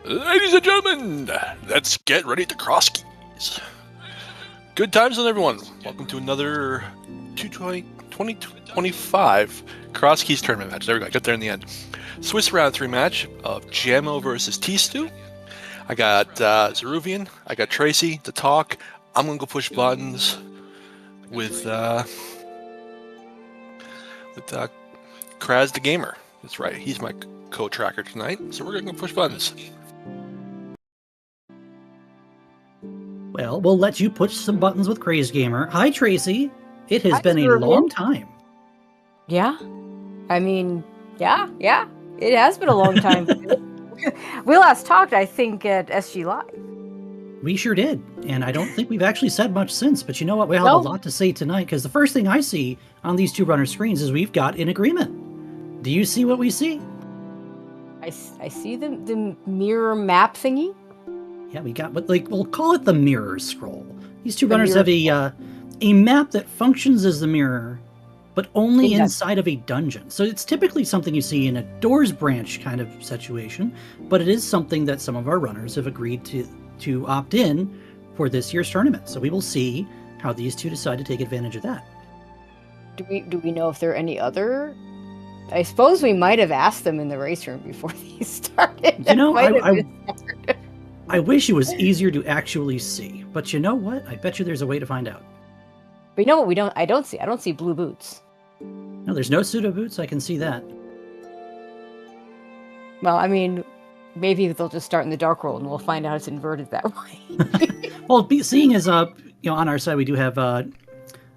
Ladies and gentlemen, let's get ready to Crosskeys. Good times on everyone. Welcome to another 2025 Crosskeys tournament match. There we go, got there in the end. Swiss round 3 match of Jamo versus Tstew. I got Zeruvian, I got Tracy to talk. I'm gonna go push buttons with Kraz the Gamer. That's right, he's my co-tracker tonight, so we're gonna go push buttons. Well, we'll let you push some buttons with Craze Gamer. Hi, Tracy. It has been a long time. Yeah. I mean, yeah. It has been a long time. We last talked, I think, at SG Live. We sure did. And I don't think we've actually said much since. But you know what? We have a lot to say tonight, because the first thing I see on these two runner screens is we've got an agreement. Do you see what we see? I see the mirror map thingy. Yeah, we got what, like, we'll call it the mirror scroll. These two runners have a map that functions as the mirror, but only inside of a dungeon. So it's typically something you see in a Doors branch kind of situation, but it is something that some of our runners have agreed to opt in for this year's tournament. So we will see how these two decide to take advantage of that. Do we know if there are any other? I suppose we might have asked them in the race room before these started. You know, I wish it was easier to actually see, but you know what? I bet you there's a way to find out. But you know what? I don't see blue boots. No, there's no pseudo boots. I can see that. Well, I mean, maybe they'll just start in the dark world and we'll find out it's inverted that way. Well, seeing as on our side we do have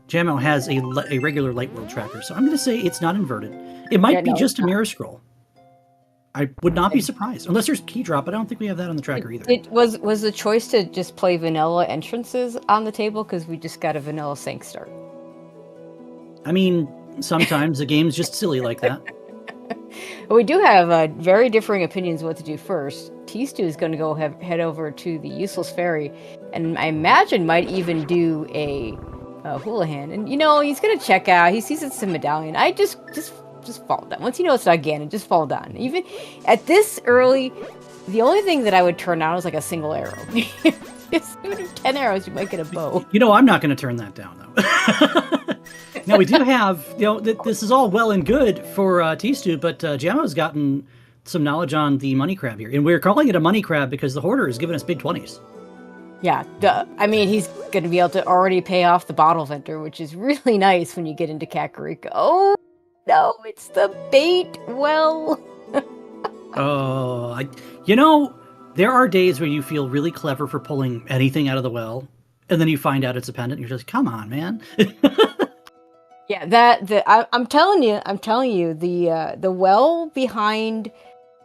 Jamo has a regular light world tracker, so I'm going to say it's not inverted. It might be just a mirror scroll. I would not be surprised, unless there's key drop, but I don't think we have that on the tracker either. It was the choice to just play vanilla entrances on the table because we just got a vanilla sync start. I mean, sometimes the game's just silly like that. We do have very differing opinions what to do first. Tstew is going to go head over to the Useless Fairy, and I imagine might even do a Houlihan. And he's going to check out. He sees it's a medallion. I just fall down. Once you know it's not Ganon, just fall down. Even at this early, the only thing that I would turn down is like a single arrow. Even if 10 arrows, you might get a bow. I'm not going to turn that down, though. Now, we do have, this is all well and good for Tstew, but Jamo's gotten some knowledge on the money crab here. And we're calling it a money crab because the Hoarder is giving us big 20s. Yeah, I mean, he's going to be able to already pay off the bottle vendor, which is really nice when you get into Kakariko. Oh, no, it's the bait well. There are days where you feel really clever for pulling anything out of the well, and then you find out it's a pendant, and you're just, come on, man. Yeah, I'm telling you, the well behind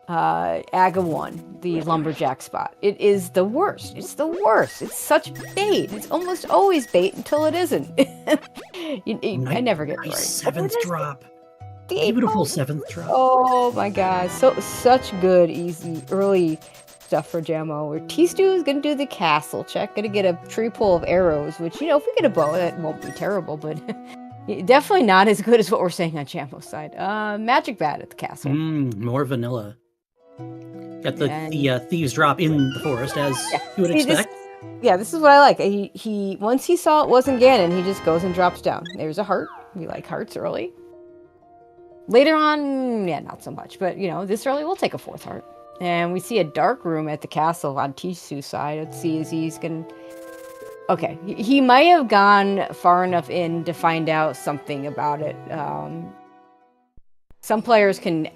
Aga 1, the lumberjack spot, it is the worst. It's the worst. It's such bait. It's almost always bait until it isn't. I never get it right. Seventh drop. Beautiful 7th drop. Oh my god, such good, easy, early stuff for Jamo. Where Tstew is going to do the castle check, going to get a tree pull of arrows, which, if we get a bow, that won't be terrible, but definitely not as good as what we're saying on Jamo's side. Magic bat at the castle. More vanilla. Got the thieves drop in the forest, as you would expect. This is what I like. He once he saw it wasn't Ganon, he just goes and drops down. There's a heart. We like hearts early. Later on, not so much. But, this early, we'll take a 4th heart. And we see a dark room at the castle on Tstew's side. Let's see, is he's going to... Okay, he might have gone far enough in to find out something about it. Some players can...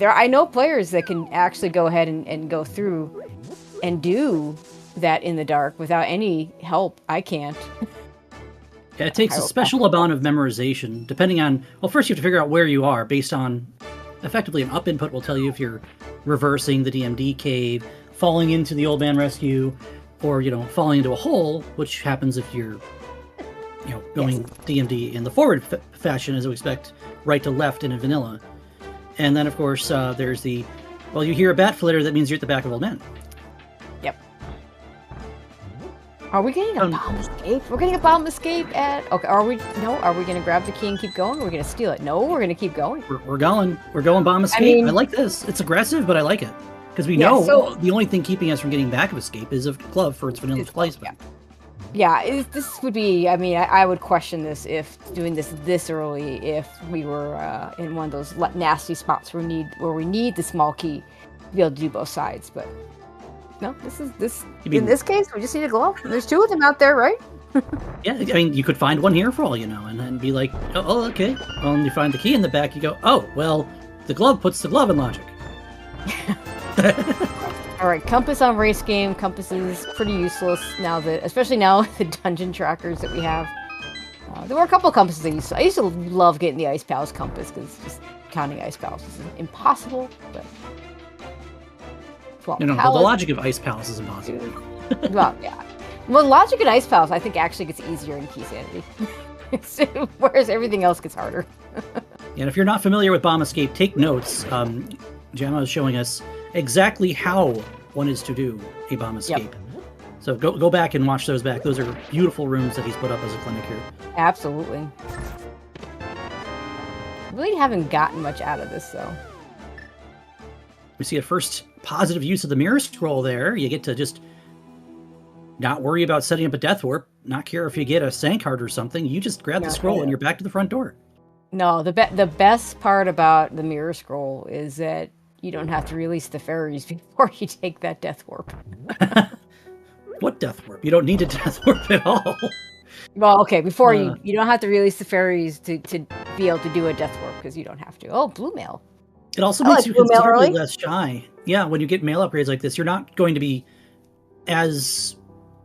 I know players that can actually go ahead and go through and do that in the dark without any help. I can't. Yeah, it takes a special amount of memorization, depending on... Well, first you have to figure out where you are, based on... Effectively, an up input will tell you if you're reversing the DMD cave, falling into the old man rescue, or, falling into a hole, which happens if you're, going DMD in the forward fashion, as we expect, right to left in a vanilla. And then, of course, there's the... Well, you hear a bat flitter, that means you're at the back of old man. Yep. Are we getting a bomb escape? We're getting a bomb escape at... Okay, are we going to grab the key and keep going? Or are we going to steal it? No, we're going to keep going. We're going. We're going bomb escape. I like this. It's aggressive, but I like it. Because we Yeah, know so- the only thing keeping us from getting back of escape is a glove for its vanilla placement. Yeah, this would be. I mean, I would question this if doing this early if we were in one of those nasty spots where we need the small key to be able to do both sides. But no, this. In this case, we just need a glove. There's 2 of them out there, right? Yeah, I mean, you could find one here for all you know, and then be like, oh, okay. Well, and you find the key in the back, you go, oh, well, the glove puts the glove in logic. All right, compass on race game. Compass is pretty useless now especially now with the dungeon trackers that we have. There were a couple of compasses I used to love getting the Ice Palace compass because just counting Ice Palace is impossible. But well, The logic of Ice Palace is impossible. Well, yeah. Well, logic in Ice Palace I think actually gets easier in Key Sanity, whereas everything else gets harder. And if you're not familiar with Bomb Escape, take notes. Jamo is showing us exactly how one is to do a bomb escape. Yep. So go back and watch those back. Those are beautiful rooms that he's put up as a clinic here. Absolutely. Really haven't gotten much out of this though. We see a first positive use of the mirror scroll there. You get to just not worry about setting up a death warp, not care if you get a sank heart or something. You just grab the scroll and you're back to the front door. No, the best part about the mirror scroll is that you don't have to release the fairies before you take that death warp. What death warp? You don't need a death warp at all. Well, okay, before you don't have to release the fairies to be able to do a death warp because you don't have to. Oh, blue mail. It also makes you considerably less shy. Yeah, when you get mail upgrades like this, you're not going to be as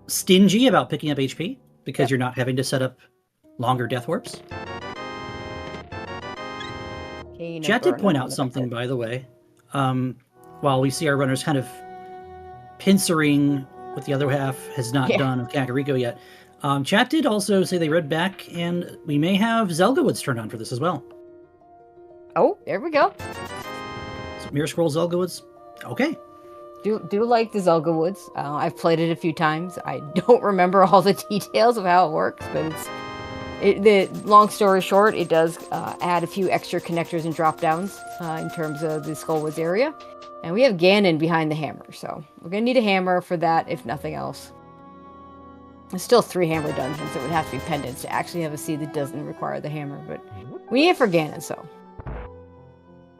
stingy about picking up HP because you're not having to set up longer death warps. Chat did point out something, by the way. While we see our runners kind of pincering what the other half has not done of Kakariko yet, chat did also say they read back, and we may have Zelda Woods turned on for this as well. Oh, there we go. So Mirror Scroll Zelda Woods. Okay. Do like the Zelda Woods. I've played it a few times. I don't remember all the details of how it works, but the long story short, it does add a few extra connectors and drop downs in terms of the Skullwoods area. And we have Ganon behind the hammer, so we're going to need a hammer for that, if nothing else. There's still 3 hammer dungeons that would have to be pendants to actually have a seed that doesn't require the hammer, but we need it for Ganon, so.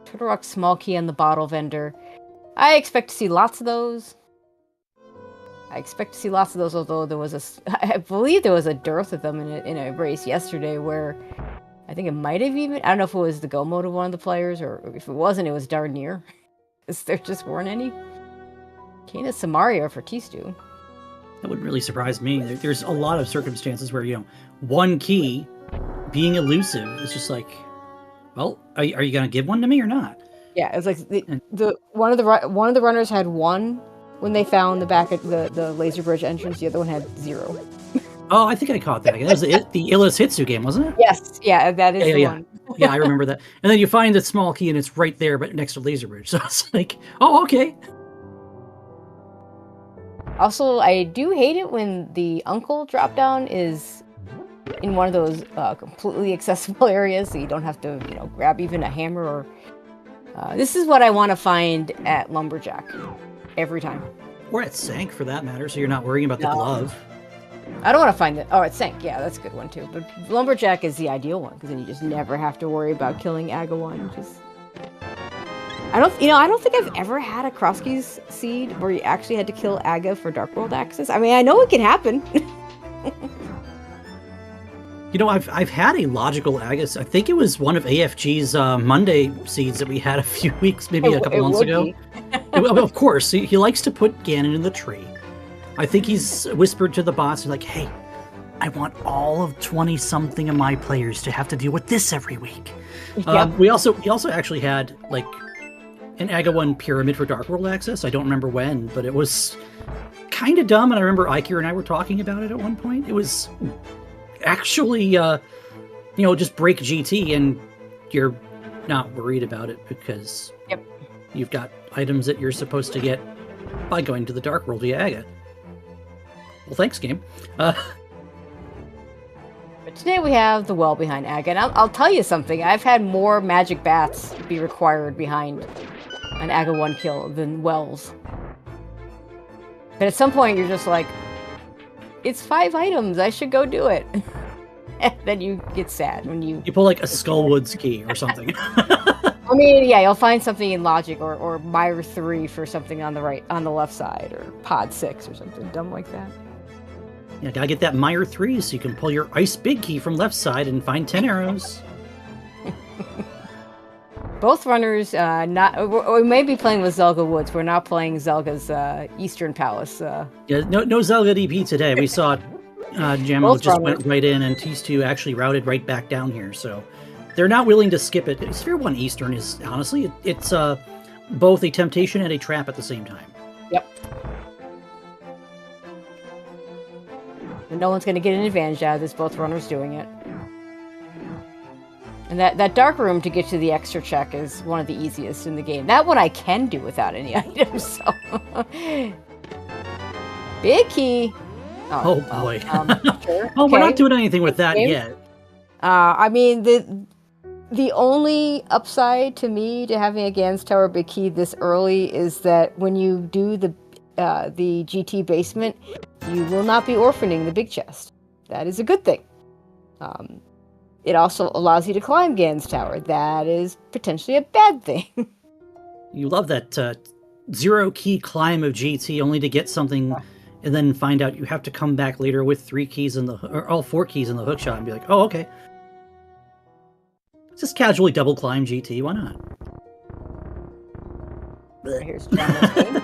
Turtle Rock small key on the bottle vendor. I expect to see lots of those. Although I believe there was a dearth of them in a race yesterday where I think it might have even, I don't know if it was the go mode of one of the players, or if it wasn't, it was darn near. Because there just weren't any. Kena Samaria for Tstew. That wouldn't really surprise me. There's a lot of circumstances where, one key being elusive is just like, well, are you going to give one to me or not? Yeah, it's like one of the runners had one when they found the back at the laser bridge entrance. The other one had 0. Oh, I think I caught that. That was the Illis Hitsu game, wasn't it? Yes, yeah, that is the one. Yeah, I remember that. And then you find the small key and it's right there, but next to laser bridge. So it's like, oh, okay. Also, I do hate it when the uncle drop down is in one of those completely accessible areas, so you don't have to, grab even a hammer or. This is what I want to find at Lumberjack every time. Or at Sank, for that matter, so you're not worrying about the glove. I don't want to find it. Oh, at Sank, yeah, that's a good one too. But Lumberjack is the ideal one because then you just never have to worry about killing Agawon. I don't think I've ever had a Crosskeys seed where you actually had to kill Aga for Dark World access. I mean, I know it can happen. I've had a logical Agus. I think it was one of AFG's Monday seeds that we had a few weeks, maybe a couple months ago. Of course, he likes to put Ganon in the tree. I think he's whispered to the bots, like, hey, I want all of 20-something of my players to have to deal with this every week. Yep. We also actually had, like, an Agawon pyramid for Dark World access. I don't remember when, but it was kind of dumb, and I remember Ikir and I were talking about it at one point. It was actually, just break GT, and you're not worried about it because you've got items that you're supposed to get by going to the Dark World via Aga. Well, thanks, game. But today we have the well behind Aga, and I'll tell you something. I've had more magic bats be required behind an Aga 1 kill than Wells. But at some point, you're just like, it's 5 items. I should go do it. And then you get sad when you pull like a Skullwoods key or something. I mean, yeah, you'll find something in Logic or Mire 3 for something on the left side, or Pod 6 or something dumb like that. Yeah, gotta get that Mire 3 so you can pull your Ice Big key from left side and find 10 arrows. Both runners, we may be playing with Zelga Woods. We're not playing Zelga's Eastern Palace. Yeah, no Zelda DP today. We saw Jamo just went right in, and Tstew actually routed right back down here, so they're not willing to skip it. Sphere 1 Eastern is, honestly, it's both a temptation and a trap at the same time. Yep. And no one's going to get an advantage out of this, both runners doing it. And that dark room to get to the extra check is one of the easiest in the game. That one I can do without any items, so... Big key! Oh boy. Sure. Oh, okay. We're not doing anything with that yet. I mean, the only upside to me to having a Gans Tower Big Key this early is that when you do the GT basement, you will not be orphaning the big chest. That is a good thing. It also allows you to climb Gans Tower. That is potentially a bad thing. You love that 0 key climb of GT only to get something, and then find out you have to come back later with 3 keys in or all 4 keys in the hookshot and be like, oh, okay. Just casually double climb GT, why not? Here's Jamo's game.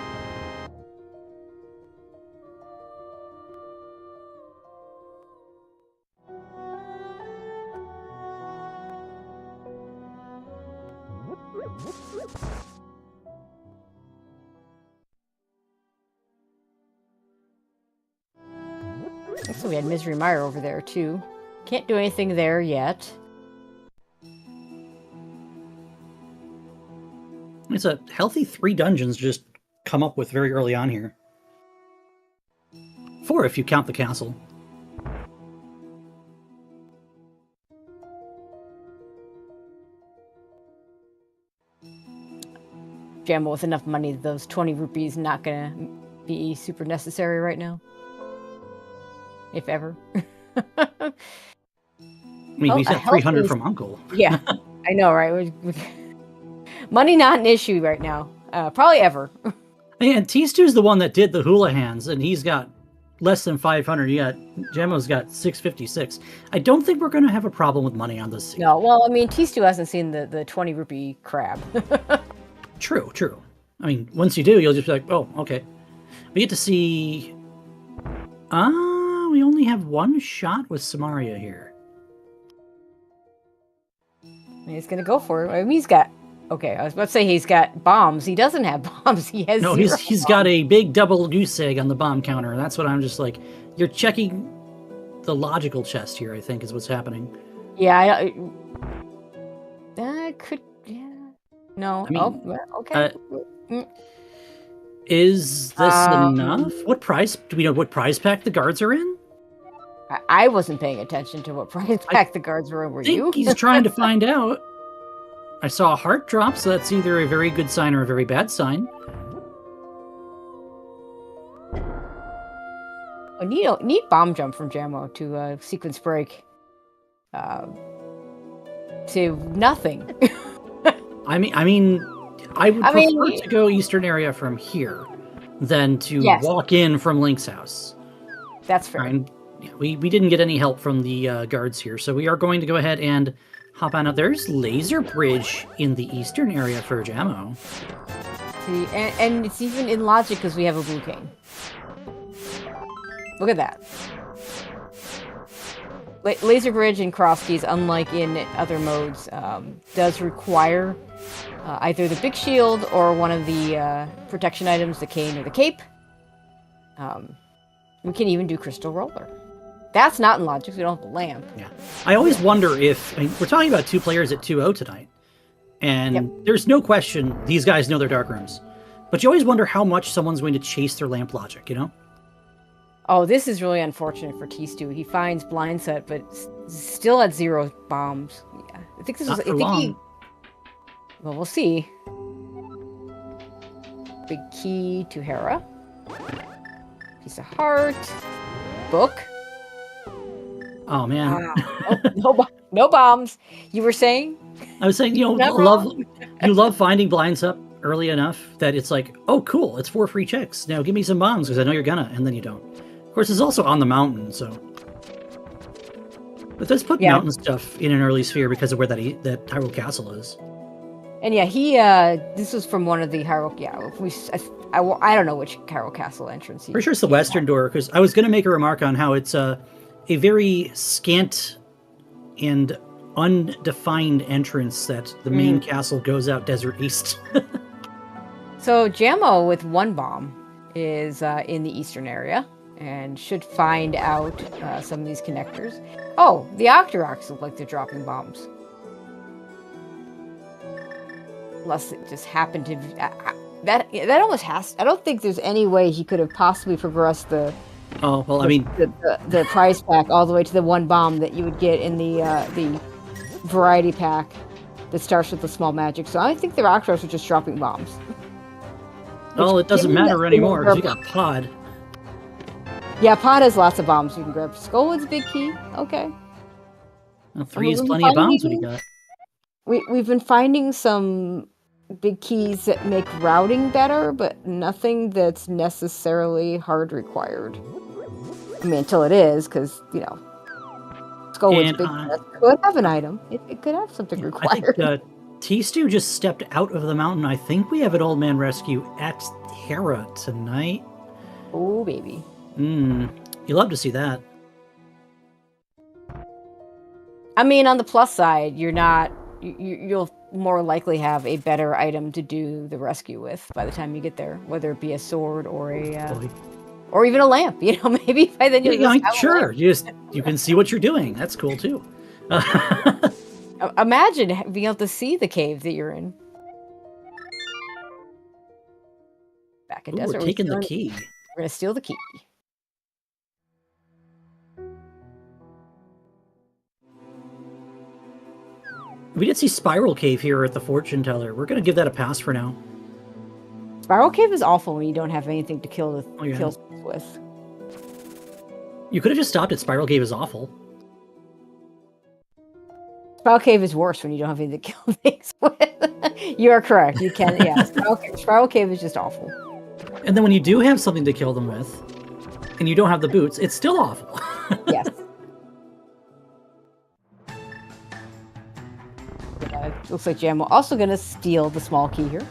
So we had Misery Mire over there too. Can't do anything there yet. It's a healthy 3 dungeons just come up with very early on here. 4 if you count the castle. Jamo with enough money, those 20 rupees not gonna be super necessary right now. If ever. I mean, we said 300 from Uncle. Yeah, I know, right? Money not an issue right now. Probably ever. And Tstew's the one that did the hula hands, and he's got less than 500. Jamo's got 656. I don't think we're going to have a problem with money on this scene. No, well, I mean, Tstew hasn't seen the 20 rupee crab. True. I mean, once you do, you'll just be like, oh, okay. We get to see... we only have 1 shot with Samaria here. He's going to go for it. I mean, he's got... Okay, I was about to say he's got bombs. He doesn't have bombs. He has No, he's got a big double goose egg on the bomb counter. That's what I'm just like... You're checking the logical chest here, I think, is what's happening. Yeah, that could... Yeah. No. I mean, okay. Is this enough? What prize... Do we know what prize pack the guards are in? I wasn't paying attention to what prize pack the guards were in. Were you? He's trying to find out. I saw a heart drop, so that's either a very good sign or a very bad sign. Oh, neat bomb jump from Jamo to sequence break. To nothing. I mean, I would prefer to go eastern area from here than to walk in from Link's house. That's fair. And we didn't get any help from the guards here, so we are going to go ahead and hop on up. There's Laser Bridge in the eastern area for Jamo. See, and it's even in logic because we have a blue king. Look at that. Laser Bridge and Crosskeys, unlike in other modes, does require either the big shield or one of the protection items, the cane or the cape. We can even do Crystal Roller. That's not in logic, we don't have the lamp. Yeah. I always wonder if... I mean, we're talking about 2 players at 2-0 tonight. And there's no question these guys know their dark rooms. But you always wonder how much someone's going to chase their lamp logic, you know? Oh, this is really unfortunate for Tstew. He finds blind set, but still at 0 bombs. Yeah, I think this was... Not for long. Well, we'll see. Big key to Hera. Piece of heart. Book. Oh man. No bombs. You were saying? I was saying, you love finding blinds up early enough that it's like, oh cool, it's 4 free checks. Now give me some bombs because I know you're gonna, and then you don't. Of course, it's also on the mountain, so. But let's put mountain stuff in an early sphere because of where that Hyrule Castle is. And yeah, this was from one of the Hyrule. Yeah, I don't know which Hyrule Castle entrance. Pretty sure it's the western door because I was going to make a remark on how it's a very scant and undefined entrance that the main castle goes out desert east. So Jamo with 1 bomb is in the eastern area and should find out some of these connectors. Oh, the Octoroks look like they're dropping bombs. Unless it just happened to... that almost has... I don't think there's any way he could have possibly progressed the... Oh, well, I mean... The prize pack all the way to the 1 bomb that you would get in the variety pack that starts with the small magic. So I think the Octoroks are just dropping bombs. Well, it doesn't matter anymore because you got Pod. Yeah, Pod has lots of bombs you can grab. Skullwood's big key. Okay. Well, 3 is plenty of bombs. What do you got? We've been finding some big keys that make routing better, but nothing that's necessarily hard required. I mean, until it is, because, Skullwood's big could have an item. It could have something required. I think Tstew just stepped out of the mountain. I think we have an old man rescue at Hera tonight. Oh, baby. You love to see that. I mean, on the plus side, you'll more likely have a better item to do the rescue with by the time you get there, whether it be a sword or or even a lamp. Maybe by then you'll sure. You can see what you're doing. That's cool too. Imagine being able to see the cave that you're in. Back in desert. We're taking the key. We're gonna steal the key. We did see Spiral Cave here at the Fortune Teller. We're going to give that a pass for now. Spiral Cave is awful when you don't have anything to kill with. You could have just stopped at Spiral Cave is awful. Spiral Cave is worse when you don't have anything to kill things with. You are correct. You can, yeah. Spiral Cave is just awful. And then when you do have something to kill them with, and you don't have the boots, it's still awful. Yes. Looks like Jamo also going to steal the small key here.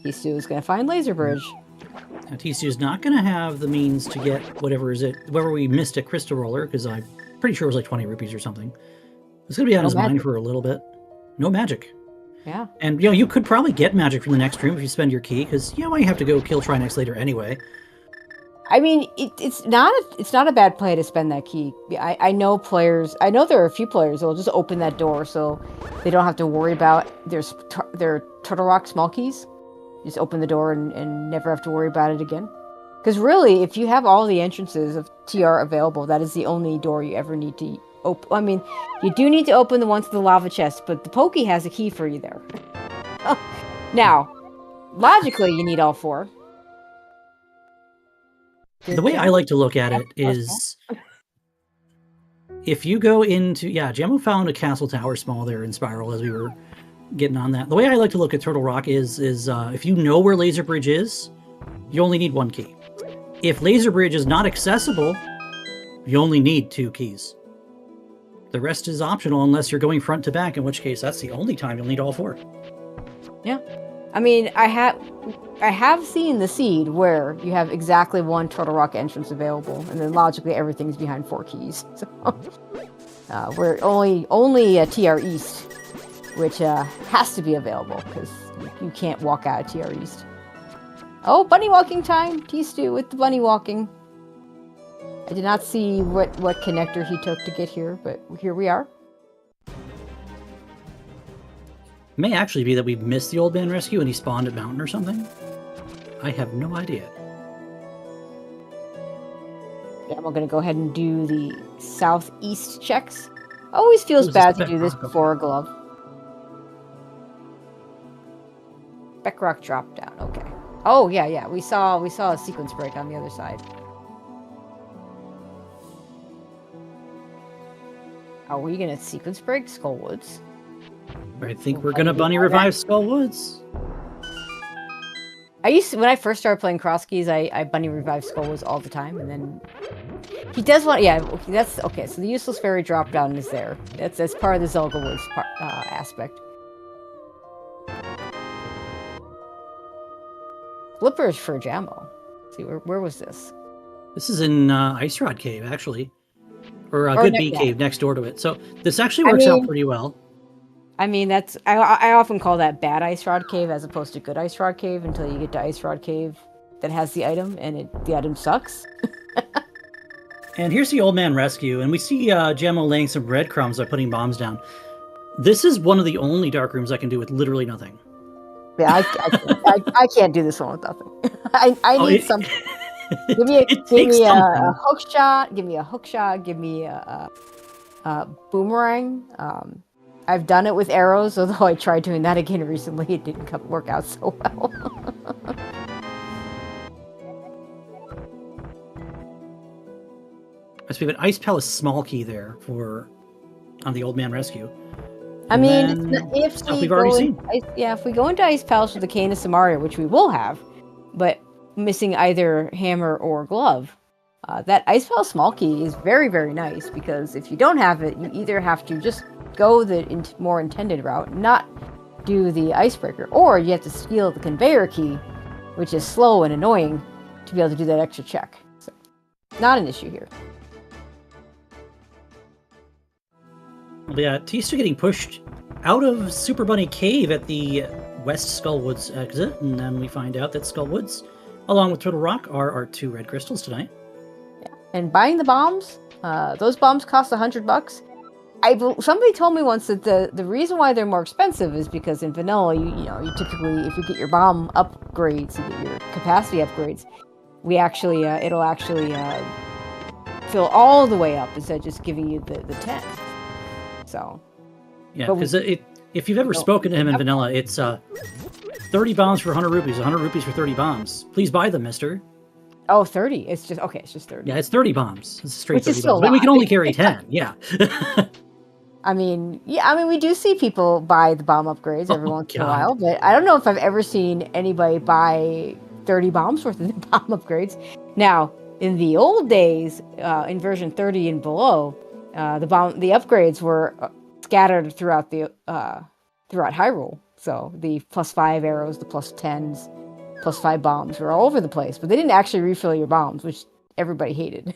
Tstew is going to find Laser Bridge. Now, Tstew is not going to have the means to get whatever we missed at Crystal Roller, because I'm pretty sure it was like 20 rupees or something. It's going to be on his mind for a little bit. No magic. Yeah. And, you could probably get magic from the next room if you spend your key, because, you have to go kill Trinex later anyway. I mean, it's not a bad play to spend that key. I know there are a few players that will just open that door so they don't have to worry about their Turtle Rock small keys. Just open the door and never have to worry about it again. Because really, if you have all the entrances of TR available, that is the only door you ever need to open. I mean, you do need to open the ones to the lava chest, but the Pokey has a key for you there. Now, logically, you need all 4. The way I like to look at it is, if you go into... Yeah, Jamo found a castle tower small there in Spiral as we were getting on that. The way I like to look at Turtle Rock is if you know where Laser Bridge is, you only need 1 key. If Laser Bridge is not accessible, you only need 2 keys. The rest is optional unless you're going front to back, in which case that's the only time you'll need all 4. Yeah. I mean, I have seen the seed where you have exactly 1 Turtle Rock entrance available, and then logically everything's behind 4 keys. So, we're only TR East, which has to be available because you can't walk out of TR East. Oh, bunny walking time! Tstew with the bunny walking. I did not see what connector he took to get here, but here we are. May actually be that we missed the old man rescue and he spawned at Mountain or something. I have no idea. Yeah, I'm going to go ahead and do the southeast checks. Always feels Ooh, is this bad the to do Beck this Rock? before a glove. Beck Rock drop down. Okay. Oh yeah. We saw a sequence break on the other side. Are we gonna sequence break Skullwoods? I think we're gonna bunny revive Skullwoods. When I first started playing Crosskeys, I bunny revive Skullwoods all the time, and then he does want. Yeah, okay, that's okay. So the useless fairy drop down is there. That's part of the Zelda Woods aspect. Flippers for Jamo. Let's see, where was this? This is in Ice Rod Cave, actually. Or Or Good Bee Cave next door to it. So this actually works out pretty well. I mean, I often call that bad Ice Rod Cave as opposed to good Ice Rod Cave until you get to Ice Rod Cave that has the item, and the item sucks. And here's the Old Man Rescue, and we see Jamo laying some breadcrumbs by putting bombs down. This is one of the only dark rooms I can do with literally nothing. Yeah, I can't do this one with nothing. I need something. Give me a hook shot. Give me a hook shot. Give me a boomerang. I've done it with arrows, although I tried doing that again recently. It didn't work out so well. So we have an Ice Palace small key there on the Old Man Rescue. I mean, if we go into Ice Palace with the Cane of Samaria, which we will have, but missing either hammer or glove, that Ice Palace small key is very, very nice, because if you don't have it, you either have to just go the more intended route, not do the icebreaker, or you have to steal the conveyor key, which is slow and annoying, to be able to do that extra check. So, not an issue here. Yeah, Tstew getting pushed out of Super Bunny Cave at the West Skullwoods exit, and then we find out that Skullwoods, along with Turtle Rock, are our 2 red crystals tonight. Yeah. And buying the bombs, those bombs cost $100. Somebody told me once that the reason why they're more expensive is because in vanilla, you typically, if you get your bomb upgrades, you get your capacity upgrades, it'll actually fill all the way up instead of just giving you the 10. So, yeah, because if you've ever spoken to him in vanilla, it's 30 bombs for 100 rupees, 100 rupees for 30 bombs. Please buy them, mister. Oh, 30. It's just 30. Yeah, it's 30 bombs. It's straight Which 30 is still bombs. But we can only carry 10. Yeah. I mean, we do see people buy the bomb upgrades every once in a while, but I don't know if I've ever seen anybody buy 30 bombs worth of the bomb upgrades. Now, in the old days, in version 30 and below, the upgrades were scattered throughout Hyrule. So the +5 arrows, the +10s, +5 bombs were all over the place, but they didn't actually refill your bombs, which everybody hated.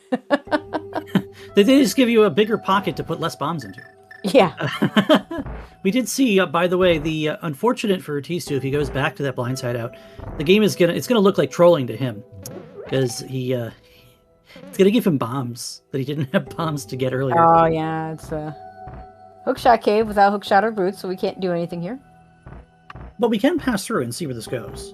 They just give you a bigger pocket to put less bombs into. Yeah. We did see, by the way, the unfortunate for Tstew, if he goes back to that blind side out, the game it's gonna look like trolling to him, because it's gonna give him bombs that he didn't have bombs to get earlier. Oh yeah, it's a hookshot cave without hookshot or boots, so we can't do anything here. But we can pass through and see where this goes.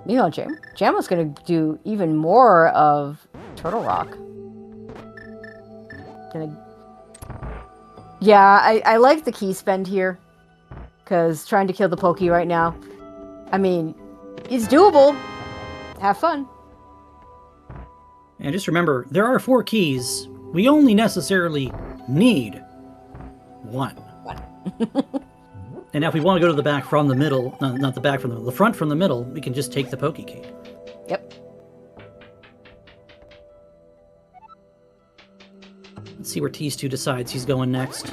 Jamo's going to do even more of Turtle Rock. Yeah, I like the key spend here, because trying to kill the Pokey right now, I mean, it's doable. Have fun. And just remember, there are 4 keys. We only necessarily need 1. And now if we want to go to the back from the middle, not the back from the front from the middle, we can just take the Pokey key. Yep. Let's see where Tstew decides he's going next.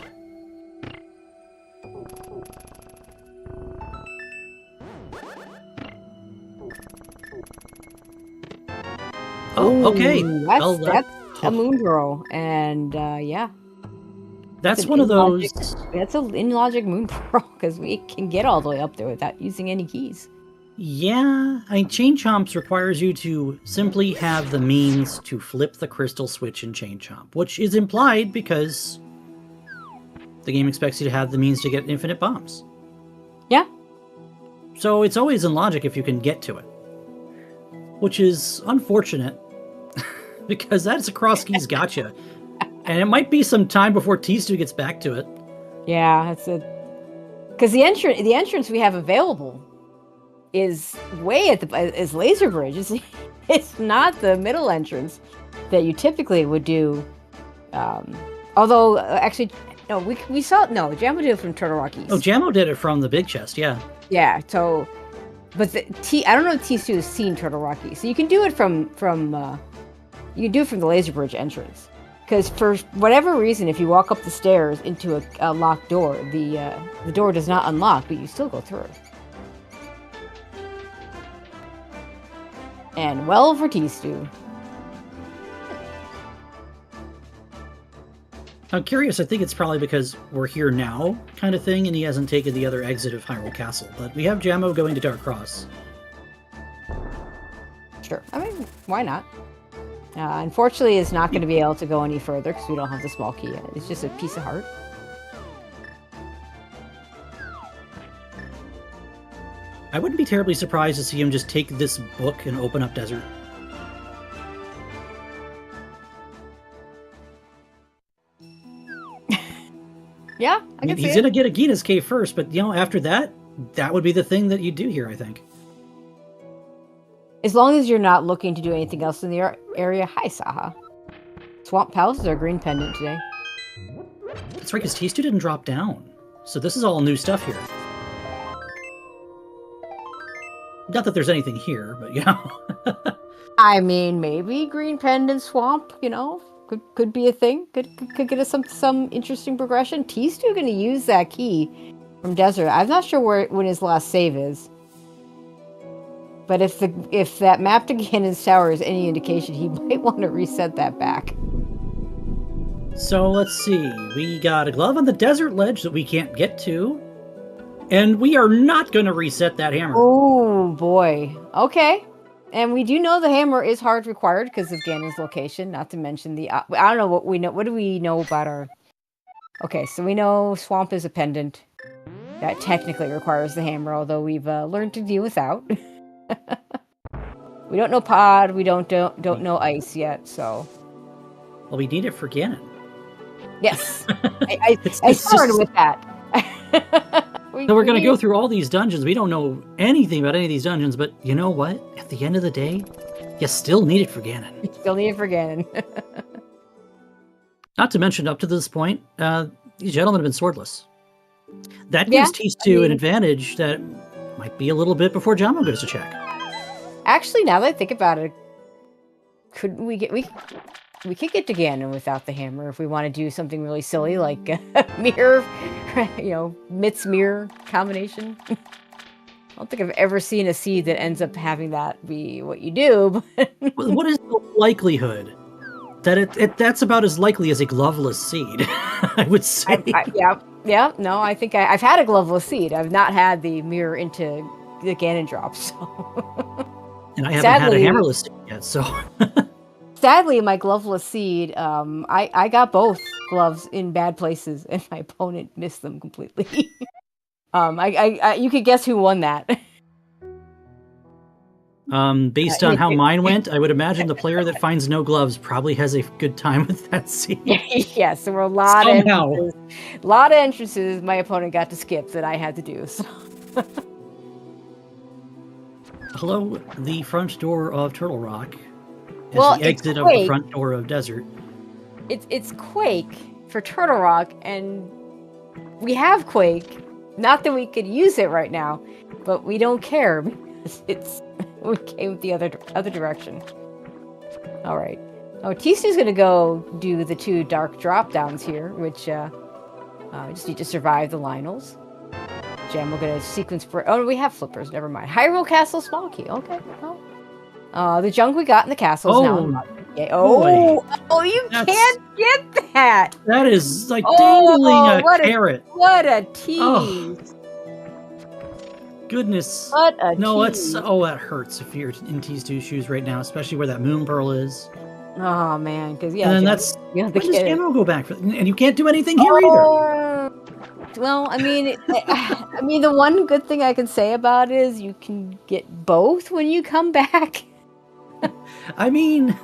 Oh, okay. That's a Moonbro, and yeah. That's one of those... That's an in-logic Moonbro, because we can get all the way up there without using any keys. Yeah, Chain Chomps requires you to simply have the means to flip the crystal switch in Chain Chomp, which is implied because the game expects you to have the means to get infinite bombs. Yeah. So it's always in logic if you can get to it, which is unfortunate because that's a Crosskeys gotcha. And it might be some time before Tstew gets back to it. Yeah, that's it. Because the entrance we have available is way at is Laser Bridge. It's not the middle entrance that you typically would do. Although actually, no, we saw Jamo did it from Turtle Rock East. Oh, Jamo did it from the big chest, yeah. Yeah. So, but I don't know if Tstew has seen Turtle Rock East. So you can do it from the Laser Bridge entrance. Because for whatever reason, if you walk up the stairs into a locked door, the door does not unlock, but you still go through. And well for Tstew. I'm curious, I think it's probably because we're here now kind of thing, and he hasn't taken the other exit of Hyrule Castle. But we have Jamo going to Dark Cross. Sure. I mean, why not? Unfortunately, it's not going to be able to go any further because we don't have the small key yet. It's just a piece of heart. I wouldn't be terribly surprised to see him just take this book and open up Desert. Yeah, I can see he's it. going to get Agita's cave first, but after that would be the thing that you do here, I think. As long as you're not looking to do anything else in the area. Hi, Saha. Swamp Palace is our green pendant today. That's right, because Tstew didn't drop down. So this is all new stuff here. Not that there's anything here, but I mean, maybe green pendant swamp, could be a thing. Could get us some interesting progression. Tstew going to use that key from Desert. I'm not sure when his last save is. But if that map to Ganon's Tower is any indication, he might want to reset that back. So let's see. We got a glove on the desert ledge that we can't get to. And we are not going to reset that hammer. Oh, boy. Okay. And we do know the hammer is hard required because of Ganon's location, not to mention I don't know what we know. What do we know about our... Okay, so we know Swamp is a pendant. That technically requires the hammer, although we've learned to deal without. We don't know Pod, we don't know Ice yet, so... Well, we need it for Ganon. Yes. I started with that. So we're going to go through all these dungeons. We don't know anything about any of these dungeons, but you know what? At the end of the day, you still need it for Ganon. You still need it for Ganon. Not to mention, up to this point, these gentlemen have been swordless. That gives Tstew an advantage that might be a little bit before Jamo goes to check. Actually, now that I think about it, could we could get to Ganon without the hammer if we want to do something really silly like a mirror, Mitz mirror combination. I don't think I've ever seen a seed that ends up having that be what you do. But what is the likelihood that that's about as likely as a gloveless seed? I would say. Yeah. No, I think I've had a gloveless seed. I've not had the mirror into the Ganon drop. So. And I haven't had a hammerless seed yet, so... Sadly, my gloveless seed, I got both gloves in bad places, and my opponent missed them completely. You could guess who won that. Based on how mine went, I would imagine the player that finds no gloves probably has a good time with that seed. Yes, there were a lot of entrances my opponent got to skip that I had to do. So. Hello, the front door of Turtle Rock. Well, the exit of the front door of Desert. It's Quake for Turtle Rock, and we have Quake. Not that we could use it right now, but we don't care because we came the other direction. All right. Oh, Tstew's gonna go do the 2 dark drop downs here, which we just need to survive the Lionels. Jamo gonna sequence for. Oh, we have flippers. Never mind. Hyrule Castle small key. Okay. Well, the junk we got in the castle is now. You can't get that. That is like dangling a carrot. What a tease. Oh. Goodness. What a tease. That hurts if you're in Tstew's shoes right now, especially where that moon pearl is. Oh man, because and that's when does Jamo go back for, and you can't do anything here either. Well, I mean, the one good thing I can say about it is you can get both when you come back. I mean,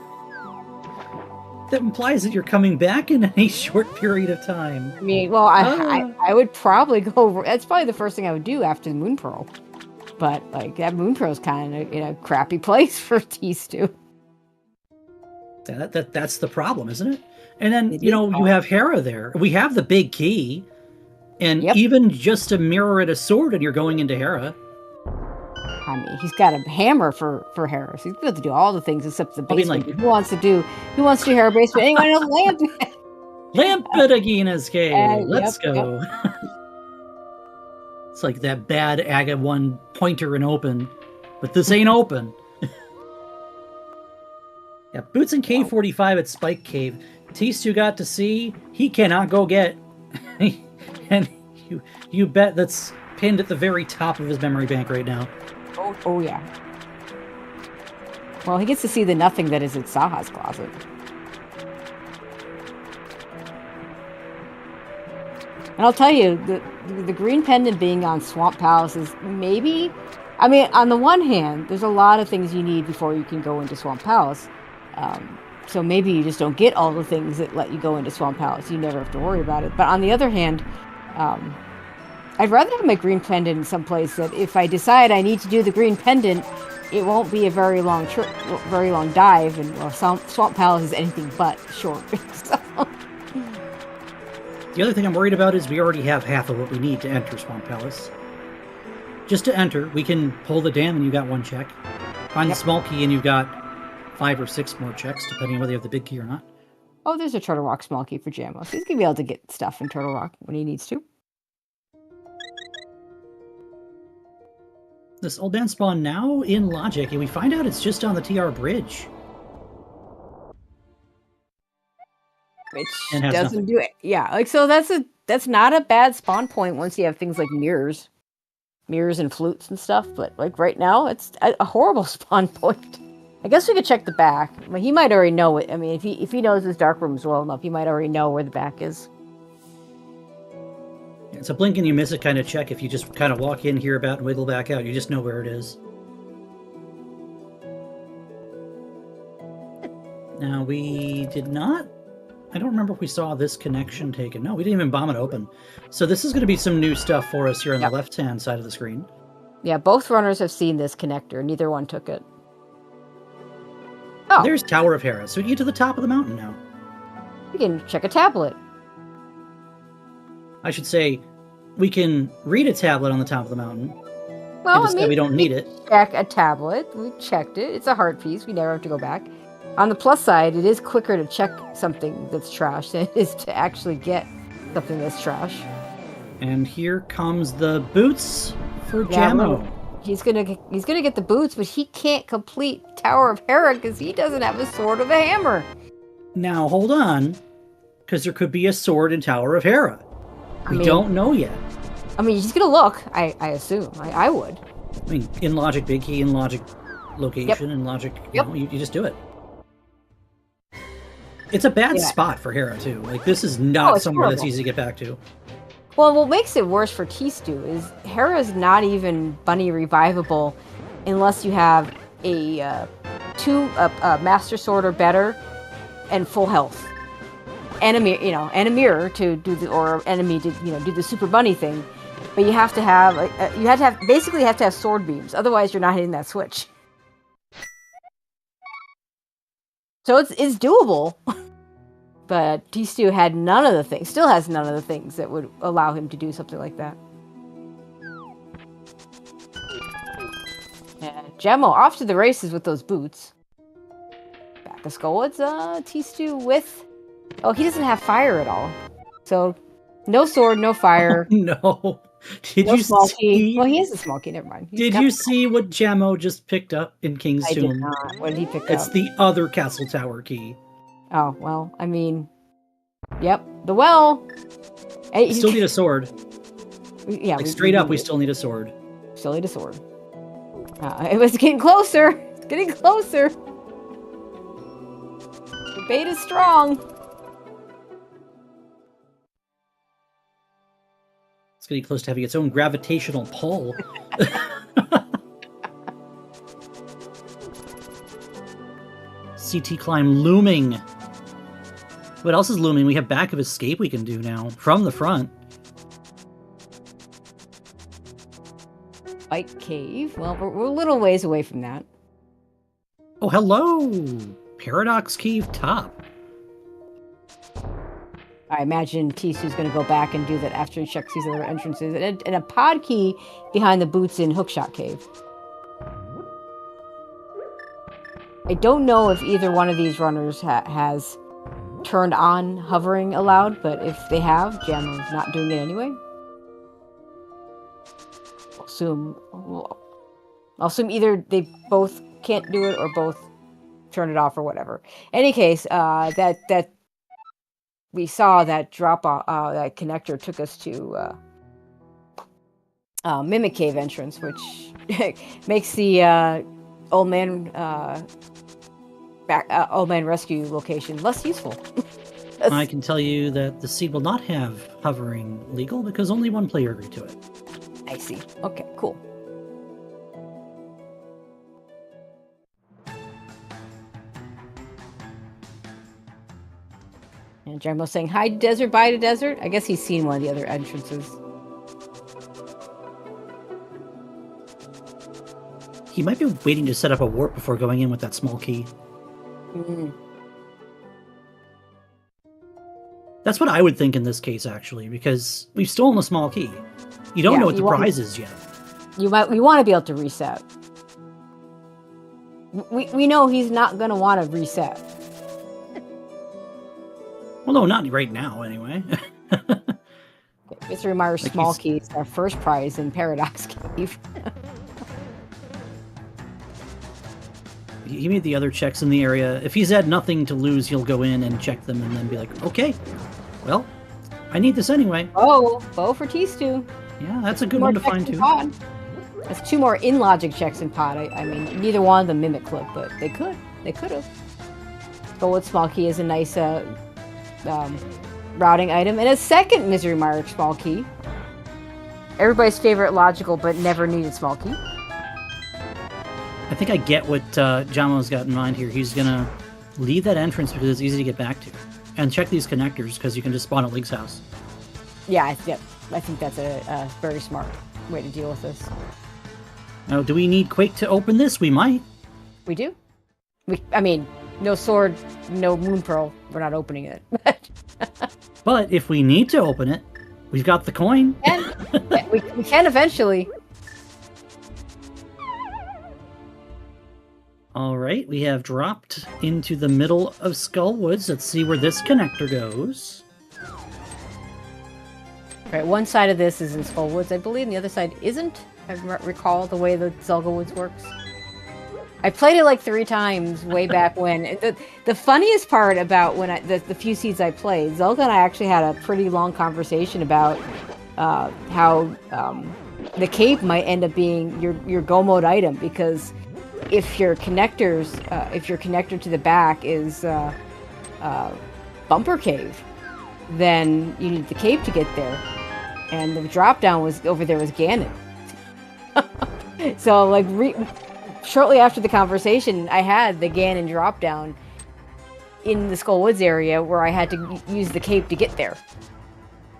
That implies that you're coming back in a short period of time. I mean, well, I would probably go over. That's probably the first thing I would do after the Moon Pearl. But like that Moon Pearl's kind of in a crappy place for Tstew. That's the problem, isn't it? And then you have Hera there. We have the big key, and even just to mirror it a sword, and you're going into Hera. I mean, he's got a hammer for Hera. So he's able to do all the things except the basement. I mean, who wants to do Hera basement? Anyone knows lamp? Lampedagina's cave. Let's go. Yep. It's like that bad Aga 1 pointer and open, but this ain't open. Yeah, Boots in Cave 45 at Spike Cave. Tstew got to see. He cannot go get. And you bet that's pinned at the very top of his memory bank right now. Oh yeah. Well, he gets to see the nothing that is in Saha's closet. And I'll tell you, the green pendant being on Swamp Palace is maybe... I mean, on the one hand, there's a lot of things you need before you can go into Swamp Palace. So maybe you just don't get all the things that let you go into Swamp Palace. You never have to worry about it. But on the other hand, I'd rather have my green pendant in some place that if I decide I need to do the green pendant, it won't be a very long dive. And Swamp Palace is anything but short. So... The other thing I'm worried about is we already have half of what we need to enter Swamp Palace. Just to enter, we can pull the dam and you got 1 check. Find the small key and you've got 5 or 6 more checks, depending on whether you have the big key or not. Oh, there's a Turtle Rock small key for Jamo. So he's going to be able to get stuff in Turtle Rock when he needs to. This old man spawn now in Logic, and we find out it's just on the TR bridge. Which doesn't do it. Yeah, like so that's not a bad spawn point once you have things like mirrors and flutes and stuff. But like right now, it's a horrible spawn point. I guess we could check the back. I mean, he might already know it. I mean, if he knows his dark rooms well enough, he might already know where the back is. It's a blink and you miss it kind of check. If you just kind of walk in, hear about, and wiggle back out, you just know where it is. Now we did not. I don't remember if we saw this connection taken. No, we didn't even bomb it open. So this is going to be some new stuff for us here on the left-hand side of the screen. Yeah, both runners have seen this connector. Neither one took it. Oh. There's Tower of Hera. So we can get to the top of the mountain now. We can check a tablet. I should say, we can read a tablet on the top of the mountain. Well, I mean, we don't need it. Check a tablet. We checked it. It's a heart piece. We never have to go back. On the plus side, it is quicker to check something that's trash than it is to actually get something that's trash. And here comes the boots for Jamo. He's gonna get the boots, but he can't complete Tower of Hera because he doesn't have a sword of a hammer. Now hold on, because there could be a sword in Tower of Hera. We don't know yet. I mean, he's gonna look. I assume. I would. I mean, in Logic, big key, in Logic, location, in Logic. You know, you just do it. It's a bad spot for Hera, too. Like, this is not somewhere that's easy to get back to. Well, what makes it worse for Tstew is Hera's not even bunny revivable unless you have a Master Sword or better and full health. And a mirror to do enemy to do the super bunny thing. But you have to have basically have to have sword beams. Otherwise, you're not hitting that switch. So it's doable. But Tstew had none of the things, still has none of the things that would allow him to do something like that. And Jamo off to the races with those boots. Back of Skull, it's Tstew with... Oh, he doesn't have fire at all. So, no sword, no fire. Oh, no. Did you see? Key. Well, he has a small key, never mind. Did you see what Jamo just picked up in King's Tomb? I did not. What did he pick up? It's the other Castle Tower key. Oh, well, I mean... Yep, the well... We still need a sword. Yeah, straight up, we still need a sword. Still need a sword. It was getting closer. It's getting closer. The bait is strong. It's getting close to having its own gravitational pull. CT climb looming. What else is looming? We have back of escape we can do now from the front. Bite cave. Well, we're a little ways away from that. Oh, hello! Paradox Cave top. I imagine Tstew's going to go back and do that after he checks these other entrances. And a pod key behind the boots in Hookshot Cave. I don't know if either one of these runners has turned on hovering allowed, but if they have, Jamo's not doing it anyway. I'll assume either they both can't do it or both turn it off or whatever. Any case, that we saw that drop off, that connector took us to Mimic Cave entrance, which makes the old man rescue location less useful. I can tell you that the seed will not have hovering legal because only one player agreed to it. I see. Okay, cool. And Jamo saying, hi, desert, bye to desert. I guess he's seen one of the other entrances. He might be waiting to set up a warp before going in with that small key. Mm. That's what I would think in this case, actually, because we've stolen a small key. You don't know what the prize is yet. We want to be able to reset. We know he's not going to want to reset. Well, no, not right now, anyway. Mr. Myers' small key is our first prize in Paradox Cave. He made the other checks in the area. If he's had nothing to lose, he'll go in and check them and then be like, okay, well, I need this anyway. Oh, bow for Tstew. Yeah, that's a good one to find, too. Pod. That's 2 more in-logic checks in pod. I mean, neither one of them mimic clip, but they could. They could have. Gold small key is a nice routing item. And a second Misery Mark small key. Everybody's favorite logical but never needed small key. I think I get what Jamo's got in mind here. He's going to leave that entrance because it's easy to get back to. And check these connectors because you can just spawn at Link's house. Yeah, I think that's a very smart way to deal with this. Now, do we need Quake to open this? We might. We do. I mean, no sword, no moon pearl. We're not opening it. But if we need to open it, we've got the coin. And we can eventually. All right, we have dropped into the middle of Skull Woods. Let's see where this connector goes. Right, one side of this is in Skull Woods, I believe, and the other side isn't. I recall the way the Zelda Woods works. I played it like 3 times way back when. The funniest part about when the few seeds I played, Zelda and I actually had a pretty long conversation about how the cave might end up being your go mode item, because if your connector to the back is Bumper Cave, then you need the cave to get there, and the drop down was over there was Ganon. So like shortly after the conversation, I had the Ganon drop down in the Skull Woods area where I had to use the cape to get there.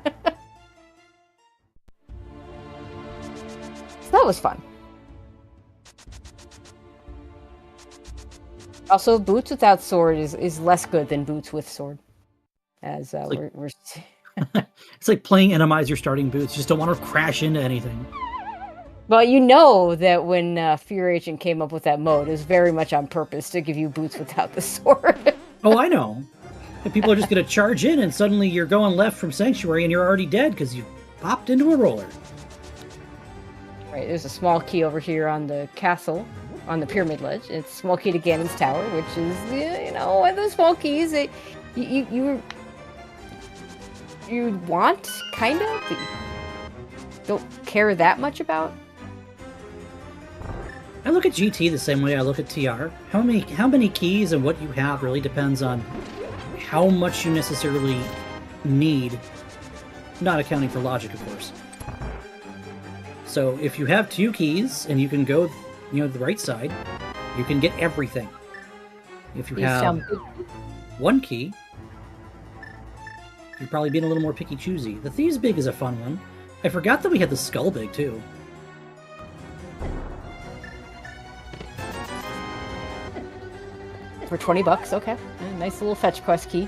So that was fun. Also, boots without sword is less good than boots with sword. As we're It's like playing Enemize your starting boots. You just don't want to crash into anything. Well, you know that when Fear Agent came up with that mode, it was very much on purpose to give you boots without the sword. Oh, I know. And people are just going to charge in, and suddenly you're going left from Sanctuary, and you're already dead because you popped into a roller. Right, there's a small key over here on the castle, on the pyramid ledge. It's a small key to Ganon's tower, which is, one of those small keys that you want, kind of, but you don't care that much about. I look at GT the same way I look at TR. How many keys and what you have really depends on how much you necessarily need, not accounting for logic, of course. So if you have 2 keys and you can go, the right side, you can get everything. If you have 1 key, You're probably being a little more picky choosy. The Thieves Big is a fun one. I forgot that we had the Skull Big too. For $20, okay. Nice little fetch quest key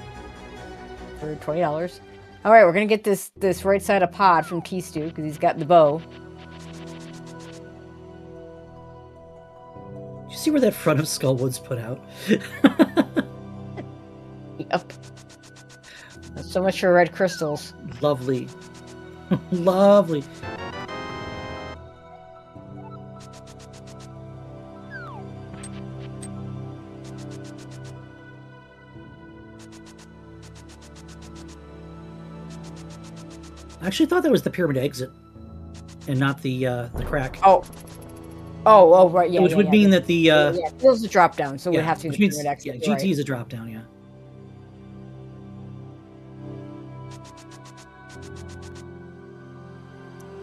for $20. All right, we're gonna get this right side of pod from Tstew because he's got the bow. Did you see where that front of Skullwood's put out? Yep. That's so much for red crystals. Lovely. Lovely. I actually thought that was the pyramid exit, and not the crack. Oh, right, yeah. Which would mean that the feels a drop down, so we have to which do the means, pyramid exit. yeah, GT right. is a drop down, yeah.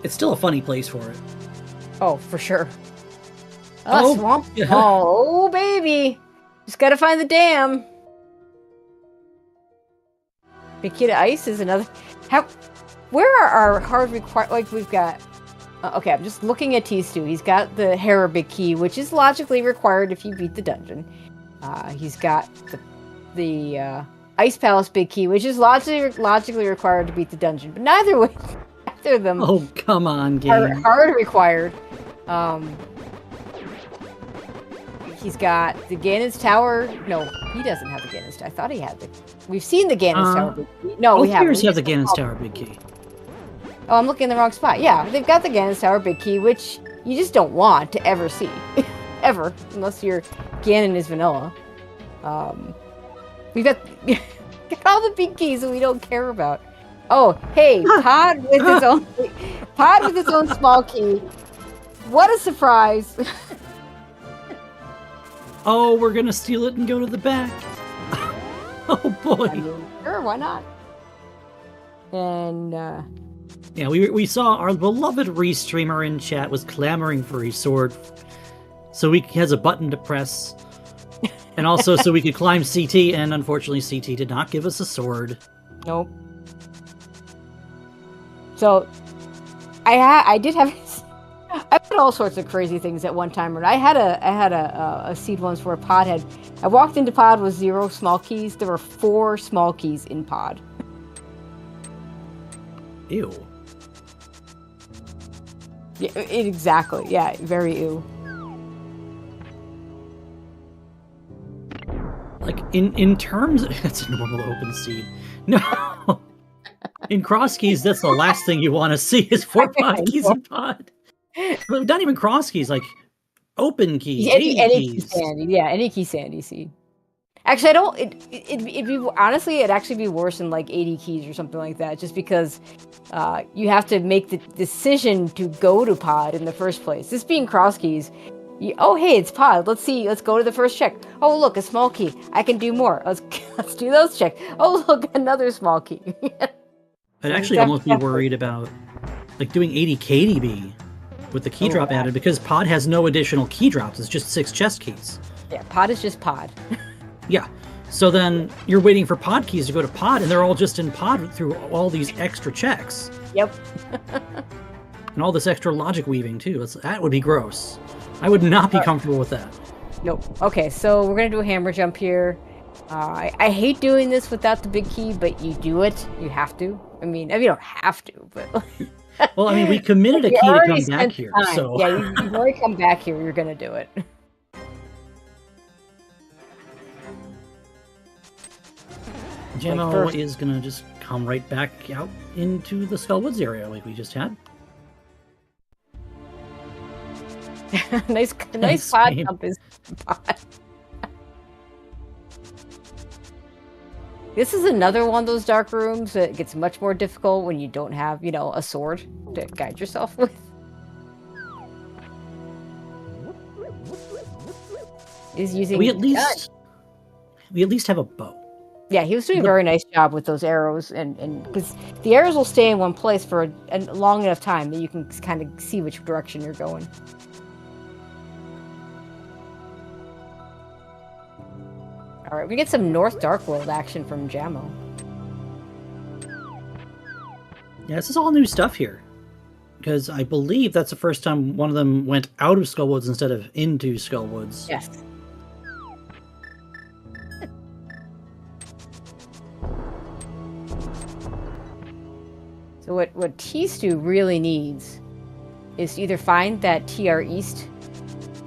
It's still a funny place for it. Oh, for sure. Oh, Swamp. yeah. Oh, baby. Just gotta find the dam. Big Key to Ice is another. Where are our hard required? Like, we've got. Okay, I'm just looking at Tstew. He's got the Hera Big Key, which is logically required if you beat the dungeon. He's got the Ice Palace Big Key, which is logically required to beat the dungeon. But neither of them. Oh, come on, game. Are hard required. He's got the Ganon's Tower. No, he doesn't have the Ganon's Tower. I thought he had the. We've seen the Ganon's Tower Big Key. No, we haven't. Here's have the Ganon's Tower Big Key. Oh, I'm looking in the wrong spot. Yeah, they've got the Ganon's Tower Big Key, which you just don't want to ever see. Ever. Unless your Ganon is vanilla. We've got all the big keys that we don't care about. Oh, hey, Pod with its own small key. What a surprise. Oh, we're gonna steal it and go to the back. Oh boy. I mean, sure, why not? And yeah, we saw our beloved restreamer in chat was clamoring for his sword, so he has a button to press, and also so we could climb CT. And unfortunately, CT did not give us a sword. Nope. So I did have. I did all sorts of crazy things at one time. I had a seed once where Pod had. I walked into Pod with 0 small keys. There were 4 small keys in Pod. Ew. Yeah, exactly. Yeah, very ew. Like in terms, that's a normal open seed. No. In Crosskeys, that's the last thing you want to see is 4 pod keys in Pod. But not even Crosskeys, like open keys, Any keys. key sandy, yeah, any key sandy seed. Actually, I don't. It'd be honestly, it'd actually be worse than like 80 keys or something like that, just because you have to make the decision to go to Pod in the first place. This being Crosskeys, oh hey, it's Pod. Let's see. Let's go to the first check. Oh look, a small key. I can do more. Let's do those checks. Oh look, another small key. I'd actually almost be worried about like doing 80 KDB with the key drop added, because Pod has no additional key drops. It's just 6 chest keys. Yeah, Pod is just Pod. Yeah. So then you're waiting for Pod keys to go to Pod, and they're all just in Pod through all these extra checks. Yep. And all this extra logic weaving, too. That would be gross. I would not be comfortable with that. Nope. Okay, so we're going to do a hammer jump here. I hate doing this without the big key, but you do it. You have to. I mean, you don't have to, but... Well, I mean, we committed a key to come back here, time. so... Yeah, you've already come back here. You're going to do it. Jamo is going to just come right back out into the Skullwoods area like we just had. nice pod jump is pod. This is another one of those dark rooms that gets much more difficult when you don't have, a sword to guide yourself with. Is using we at least have a bow. Yeah, he was doing a very nice job with those arrows, and because the arrows will stay in one place for a long enough time that you can kind of see which direction you're going. All right, we get some North Dark World action from Jamo. Yeah, this is all new stuff here. Because I believe that's the first time one of them went out of Skullwoods instead of into Skullwoods. Yes. So what Tstew really needs is to either find that TR East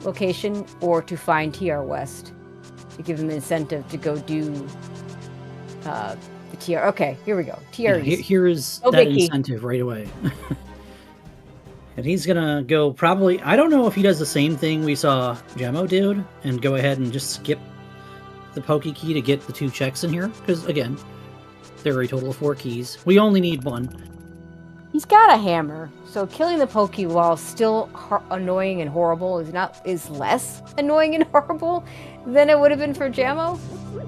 location or to find TR West to give him an incentive to go do the TR. Okay, here we go. TR East. Here is that incentive right away. And he's gonna go probably. I don't know if he does the same thing we saw Jamo do and go ahead and just skip the Poke Key to get the 2 checks in here. Because again, there are a total of 4 keys. We only need 1. He's got a hammer, so killing the Poke, while still annoying and horrible, is less annoying and horrible than it would have been for Jamo.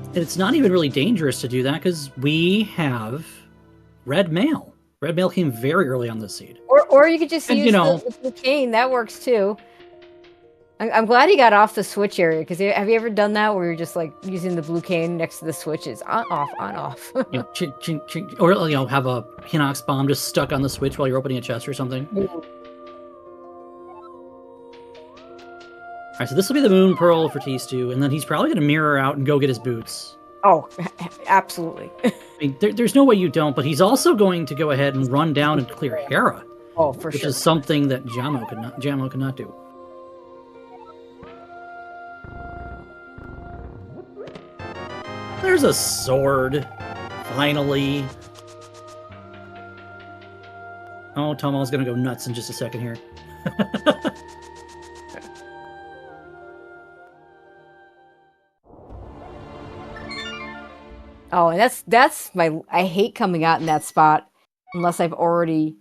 And it's not even really dangerous to do that because we have red mail. Red mail came very early on this seed. Or you could just use the cane. That works too. I'm glad he got off the switch area, because have you ever done that where you're just like using the blue cane next to the switches? On, off. Chink, chink, chink. Or have a Hinox bomb just stuck on the switch while you're opening a chest or something. Alright, so this will be the Moon Pearl for Tstew, and then he's probably going to mirror out and go get his boots. Oh, absolutely. I mean, there's no way you don't, but he's also going to go ahead and run down and clear Hera. Oh, for sure. Which is something that Jamo could not do. There's a sword. Finally. Oh, Tomal's gonna go nuts in just a second here. Oh, and that's my. I hate coming out in that spot unless I've already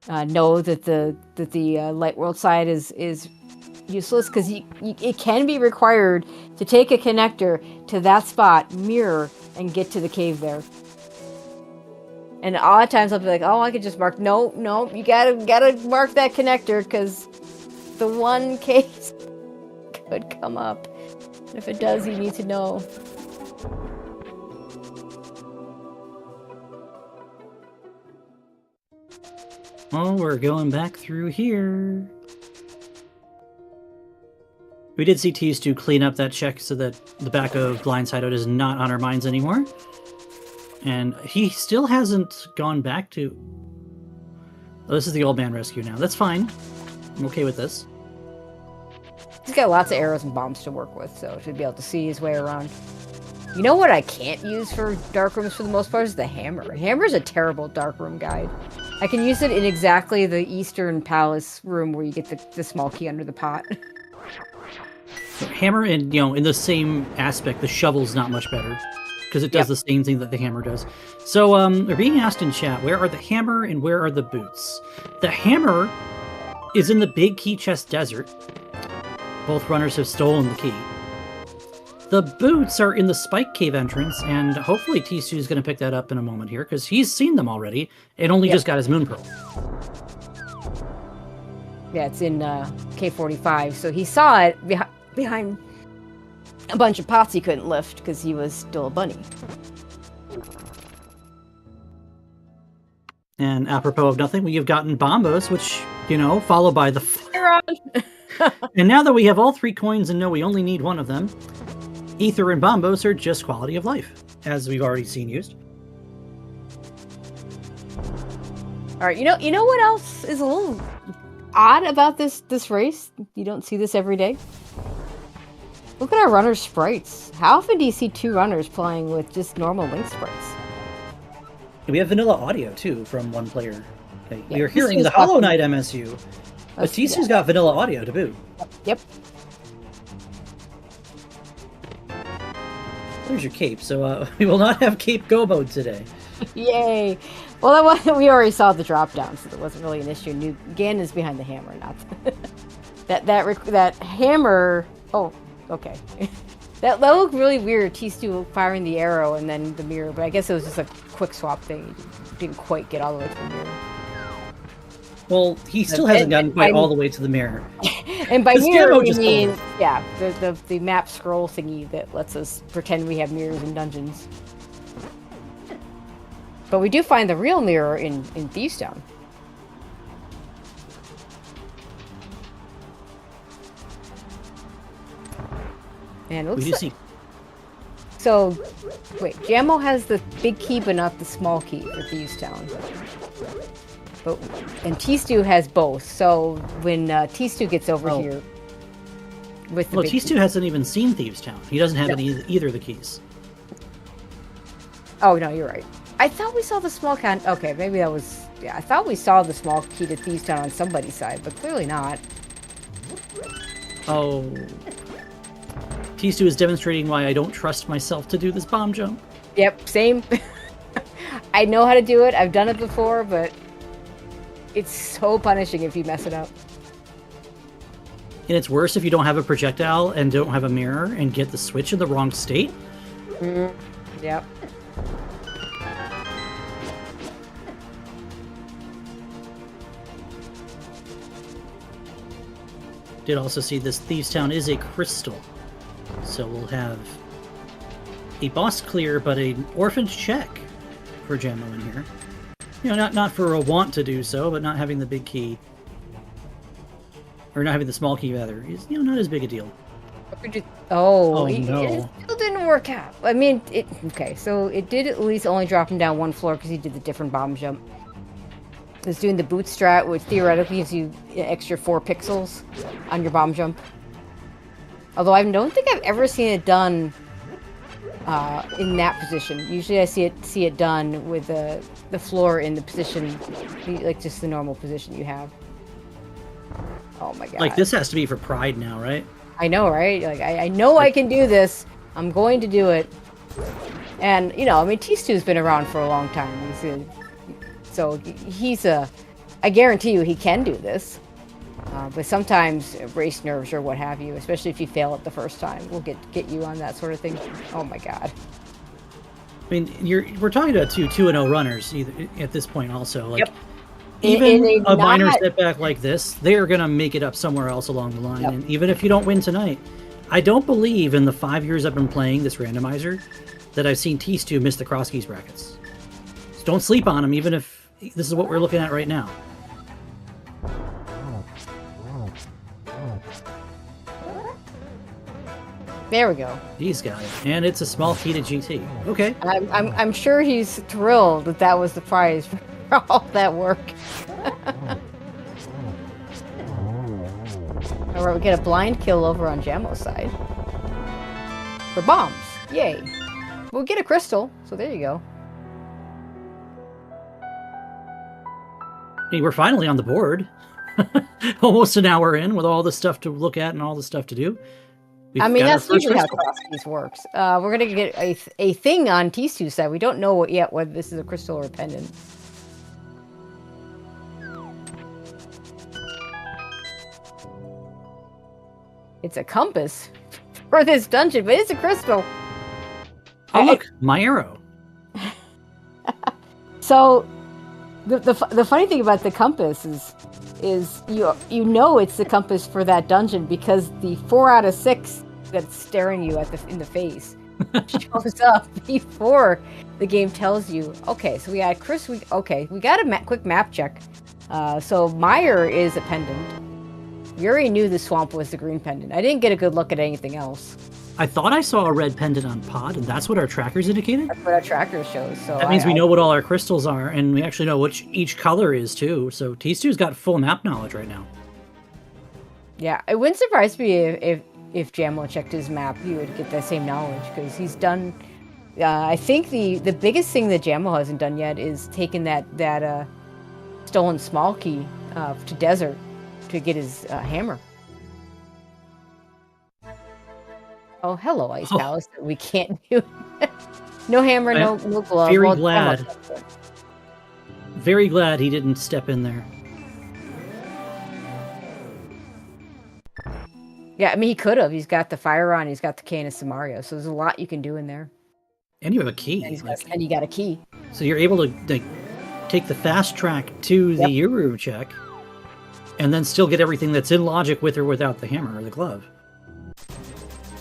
know that the light world side is useless, because it can be required to take a connector to that spot, mirror, and get to the cave there. And a lot of times I'll be like, oh, I could just mark. No, you gotta mark that connector, because the one case could come up. If it does, you need to know. Oh, we're going back through here. We did see Tstew clean up that check so that the back of Blind Sideout is not on our minds anymore. And he still hasn't gone back to... Oh, this is the old man rescue now. That's fine. I'm okay with this. He's got lots of arrows and bombs to work with, so should be able to see his way around. You know what I can't use for dark rooms for the most part is the hammer. Hammer's a terrible dark room guide. I can use it in exactly the Eastern Palace room where you get the small key under the pot. Hammer, and in the same aspect, the shovel's not much better because it does the same thing that the hammer does. So we're being asked in chat, where are the hammer and where are the boots? The hammer is in the big key chest desert. Both runners have stolen the key. The boots are in the Spike Cave entrance, and hopefully Tstew is going to pick that up in a moment here, because he's seen them already, and only just got his Moon Pearl. Yeah, it's in K45, so he saw it behind a bunch of pots he couldn't lift, because he was still a bunny. And apropos of nothing, we have gotten Bombos, which, followed by the... And now that we have all 3 coins and know we only need 1 of them, Ether and Bombos are just quality of life, as we've already seen used. Alright, you know what else is a little odd about this race? You don't see this every day. Look at our runner sprites. How often do you see 2 runners playing with just normal Link sprites? We have vanilla audio, too, from one player. Okay. Yeah, we are hearing the Hollow Knight MSU, but Tstew's got vanilla audio to boot. Yep. There's your cape, so we will not have Cape Go mode today. Yay! Well, we already saw the drop down, so there wasn't really an issue. Ganon's behind the hammer, not that hammer. Oh, okay. that looked really weird. Tstew firing the arrow and then the mirror, but I guess it was just a quick swap thing. He didn't quite get all the way to the mirror. Well, he still hasn't gotten quite all the way to the mirror. And by mirror, we mean, the map scroll thingy that lets us pretend we have mirrors in dungeons. But we do find the real mirror in Thieves Town. And it looks We do like... see. So, wait, Jamo has the big key, but not the small key for Thieves Town. And Tstew has both. So when Tstew gets over here with the Tstew hasn't even seen Thieves Town. He doesn't have either of the keys. Oh no, you're right. I thought we saw the small can. Okay, maybe that was. Yeah, I thought we saw the small key to Thieves Town on somebody's side, but clearly not. Oh. Tstew is demonstrating why I don't trust myself to do this bomb jump. Yep, same. I know how to do it. I've done it before, but it's so punishing if you mess it up. And it's worse if you don't have a projectile and don't have a mirror and get the switch in the wrong state. Yep. Did also see this Thieves Town is a crystal. So we'll have a boss clear, but an orphaned check for Jamo in here. You know, not for a want to do so, but not having the big key. Or not having the small key, rather, is, you know, not as big a deal. Oh, no. It still didn't work out. I mean, okay, so it did at least only drop him down one floor because he did the different bomb jump. It was doing the boot strat, which theoretically gives you an extra 4 pixels on your bomb jump. Although I don't think I've ever seen it done in that position. Usually I see it done with the floor in the position, like just the normal position you have. Oh my god. Like, this has to be for pride now, right? I know, right? Like, I know I can do this. I'm going to do it. And, you know, I mean, Tstew's been around for a long time. I guarantee you he can do this. But sometimes race nerves or what have you, especially if you fail it the first time, will get you on that sort of thing. Oh my god. I mean, we're talking about two 2-0 runners at this point also. Like, yep. Even a minor setback like this, they are going to make it up somewhere else along the line. Yep. And even if you don't win tonight, I don't believe in the 5 years I've been playing this randomizer that I've seen Tstew miss the Crosskeys brackets. So don't sleep on him, even if this is what we're looking at right now. There we go. He's got it, and it's a small key to GT. Okay. I'm sure he's thrilled that was the prize for all that work. All right, we get a blind kill over on Jamo's side for bombs. Yay! We'll get a crystal, so there you go. Hey, we're finally on the board. Almost an hour in with all the stuff to look at and all the stuff to do. I mean, that's usually how Crosskeys works. We're going to get a thing on Tstew's side. We don't know yet whether this is a crystal or a pendant. It's a compass for this dungeon, but it's a crystal. Oh, look, my arrow. So, the funny thing about the compass is you know it's the compass for that dungeon because the 4 out of 6 that's staring you in the face shows up before the game tells you. Okay, so we got Chris. We got a quick map check. So Meyer is a pendant. We already knew the swamp was the green pendant. I didn't get a good look at anything else. I thought I saw a red pendant on Pod, and that's what our trackers indicated? That's what our tracker shows. So that means we know what all our crystals are, and we actually know which each color is, too. So Tstew's got full map knowledge right now. Yeah, it wouldn't surprise me if Jamo checked his map, he would get that same knowledge, because he's done... I think the biggest thing that Jamo hasn't done yet is taken that stolen small key to Desert to get his hammer. Oh, hello, Ice Palace. We can't do no hammer, no glove. Very glad he didn't step in there. Yeah, I mean, he could have. He's got the fire on. He's got the cane of Samaria. So there's a lot you can do in there. And you have a key. And you got a key. So you're able to take the fast track to the Uru check, and then still get everything that's in logic with or without the hammer or the glove.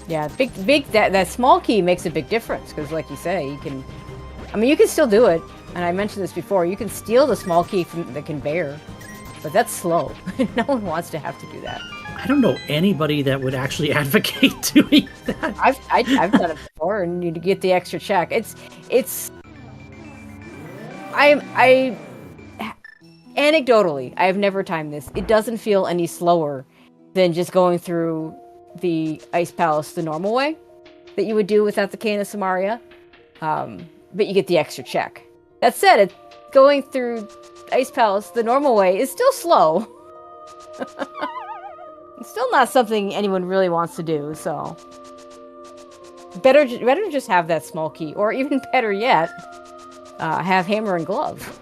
Yeah, big. That small key makes a big difference because, like you say, you can. I mean, you can still do it. and I mentioned this before, you can steal the small key from the conveyor, but that's slow. No one wants to have to do that. I don't know anybody that would actually advocate doing that. I've done it before, and you get the extra check. Anecdotally, I have never timed this. It doesn't feel any slower than just going through the Ice Palace the normal way that you would do without the Cane of Samaria. But you get the extra check. That said, going through Ice Palace the normal way is still slow. It's still not something anyone really wants to do, so... Better just have that small key, or even better yet, have hammer and glove.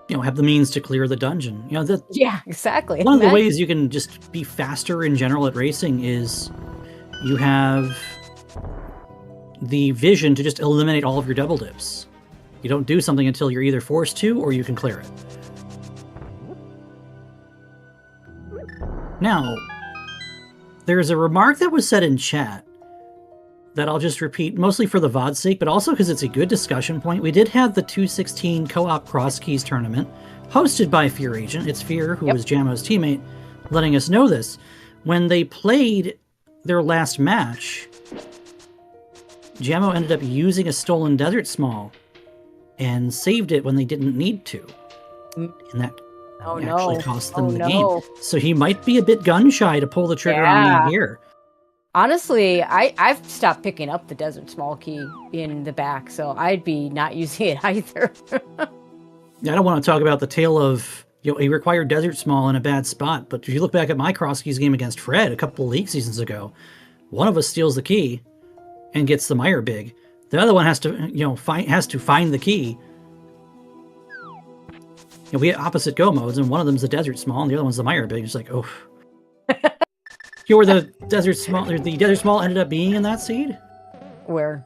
Have the means to clear the dungeon. Yeah, exactly. One of the ways you can just be faster in general at racing is you have the vision to just eliminate all of your double dips. You don't do something until you're either forced to, or you can clear it. Now, there's a remark that was said in chat that I'll just repeat, mostly for the VOD's sake, but also because it's a good discussion point. We did have the 216 co-op Crosskeys tournament, hosted by Fear Agent. It's Fear, who was Jamo's teammate, letting us know this. When they played their last match, Jamo ended up using a stolen Desert Small and saved it when they didn't need to. And that actually cost them the game. So he might be a bit gun-shy to pull the trigger on that here. Honestly, I've stopped picking up the Desert Small key in the back, so I'd be not using it either. I don't want to talk about the tale of a required Desert Small in a bad spot, but if you look back at my Crosskeys game against Fred a couple of league seasons ago, one of us steals the key and gets the Meyer Big. The other one has to find the key. We have opposite go modes, and one of them's the Desert Small, and the other one's the Meyer Big. It's like, oh. Where the Desert Small ended up being in that seed? Where?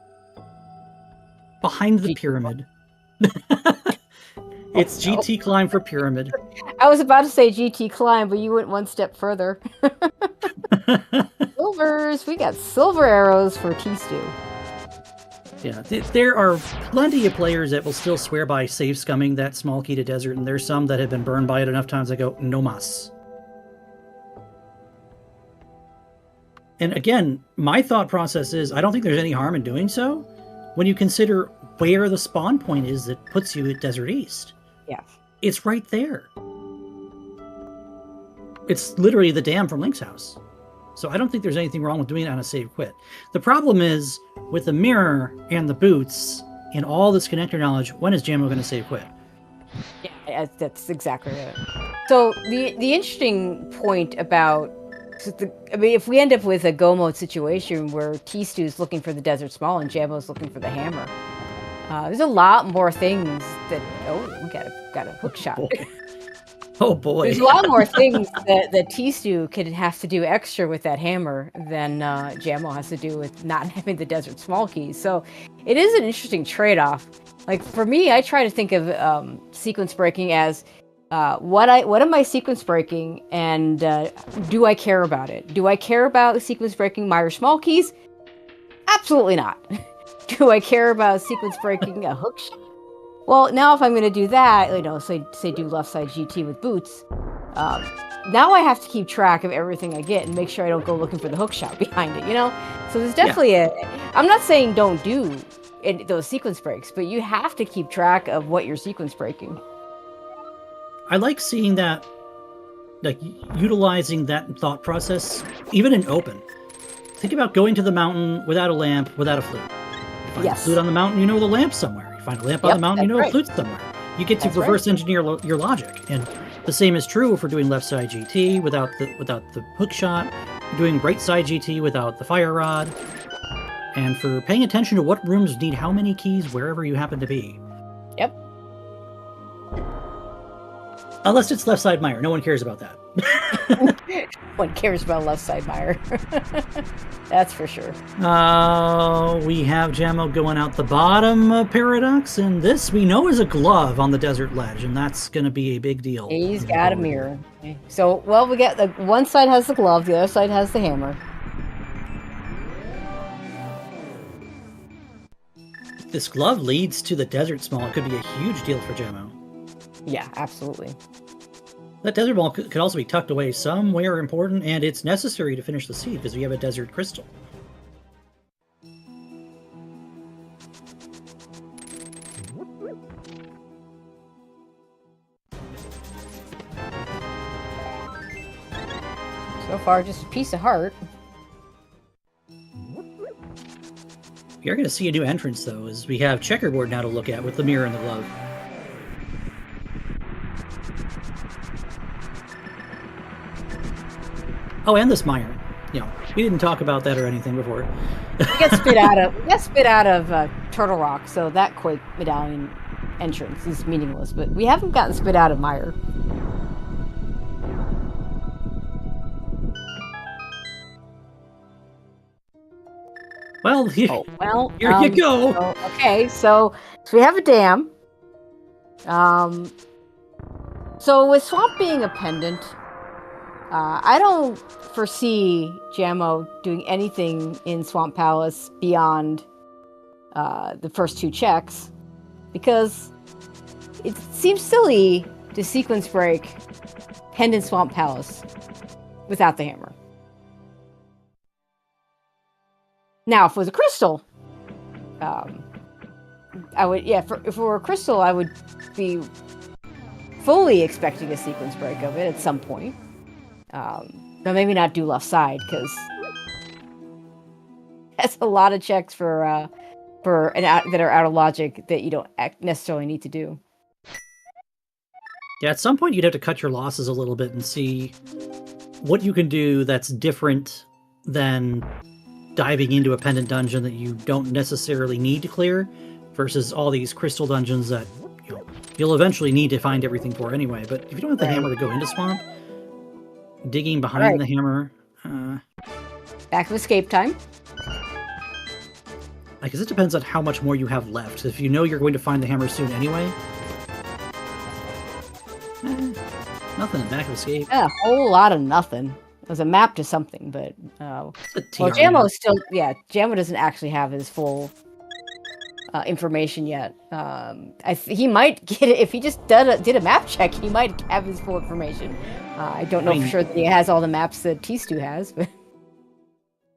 Behind the pyramid. It's GT Climb for Pyramid. I was about to say GT Climb, but you went one step further. Silvers! We got silver arrows for Tstew. Yeah, there are plenty of players that will still swear by save scumming that small key to desert, and there's some that have been burned by it enough times I go, no mas. And again, my thought process is, I don't think there's any harm in doing so when you consider where the spawn point is that puts you at Desert East. Yeah. It's right there. It's literally the dam from Link's house. So I don't think there's anything wrong with doing it on a save quit. The problem is, with the mirror and the boots and all this connector knowledge, when is Jamo going to save quit? Yeah, that's exactly it. So the interesting point about... if we end up with a go mode situation where Tstew is looking for the Desert Small and Jamo's looking for the hammer, there's a lot more things that... Oh, we got a hook shot. Oh boy. There's a lot more things that Tstew could have to do extra with that hammer than Jamo has to do with not having the Desert Small keys. So it is an interesting trade-off. Like for me, I try to think of sequence breaking as what am I sequence breaking, and do I care about it? Do I care about sequence breaking Meyer Small keys? Absolutely not. Do I care about sequence breaking a hook shot? Well, now if I'm going to do that, say do left side GT with boots, now I have to keep track of everything I get and make sure I don't go looking for the hook shot behind it, So there's definitely I'm not saying don't do those sequence breaks, but you have to keep track of what you're sequence breaking. I like seeing that, like utilizing that thought process, even in open. Think about going to the mountain without a lamp, without a flute. You find a flute on the mountain, you know the lamp's somewhere. You find a lamp on the mountain, you know a flute's somewhere. You get to reverse engineer your logic. And the same is true if we're doing left side GT without the hook shot, we're doing right side GT without the fire rod, and for paying attention to what rooms need how many keys wherever you happen to be. Yep. Unless it's left side Meyer. No one cares about that. No one cares about left side Meyer. That's for sure. We have Jamo going out the bottom Paradox, and this we know is a glove on the desert ledge, and that's going to be a big deal. He's got a mirror. So, we got one side has the glove, the other side has the hammer. this glove leads to the desert small, it could be a huge deal for Jamo. Yeah, absolutely. That desert ball could also be tucked away somewhere important, and it's necessary to finish the seed because we have a desert crystal. So far, just a piece of heart. We are going to see a new entrance, though, as we have checkerboard now to look at with the mirror and the glove. Oh, and this mire. You know, we didn't talk about that or anything before. We got spit out of Turtle Rock, so that Quake medallion entrance is meaningless. But we haven't gotten spit out of mire. Well, here you go. So we have a dam. So with Swamp being a pendant, I don't foresee Jamo doing anything in Swamp Palace beyond the first 2 checks, because it seems silly to sequence break Pendant Swamp Palace without the hammer. Now, if it was a crystal, I would, if it were a crystal, I would be fully expecting a sequence break of it at some point. But maybe not do left side, because that's a lot of checks that are out of logic that you don't necessarily need to do. Yeah, at some point you'd have to cut your losses a little bit and see what you can do that's different than diving into a pendant dungeon that you don't necessarily need to clear versus all these crystal dungeons that you'll eventually need to find everything for anyway. But if you don't have the hammer to go into Swamp, digging behind the hammer... Back of escape time. I guess it depends on how much more you have left. If you know you're going to find the hammer soon anyway... nothing in back of escape. A whole lot of nothing. There's a map to something, but Jamo still, Jamo doesn't actually have his full information yet. He might get it if he just did a map check. He might have his full information. I don't know for sure that he has all the maps that Tstew has, but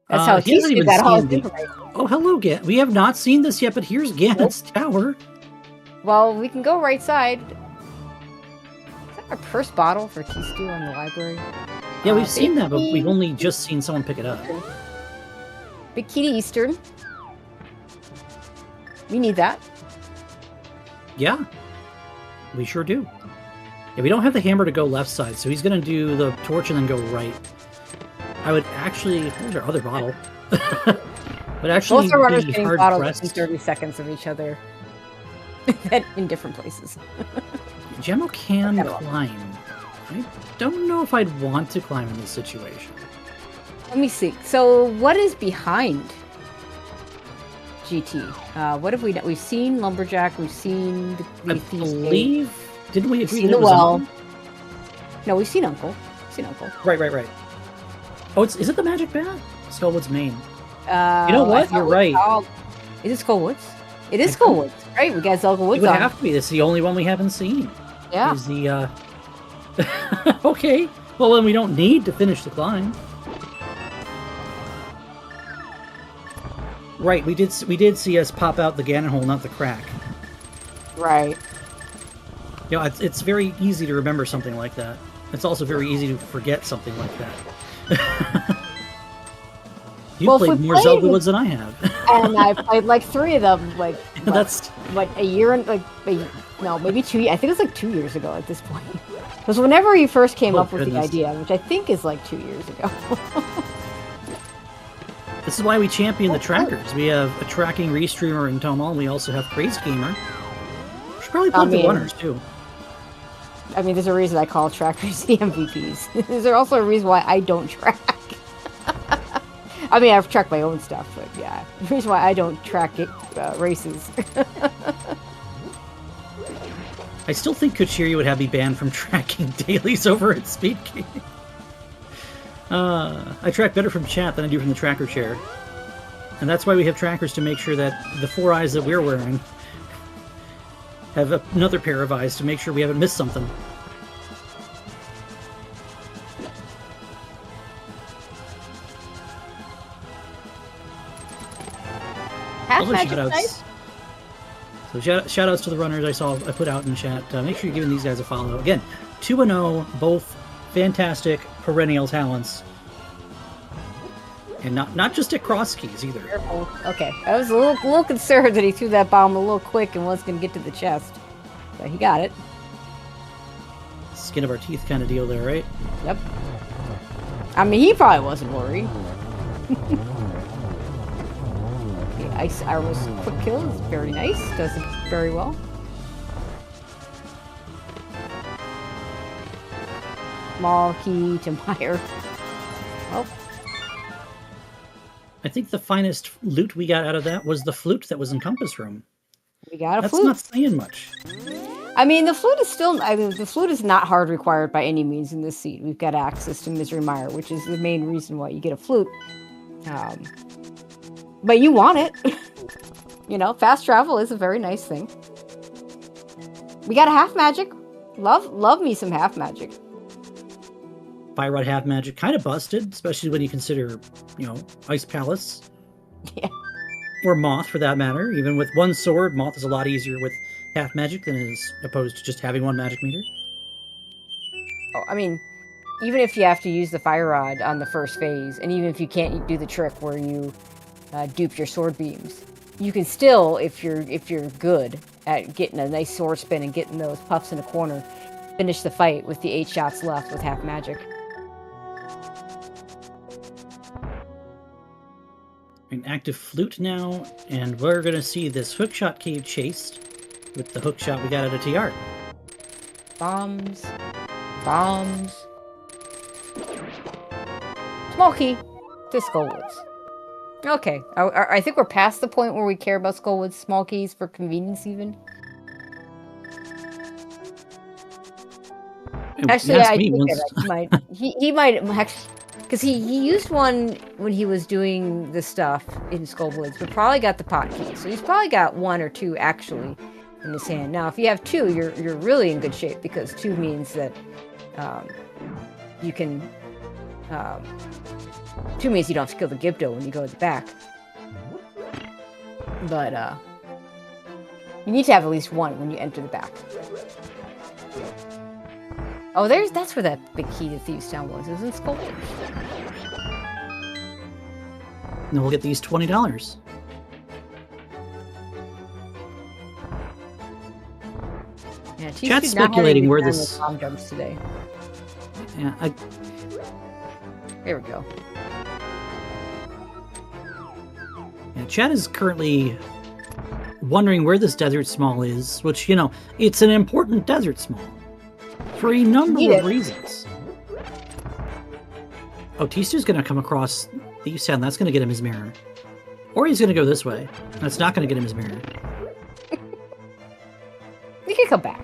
that's how Tstew got all his information. Oh, hello, Gan. We have not seen this yet, but here's Ganon's tower. Well, we can go right side. Is that our purse bottle for Tstew on the library? Yeah, we've seen that, but we've only just seen someone pick it up. Big key to Eastern. We need that. Yeah, we sure do. Yeah, we don't have the hammer to go left side, so he's going to do the torch and then go right. I would actually... There's our other bottle. But actually, both our runners getting bottles within 30 seconds of each other. In different places. Jamo can climb. I don't know if I'd want to climb in this situation. Let me see. So, what is behind GT? What have we've seen Lumberjack. We've seen the I believe. Didn't we agree seen the well? No, we've seen Uncle. Right. Oh, is it the magic bat? Skullwood's main. You know what? You're right. Is it Skullwoods? It is Skullwoods, right? We got Zelda Woods. It would have to be. This is the only one we haven't seen. Yeah. Is the okay. Well, then we don't need to finish the climb. Right. We did see us pop out the Ganon hole, not the crack. Right. You know, it's very easy to remember something like that. It's also very easy to forget something like that. You've played more Zelda Woods than I have. And I played like 3 of them, like that's like a year and maybe 2. I think it's like 2 years ago at this point. Because whenever you first came up with the idea, which I think is like 2 years ago. This is why we champion the trackers. We have a tracking restreamer in Tomal, and we also have Crazy Gamer. We should probably plug the runners too. I mean, there's a reason I call trackers the MVPs. Is there also a reason why I don't track? I mean, I've tracked my own stuff, but yeah. The reason why I don't track races. I still think Kochiri would have me banned from tracking dailies over at Speed Gaming. I track better from chat than I do from the tracker chair. And that's why we have trackers to make sure that the 4 eyes that we're wearing have another pair of eyes to make sure we haven't missed something. Half magic nice. So shout outs to the runners I put out in the chat. Make sure you're giving these guys a follow. Again, 2-0, both fantastic perennial talents. And not just at Crosskeys either. Careful. Okay, I was a little concerned that he threw that bomb a little quick and wasn't going to get to the chest. But he got it. Skin of our teeth kind of deal there, right? Yep. I mean, he probably wasn't worried. Okay, Ice Arrow's quick kill is very nice. Does it very well. Small key to Meyer. Well. I think the finest loot we got out of that was the flute that was in Compass Room. We got a That's flute. not saying much. I mean, the flute is still... I mean, the flute is not hard required by any means in this seat. We've got access to Misery Mire, which is the main reason why you get a flute. But you want it. You know, fast travel is a very nice thing. We got a half magic. Love me some half magic. Fire Rod half magic kind of busted, especially when you consider, you know, Ice Palace. Yeah. Or Moth, for that matter. Even with one sword, Moth is a lot easier with half magic than as opposed to just having one magic meter. Oh, I mean, even if you have to use the Fire Rod on the first phase, and even if you can't do the trick where you dupe your sword beams, you can still, if you're good at getting a nice sword spin and getting those puffs in the corner, finish the fight with the 8 shots left with half magic. An active flute now, and we're going to see this hookshot cave chased with the hookshot we got out of TR. Bombs. Small key to Skullwoods. Okay, I think we're past the point where we care about Skullwoods small keys for convenience, Actually, yeah, I think that he might actually, because he used one when he was doing the stuff in Skullwoods, but probably got the pot key. So he's probably got 1 or 2 actually in his hand. Now, if you have 2, you're really in good shape, because 2 means that you can. 2 means you don't have to kill the Gibdo when you go to the back. But you need to have at least 1 when you enter the back. Oh, that's where that big key to Thieves' Town was. It was in Skullwoods. And we'll get these $20. Yeah, Chat's speculating where this bomb jumps today. Yeah, There we go. Yeah, Chat is currently wondering where this desert small is, which, you know, it's an important desert small for a number of reasons. Oh, Tstew's going to come across Thieves' Town. That's going to get him his mirror. Or he's going to go this way. That's not going to get him his mirror. We can come back.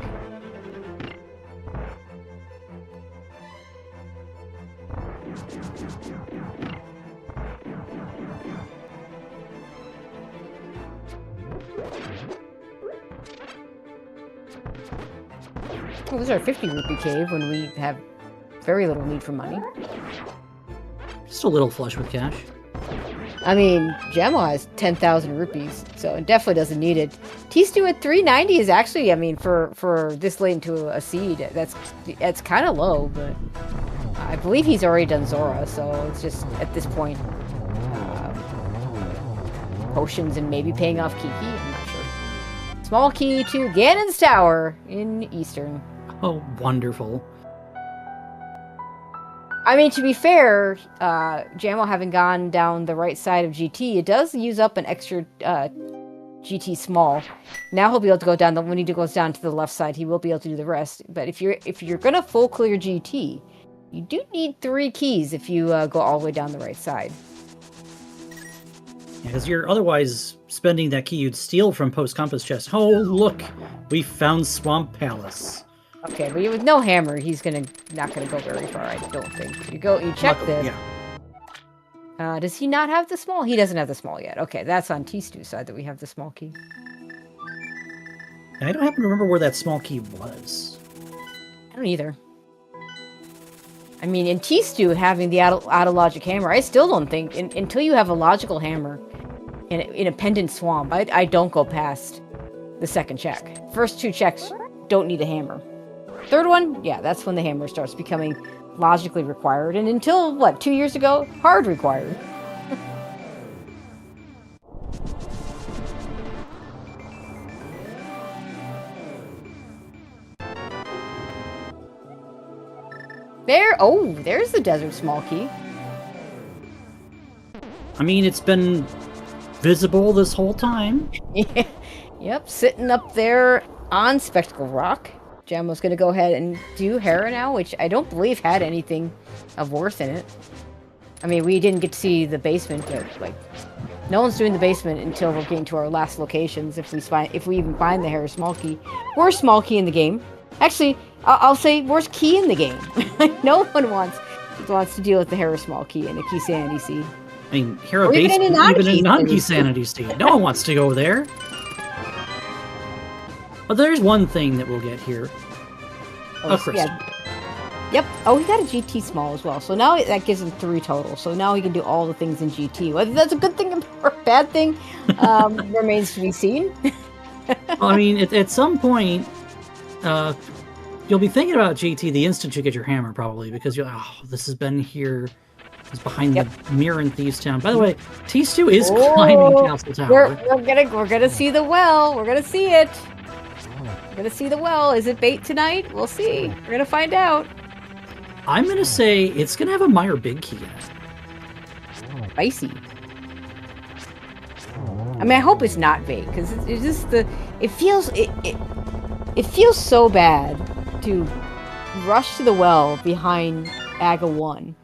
Well, this is our 50 rupee cave when we have very little need for money. Just a little flush with cash. I mean, Jamo has 10,000 rupees, so it definitely doesn't need it. Tstew at 390 is actually, I mean, for this late into a seed, that's kind of low, but I believe he's already done Zora, so it's just, at this point, potions and maybe paying off Kiki, I'm not sure. Small key to Ganon's Tower in Eastern. Oh, wonderful. I mean, to be fair, Jamo having gone down the right side of GT, it does use up an extra GT small. Now he'll be able to go down, when he goes down to the left side, he will be able to do the rest. But if you're going to full clear GT, you do need 3 keys if you go all the way down the right side. Yeah, because you're otherwise spending that key you'd steal from Post Compass Chest. Oh, look! We found Swamp Palace. Okay, but with no hammer, he's not gonna go very far, I don't think. You check this. Yeah. Does he not have the small? He doesn't have the small yet. Okay, that's on Tstew's side that we have the small key. I don't happen to remember where that small key was. I don't either. I mean, in Tstew having the out of logic hammer, I still don't think until you have a logical hammer in a pendant swamp, I don't go past the second check. First 2 checks don't need a hammer. Third one, yeah, that's when the hammer starts becoming logically required, and until what, 2 years ago, hard required. There's the desert small key. I mean, it's been visible this whole time. Yep, sitting up there on Spectacle Rock. Jamo's gonna go ahead and do Hera now, which I don't believe had anything of worth in it. I mean, we didn't get to see the basement, but like, no one's doing the basement until we're getting to our last locations. If we even find the Hera small key, worst small key in the game. Actually, I'll say worst key in the game. No one wants to deal with the Hera small key and the Key Sanity Sea. I mean, Hera basement, even in non-Key Sanity Sea. No one wants to go there. But there's one thing that we'll get here. A crystal. Yeah. Yep. Oh, he got a GT small as well. So now that gives him 3 total. So now he can do all the things in GT. Whether that's a good thing or a bad thing remains to be seen. Well, I mean, at some point, you'll be thinking about GT the instant you get your hammer, probably, because you're this has been here. It's behind the mirror in Thieves Town. By the way, Tstew is climbing Castle Tower. We're gonna see the well. We're gonna see it. We're gonna see the well. Is it bait tonight? We'll see. We're gonna find out. I'm gonna say it's gonna have a Meyer Big Key in it. Spicy. I mean, I hope it's not bait, because it's just it feels so bad to rush to the well behind Aga 1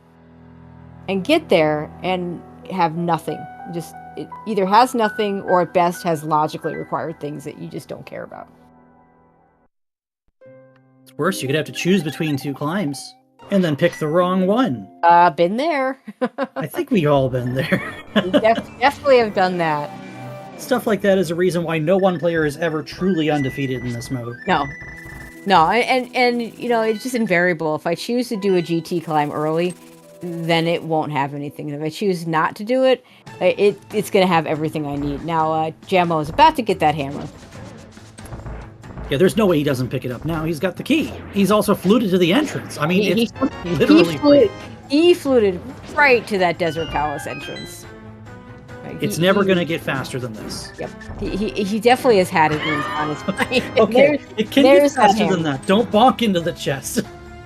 and get there and have nothing. Just it either has nothing or at best has logically required things that you just don't care about. It's worse, you could have to choose between 2 climbs and then pick the wrong one. Been there. I think we've all been there. We definitely have done that. Stuff like that is a reason why no one player is ever truly undefeated in this mode. No, and you know, it's just invariable. If I choose to do a GT climb early, then it won't have anything. If I choose not to do it, it's going to have everything I need. Now, Jamo is about to get that hammer. Yeah, there's no way he doesn't pick it up now. He's got the key. He's also fluted to the entrance. I mean, it's literally... He fluted right to that Desert Palace entrance. It's never going to get faster than this. Yep. He definitely has had it on his mind. Okay, it can get faster than that. Don't bonk into the chest.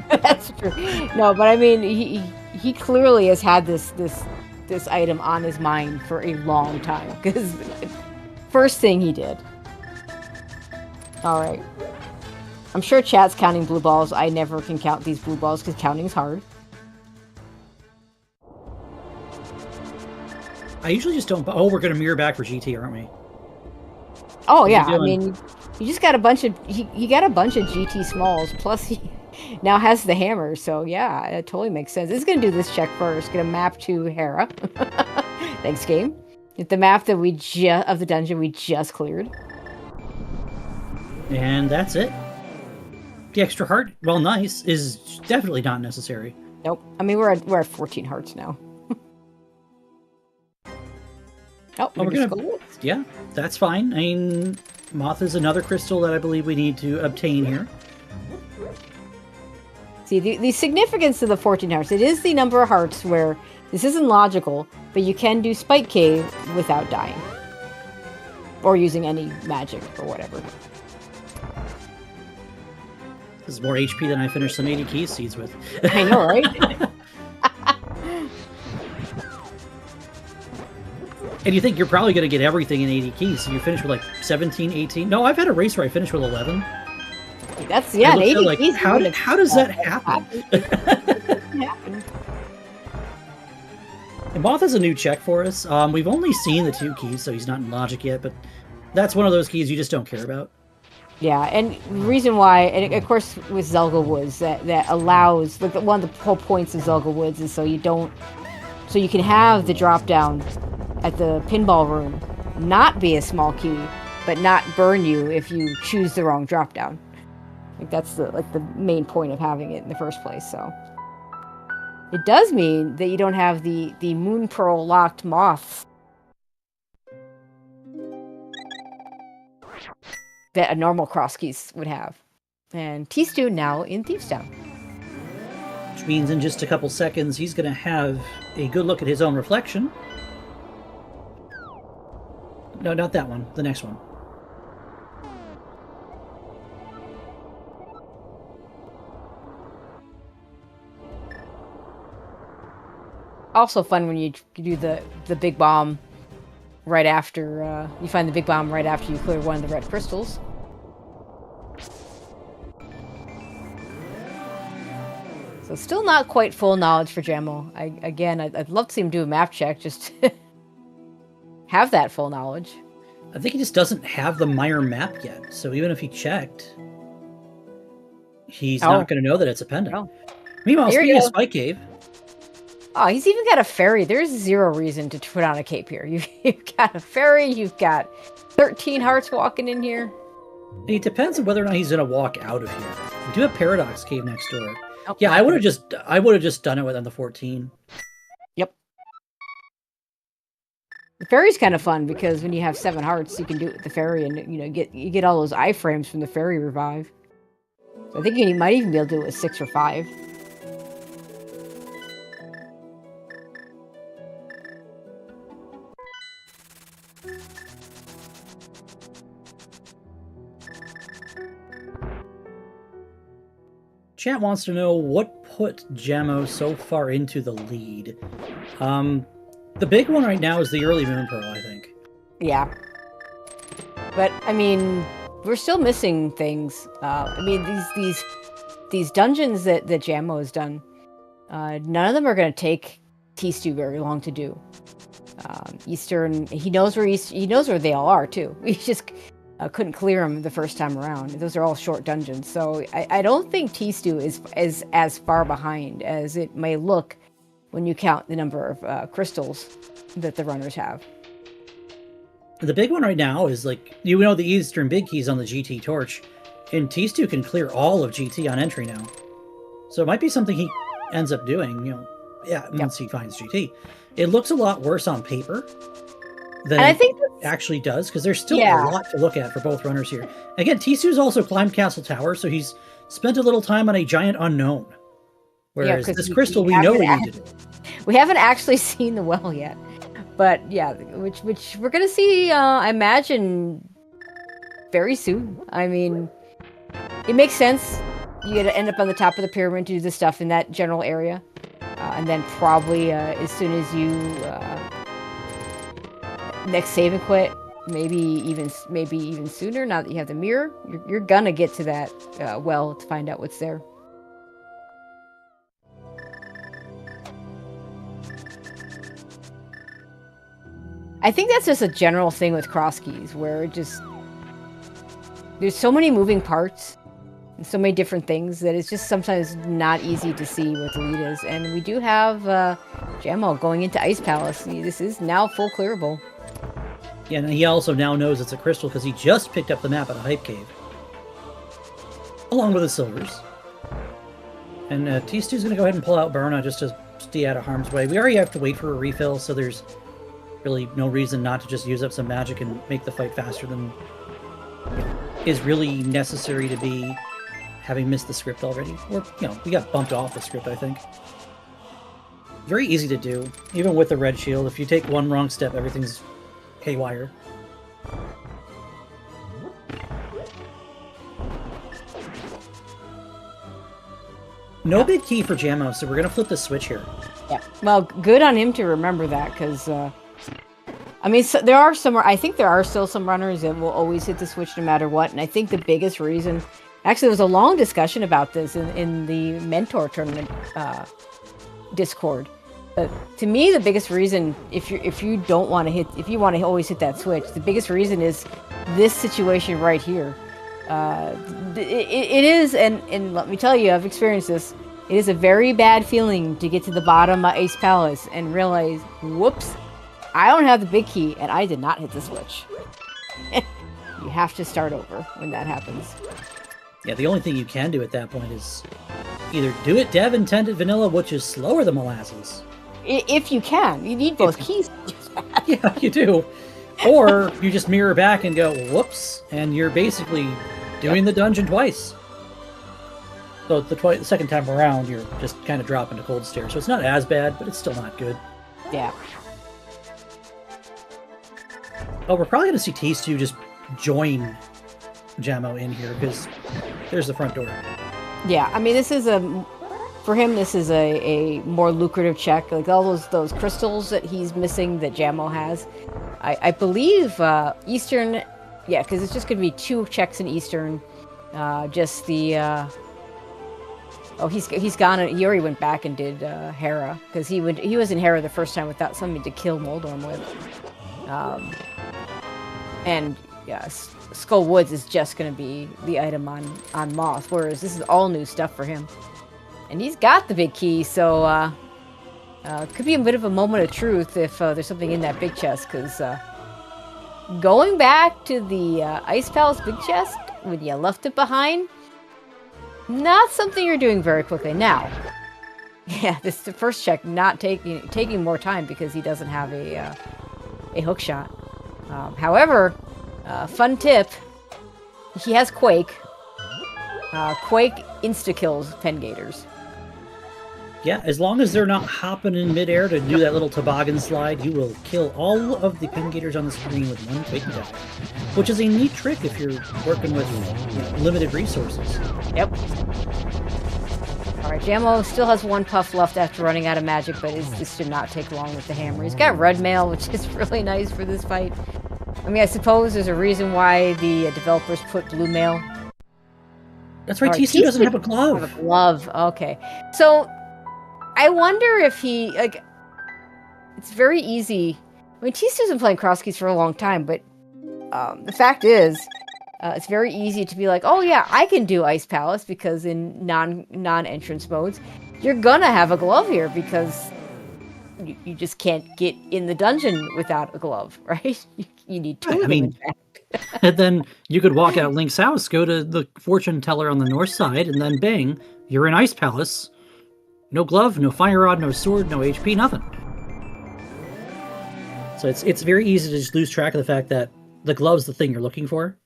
That's true. No, but I mean, he clearly has had this item on his mind for a long time. Because first thing he did. All right. I'm sure chat's counting blue balls. I never can count these blue balls because counting is hard. I usually just don't... Oh, we're going to mirror back for GT, aren't we? Oh, yeah. I mean, you just got a bunch of... You got a bunch of GT smalls, plus he now has the hammer, so yeah, it totally makes sense. It's going to do this check first. Going to map to Hera. Thanks, game. It's the map that of the dungeon we just cleared. And that's it. The extra heart, well, nice, is definitely not necessary. Nope. I mean, we're at 14 hearts now. We're gonna... Yeah, that's fine. I mean, Moth is another crystal that I believe we need to obtain here. See, the significance of the 14 hearts, it is the number of hearts where this isn't logical, but you can do Spike Cave without dying. Or using any magic or whatever. This is more HP than I finished some 80 key seeds with. I know, right? And you think you're probably going to get everything in 80 keys, so you finish with like 17, 18. No, I've had a race where I finished with 11. That's, yeah, 80 like, keys. How does that happen? And Moth is a new check for us. We've only seen the 2 keys, so he's not in logic yet, but that's one of those keys you just don't care about. Yeah, and the reason why, and of course with Zelda Woods, that allows, like one of the whole points of Zelda Woods is so you don't So you can have the drop down at the pinball room not be a small key, but not burn you if you choose the wrong drop down. Like that's the main point of having it in the first place. So it does mean that you don't have the Moon Pearl locked moths that a normal Crosskeys would have. And Tstew now in Thieves Town. Which means in just a couple seconds, he's going to have a good look at his own reflection. No, not that one. The next one. Also fun when you do the big bomb right after you find the big bomb right after you clear one of the red crystals. So still not quite full knowledge for Jamo. I'd love to see him do a map check just to have that full knowledge. I think he just doesn't have the Meyer map yet. So even if he checked, he's not going to know that it's a pendant. Oh. Meanwhile, speaking of Spike Cave. Oh, he's even got a ferry. There's zero reason to put on a cape here. You've got a ferry. You've got 13 hearts walking in here. And it depends on whether or not he's going to walk out of here. We do have Paradox Cave next door. Oh, yeah, I would have just done it within the 14. Yep. The ferry's kind of fun because when you have 7 hearts, you can do it with the ferry, and you get all those iframes from the ferry revive. So I think you might even be able to do it with 6 or 5. Chat wants to know what put Jamo so far into the lead. The big one right now is the early Moon Pearl, I think. Yeah. But, I mean, we're still missing things. I mean, these dungeons that Jamo has done, none of them are going to take Tstew very long to do. Eastern, he knows where they all are, too. He just couldn't clear them the first time around. Those are all short dungeons. So I don't think Tstew is as far behind as it may look when you count the number of crystals that the runners have. The big one right now is the Eastern big keys on the GT torch, and Tstew can clear all of GT on entry now. So it might be something he ends up doing, once he finds GT. It looks a lot worse on paper than I think it actually does, because there's still a lot to look at for both runners here. Again, Tstew's also climbed Castle Tower, so he's spent a little time on a giant unknown. Whereas this crystal, we know we need to do. We haven't actually seen the well yet. But yeah, which we're going to see, I imagine, very soon. I mean, it makes sense. You got to end up on the top of the pyramid to do the stuff in that general area. And then probably as soon as you next save and quit, maybe even sooner, now that you have the mirror, you're going to get to that well to find out what's there. I think that's just a general thing with Crosskeys, where there's so many moving parts and so many different things that it's just sometimes not easy to see what the lead is. And we do have Jamo going into Ice Palace. This is now full clearable. Yeah, and he also now knows it's a crystal because he just picked up the map at a Hype Cave. Along with the silvers. And Tstew's going to go ahead and pull out Burna just to stay out of harm's way. We already have to wait for a refill, so there's really no reason not to just use up some magic and make the fight faster than is really necessary to be, having missed the script already. Or, we got bumped off the script, I think. Very easy to do, even with the red shield. If you take one wrong step, everything's haywire. No big key for Jamo, so we're going to flip the switch here. Yeah, well, good on him to remember that, because I mean, I think there are still some runners that will always hit the switch no matter what, and I think the biggest reason, actually there was a long discussion about this in the Mentor Tournament Discord. But to me, the biggest reason, if you want to always hit that switch, the biggest reason is this situation right here. It is, and let me tell you, I've experienced this. It is a very bad feeling to get to the bottom of Ice Palace and realize, whoops, I don't have the big key and I did not hit the switch. You have to start over when that happens. Yeah, the only thing you can do at that point is either do it dev intended vanilla, which is slower than molasses. If you can. You need both keys. Yeah, you do. Or you just mirror back and go, whoops, and you're basically doing the dungeon twice. So the second time around, you're just kind of dropping to cold stairs. So it's not as bad, but it's still not good. Yeah. Oh, we're probably going to see Tstew just join Jamo in here, because there's the front door. Yeah, I mean, this is for him, this is a more lucrative check. Like all those crystals that he's missing that Jamo has. I believe Eastern, yeah, because it's just going to be 2 checks in Eastern. Just the, oh, he's gone, he already went back and did Hera, because he was in Hera the first time without something to kill Moldorm with. And yeah, Skull Woods is just going to be the item on Moth, whereas this is all new stuff for him. And he's got the big key, so could be a bit of a moment of truth if there's something in that big chest, because going back to the Ice Palace big chest when you left it behind, not something you're doing very quickly. Now, yeah, this is the first check not taking more time because he doesn't have a hook shot. However, fun tip, he has Quake. Quake insta-kills Pengators. Yeah, as long as they're not hopping in midair to do that little toboggan slide, you will kill all of the Pengators on the screen with one Quake attack. Which is a neat trick if you're working with limited resources. Yep. Alright, Jamo still has 1 puff left after running out of magic, but this should not take long with the hammer. He's got red mail, which is really nice for this fight. I mean, I suppose there's a reason why the developers put blue mail. That's right, Tstew doesn't have a glove. Have a glove, okay. So, I wonder if he, like, it's very easy. I mean, Tstew's been playing Crosskeys for a long time, but the fact is, it's very easy to be like, oh yeah, I can do Ice Palace, because in non-entrance modes, you're gonna have a glove here, because you just can't get in the dungeon without a glove, right? You need 2 of them, in fact. And then you could walk out Link's house, go to the fortune teller on the north side, and then bang, you're in Ice Palace. No glove, no fire rod, no sword, no HP, nothing. So it's very easy to just lose track of the fact that the glove's the thing you're looking for.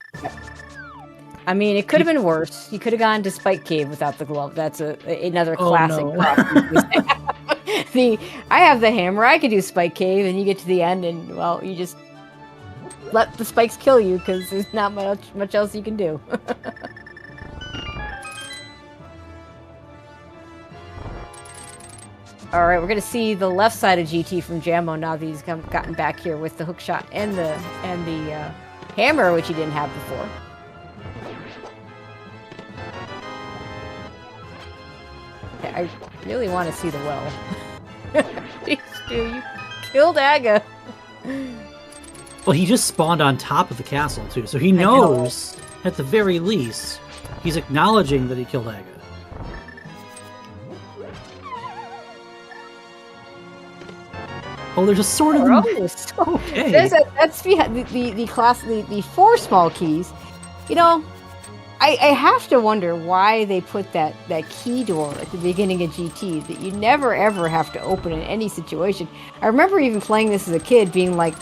I mean, it could have been worse. You could have gone to Spike Cave without the glove. That's another classic. Oh, no. I have the hammer. I could do Spike Cave, and you get to the end, and well, you just let the spikes kill you because there's not much else you can do. All right, we're gonna see the left side of GT from Jamo now that he's gotten back here with the hook shot and the hammer, which he didn't have before. Okay, I really want to see the well. Jeez, dude, you killed Aga. Well, he just spawned on top of the castle too, so he knows at the very least he's acknowledging that he killed Aga. Oh, there's a sword in the... Okay. That's the 4 small keys. You know, I have to wonder why they put that key door at the beginning of GT that you never ever have to open in any situation. I remember even playing this as a kid being like,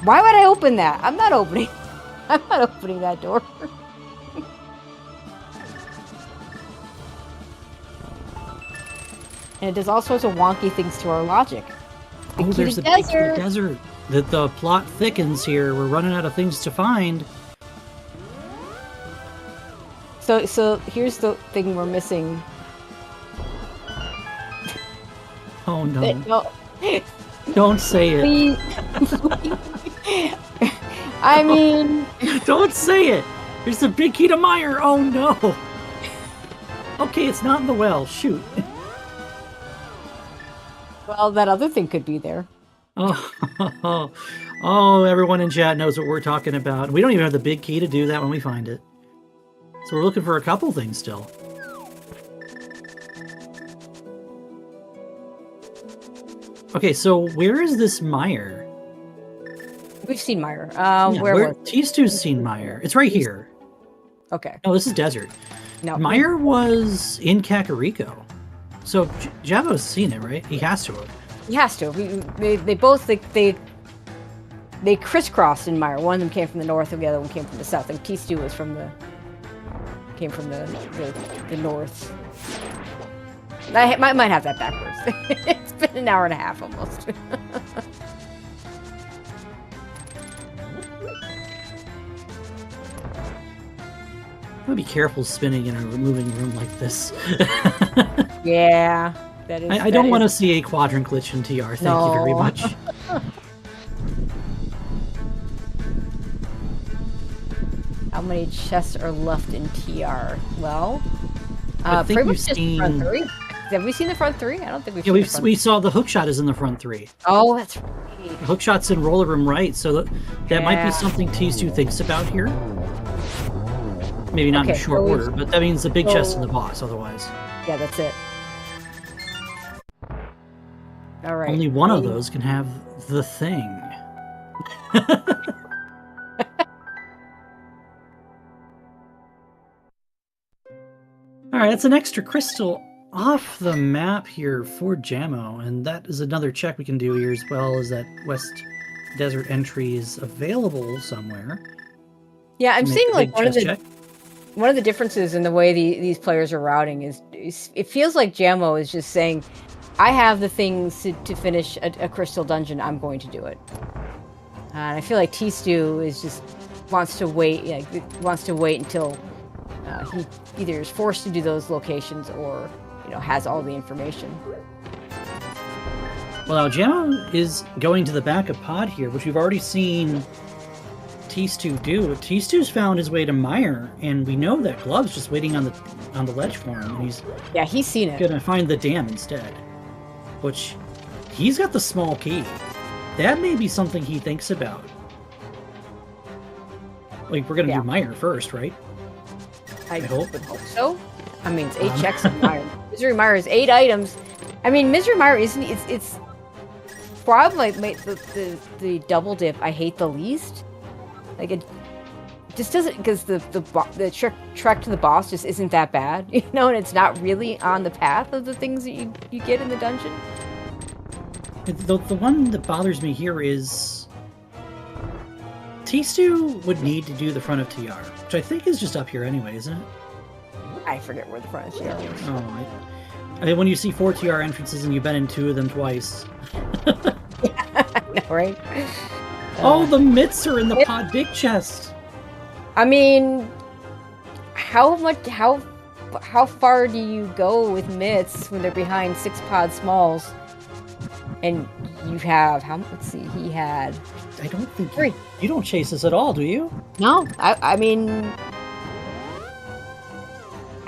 why would I open that? I'm not opening that door. And it does all sorts of wonky things to our logic. Oh, there's the big desert. The plot thickens here. We're running out of things to find. So here's the thing we're missing. Oh no. No. Don't say it. Please. I mean... Don't say it! There's the big key to Meyer! Oh no! Okay, it's not in the well. Shoot. Well, that other thing could be there. Oh, everyone in chat knows what we're talking about. We don't even have the big key to do that when we find it. So we're looking for a couple things still. Okay, so where is this mire? We've seen Mire. Yeah, where was Tstew's seen mire. It's right here. Okay. No, this is desert. No. Mire was in Kakariko. So Jamo's seen it, right? He has to have. He has to. They both they crisscrossed in Mire. One of them came from the north, and the other one came from the south. And Tstew was came from the north. I might have that backwards. It's been an hour and a half almost. I'm gonna be careful spinning in a moving room like this. Yeah, that is. I don't want to see a quadrant glitch in TR. Thank you very much. How many chests are left in TR? Well, I think pretty we've much just seen. front three. Have we seen the front three? I don't think we've. Yeah, seen the front we saw the hookshot is in the front three. Oh, that's right. The hookshot's in roller room right, so that might Yeah. be something Tstew thinks about here. Maybe not in Okay, short so order, but that means the big chest so- in the boss. Otherwise, Yeah, that's it. All right. only one of those can have the thing. All right, that's an extra crystal off the map here for Jamo, and that is another check we can do here as well. Is that West Desert entry is available somewhere? Yeah, I'm Make seeing a like big one of chest the check. one of the differences in the way these players are routing is it feels like Jamo is just saying, I have the things to finish a crystal dungeon, I'm going to do it. And I feel like Tstew is just wants to wait until he either is forced to do those locations or has all the information. Well, now Jamo is going to the backup pod here, which we've already seen Tstew do. Tstew's found his way to Mire, and we know that Glove's just waiting on the ledge for him, and He's seen it. gonna find the dam instead. Which he's got the small key. That may be something he thinks about. Like we're gonna do Mire first, right? I hope. would hope so. I mean, it's 8 checks in Mire. Misery Mire is 8 items. I mean, Misery Mire isn't. It's probably the double dip I hate the least. Like it just doesn't, because the trek to the boss just isn't that bad, and it's not really on the path of the things that you get in the dungeon. The one that bothers me here is Tstew would need to do the front of TR, which I think is just up here anyway, isn't it? I forget where the front of TR is. Oh, I mean, when you see 4 TR entrances and you've been in 2 of them twice. No, right? Oh, the mitts are in the pod big chest. I mean, how far do you go with mitts when they're behind 6 pod smalls? And you have let's see, he had. I don't think 3. You don't chase this at all, do you? No, I mean,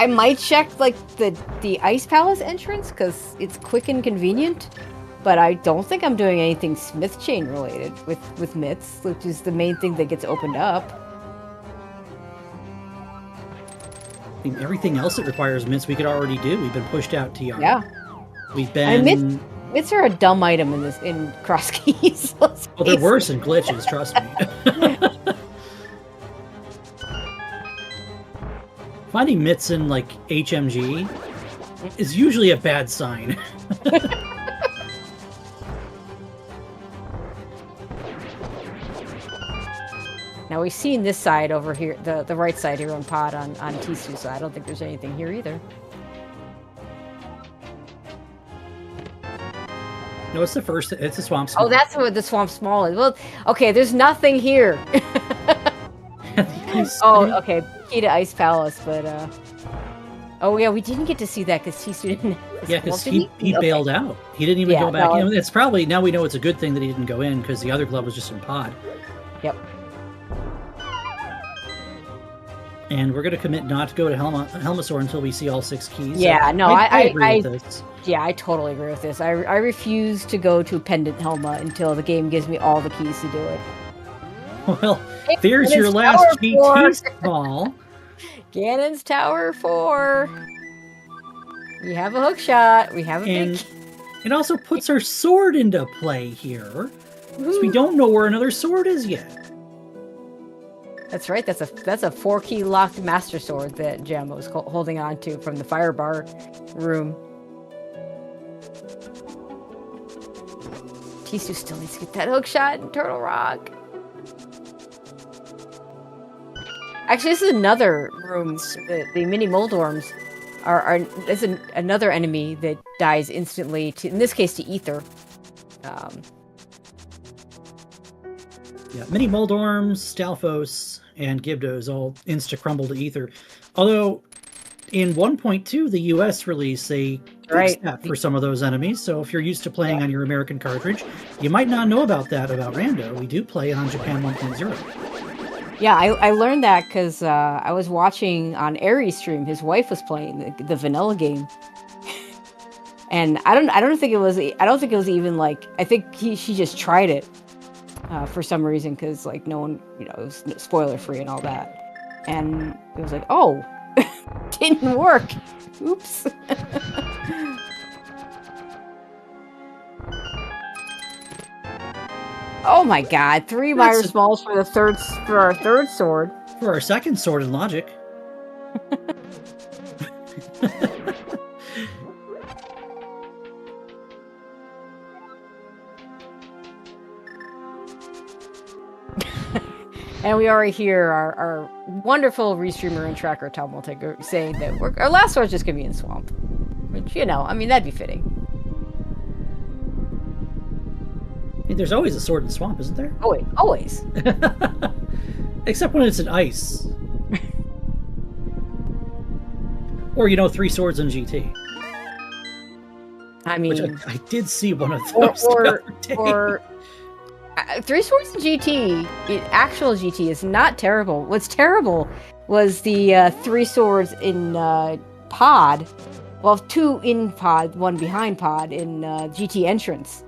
I might check like the Ice Palace entrance because it's quick and convenient, but I don't think I'm doing anything Smith Chain related with mitts, which is the main thing that gets opened up. I mean, everything else that requires mitts we could already do. We've been pushed out TR. Yeah, We've been. mitts are a dumb item in Crosskeys. Well, they're worse than glitches, trust me. Finding mitts in, like, HMG is usually a bad sign. Now we've seen this side over here, the right side here on pod on Tstew, so I don't think there's anything here either. No, it's it's the swamp. Oh, that's what the swamp small is. Well, okay, there's nothing here. Oh, okay. Key to Ice Palace, but oh yeah, we didn't get to see that because Tstew didn't. Yeah, because he bailed out. He didn't even go back in. It's probably, now we know it's a good thing that he didn't go in because the other glove was just in pod. Yep. And we're gonna commit not to go to Helmasaur until we see all 6 keys. Yeah, no, I agree with this. Yeah, I totally agree with this. I refuse to go to Pendant Helma until the game gives me all the keys to do it. Well, there's your last GT ball. Ganon's Tower 4. We have a hook shot. We have a big. It also puts our sword into play here. Because we don't know where another sword is yet. That's right. That's a 4-key locked master sword that Jamo's holding on to from the fire bar room. Tstew still needs to get that hook shot in Turtle Rock. Actually, this is another room. The mini Moldorms is another enemy that dies instantly. In this case, to ether. Yeah, mini Moldorms, Stalfos, and Gibdos all insta-crumble to ether. Although, in 1.2, the US released a fixed that for some of those enemies, so if you're used to playing on your American cartridge, you might not know about Rando. We do play on Japan 1.0. Yeah, I learned that because I was watching on Aries' stream. His wife was playing the vanilla game, and I don't think it was even like, I think she just tried it for some reason because like no one, it was spoiler free and all that, and it was like, oh, didn't work. Oops. Oh my God! 3 Myers Malls for our third sword. For our second sword in logic. And we already hear our wonderful restreamer and tracker Tom will take saying that our last sword's just gonna be in swamp, which I mean that'd be fitting. I mean, there's always a sword in swamp, isn't there? Oh, always. Except when it's in ice. Or 3 swords in GT. I mean, which I did see one of those the other day. Or 3 swords in GT, actual GT is not terrible. What's terrible was the 3 swords in pod. Well, 2 in pod, 1 behind pod in GT entrance.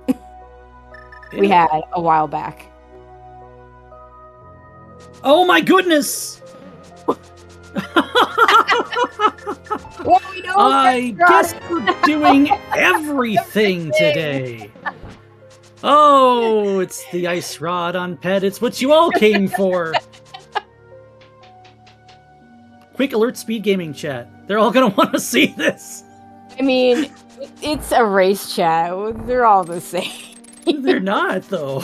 We had a while back. Oh my goodness! Well, we know I guess we're doing everything today. Oh, it's the ice rod on pet. It's what you all came for. Quick alert speed gaming chat. They're all going to want to see this. I mean, it's a race chat. They're all the same. They're not, though.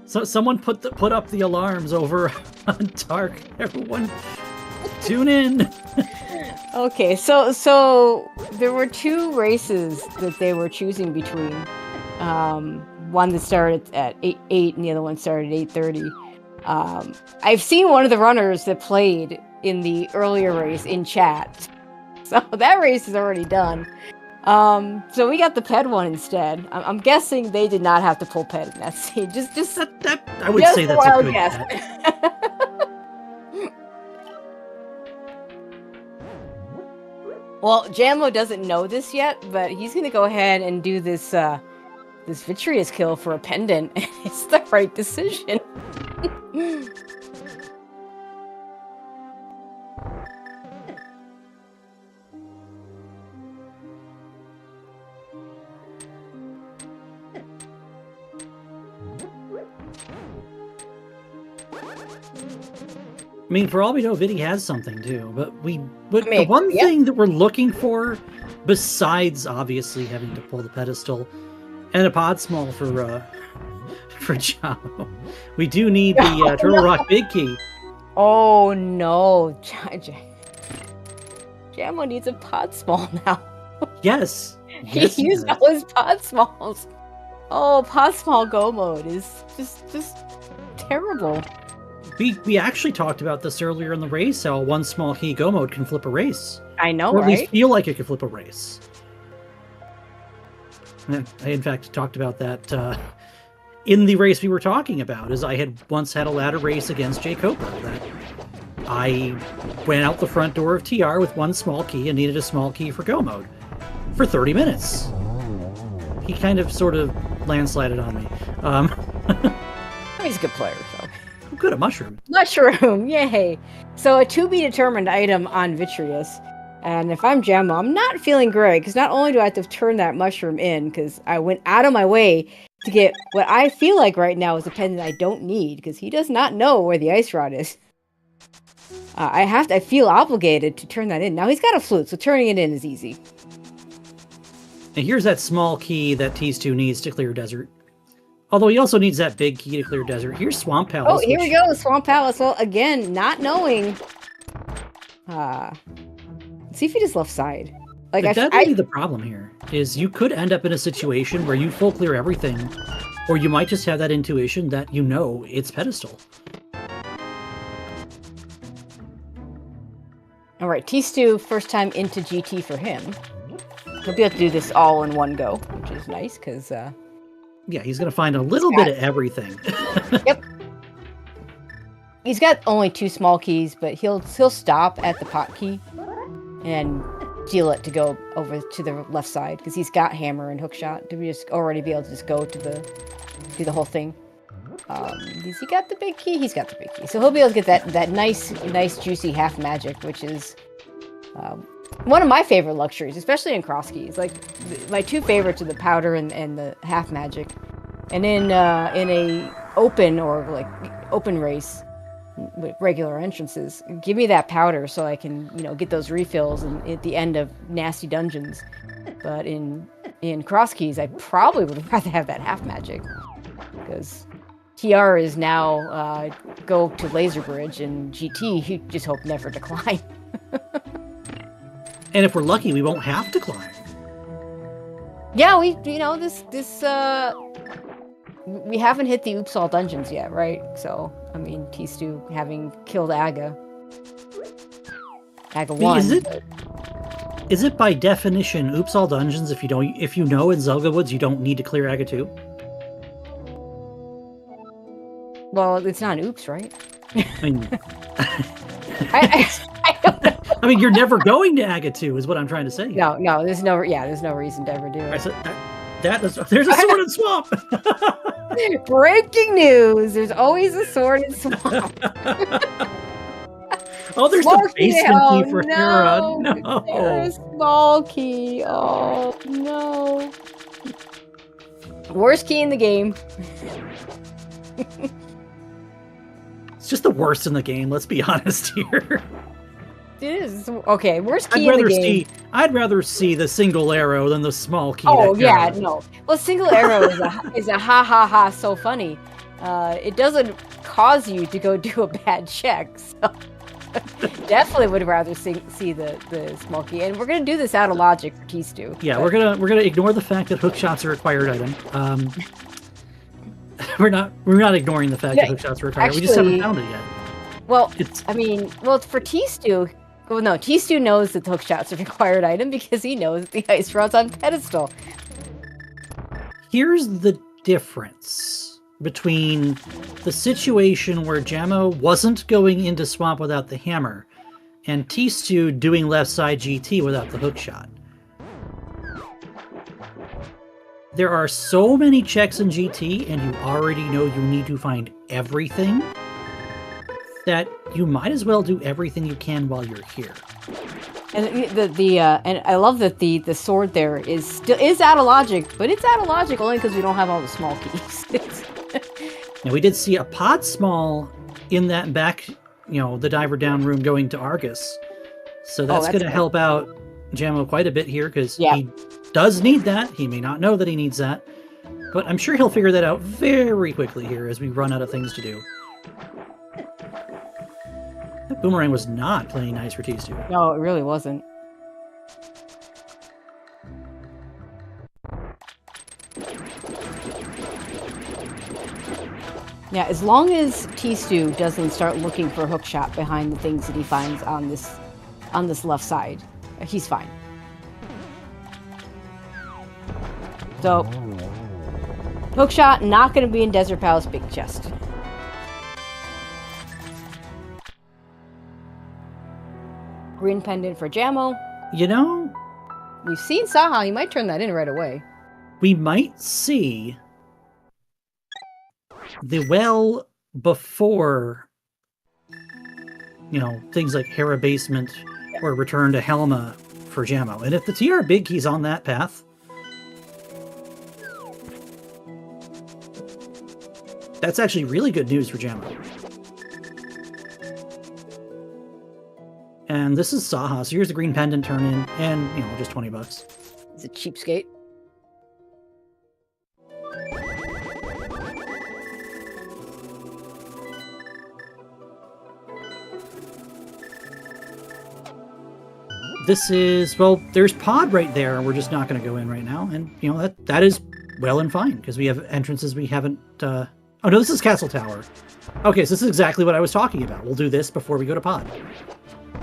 So someone put up the alarms over on Dark. Everyone, tune in. Okay, so there were 2 races that they were choosing between. One that started at 8 and the other one started at 8:30. I've seen one of the runners that played in the earlier race in chat, so that race is already done. So we got the ped one instead. I'm guessing they did not have to pull ped in that scene. Just that I would say that's a good guess. Well, Jamo doesn't know this yet, but he's gonna go ahead and do this this Vitreous kill for a pendant, and it's the right decision. I mean, for all we know, Viddy has something too. But the one thing that we're looking for, besides obviously having to pull the pedestal and a pod small for Jamo, we do need the Turtle Rock Big Key. Oh no, Jamo needs a pod small now. Yes, he used all his pod smalls. Oh, pod small go mode is just terrible. We actually talked about this earlier in the race, how one small key go mode can flip a race. I know, or at right? least feel like it could flip a race. I, in fact, talked about that in the race we were talking about, as I had once had a ladder race against Jay Coper. That I went out the front door of TR with one small key and needed a small key for go mode for 30 minutes. He kind of sort of landslided on me. He's a good player, so. Good, a mushroom. Mushroom, yay! So a to-be-determined item on Vitreous. And if I'm Jamo, I'm not feeling great, because not only do I have to turn that mushroom in, because I went out of my way to get what I feel like right now is a pendant I don't need, because he does not know where the ice rod is. I feel obligated to turn that in. Now he's got a flute, so turning it in is easy. And here's that small key that Tstew needs to clear desert. Although he also needs that big key to clear desert. Here's Swamp Palace. Oh, here we go, Swamp Palace. Well, again, not knowing. Let's see if he does left side. Like That'd be the problem here, is you could end up in a situation where you full clear everything, or you might just have that intuition that you know it's pedestal. All right, Tstew, first time into GT for him. He'll be able to do this all in one go, which is nice, because... yeah, he's going to find a little bit of everything. Yep. He's got only 2 small keys, but he'll stop at the pot key and deal it to go over to the left side, because he's got hammer and hookshot to just already be able to just go to do the whole thing. Has he got the big key? He's got the big key. So he'll be able to get that nice juicy half magic, which is one of my favorite luxuries, especially in Crosskeys. Like, my 2 favorites are the powder and the half magic. And in a open race with regular entrances, give me that powder so I can, get those refills at the end of nasty dungeons. But in Crosskeys, I probably would rather have that half magic, because TR is now go to Laser Bridge, and GT, you just hope never to climb. And if we're lucky, we won't have to climb. Yeah, we haven't hit the Oops All dungeons yet, right? So, I mean, Tstew having killed Aga 1. Is it by definition Oops All dungeons if you know in Zelda Woods you don't need to clear Aga 2? Well, it's not an oops, right? I mean, I don't know. I mean, you're never going to Aga 2 is what I'm trying to say. No, there's no reason to ever do it. There's a sword and swamp. Breaking news! There's always a sword and swamp. Oh, there's small the basement key for Hera. No, there's a small key. Oh no! Worst key in the game. It's just the worst in the game. Let's be honest here. It is okay. Worst key in the game. I'd rather see the single arrow than the small key. Oh yeah, no. Well, single arrow is a ha ha ha so funny. It doesn't cause you to go do a bad check. So definitely would rather see the small key. And we're gonna do this out of logic for Tstew. Yeah, we're gonna ignore the fact that hookshot's a required item. We're not ignoring the fact that hookshot's are required. Actually, we just haven't found it yet. Well, for Tstew. Well, no, Tstew knows that the hookshot's a required item because he knows the ice rod's on pedestal. Here's the difference between the situation where Jamo wasn't going into swamp without the hammer and Tstew doing left side GT without the hookshot. There are so many checks in GT, and you already know you need to find everything, that you might as well do everything you can while you're here. And and I love that the sword there is out of logic, but it's out of logic only because we don't have all the small keys. Now we did see a pod small in that back, the diver down room going to Argus, so that's going to help out Jamo quite a bit here, because he does need that. He may not know that he needs that, but I'm sure he'll figure that out very quickly here as we run out of things to do. That boomerang was not playing nice for Tstew. No, it really wasn't. Yeah, as long as Tstew doesn't start looking for hookshot behind the things that he finds on this left side, he's fine. So, hookshot not going to be in Desert Palace Big Chest. Green pendant for Jamo. We've seen Saha. He might turn that in right away. We might see the well before, things like Hera Basement or return to Helma for Jamo. And if the TR big key's on that path, that's actually really good news for Jamo. And this is Saha, so here's the green pendant turn in, and, you know, just $20. It's a cheapskate. This is, well, there's pod right there. We're just not going to go in right now. And, you know, that is well and fine, because we have entrances we haven't... Oh, no, this is Castle Tower. Okay, so this is exactly what I was talking about. We'll do this before we go to pod.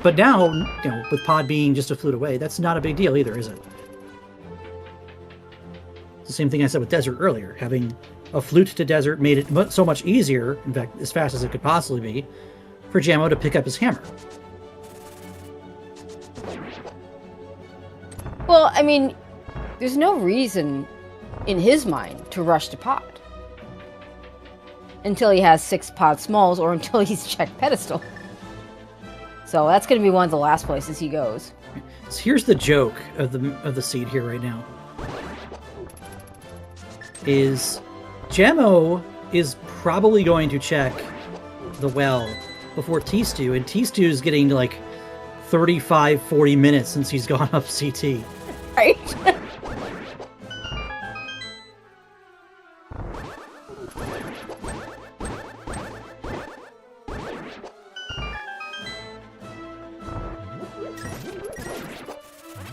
But now, you know, with pod being just a flute away, that's not a big deal either, is it? It's the same thing I said with desert earlier. Having a flute to desert made it so much easier, in fact, as fast as it could possibly be, for Jamo to pick up his hammer. Well, I mean, there's no reason in his mind to rush to pod. Until he has 6 pod smalls or until he's checked pedestal. So that's going to be one of the last places he goes. So here's the joke of the seed here right now. Is Jamo is probably going to check the well before Tstew, and Tstew is getting to like 35, 40 minutes since he's gone up CT. Right?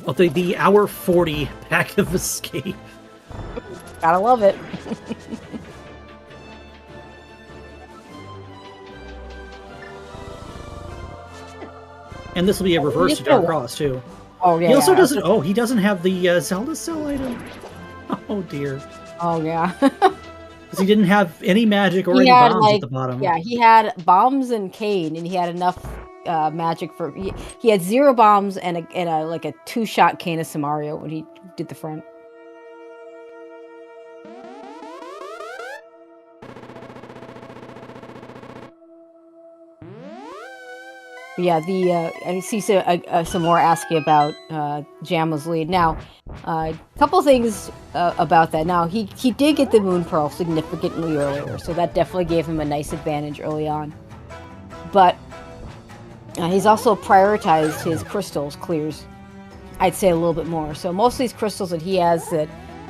Well, the hour 40 pack of escape. Gotta love it. And this will be a reverse to Dark Cross, too. Oh, yeah. He also doesn't... Oh, he doesn't have the Zelda cell item. Oh, dear. Oh, yeah. Because he didn't have any magic or any bombs at the bottom. Yeah, he had bombs and cane, and he had enough magic for... He had 0 bombs and a like a 2-shot cane of Samario when he did the front. But yeah, I see some more asking about Jamo's lead. Now, a couple things about that. Now, he did get the Moon Pearl significantly earlier, so that definitely gave him a nice advantage early on. But he's also prioritized his crystals clears, I'd say, a little bit more. So most of these crystals that he has that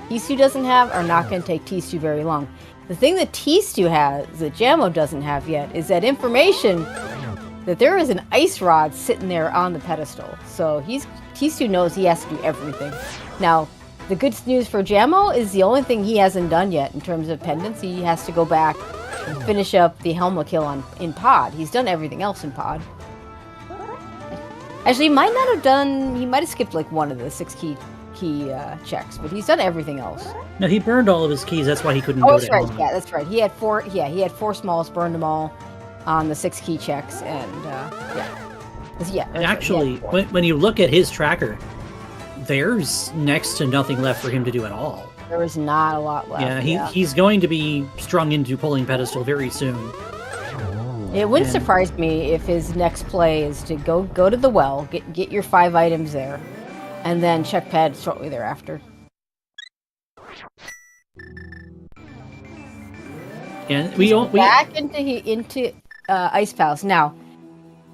Tstew doesn't have are not going to take Tstew very long. The thing that Tstew has that Jamo doesn't have yet is that information that there is an ice rod sitting there on the pedestal. So Tstew knows he has to do everything. Now, the good news for Jamo is the only thing he hasn't done yet in terms of pendants. He has to go back and finish up the Helma kill in pod. He's done everything else in pod. Actually, he might have skipped like one of the 6 key checks, but he's done everything else. No, he burned all of his keys. That's why he couldn't go to right. Helma. Yeah, that's right. He had 4. Yeah, he had 4 smalls, burned them all on the 6 key checks, and yeah. And actually, when you look at his tracker, there's next to nothing left for him to do at all. There is not a lot left. Yeah, he's going to be strung into pulling pedestal very soon. It wouldn't surprise me if his next play is to go to the well, get your 5 items there, and then check pad shortly thereafter. And we back into Ice Palace now.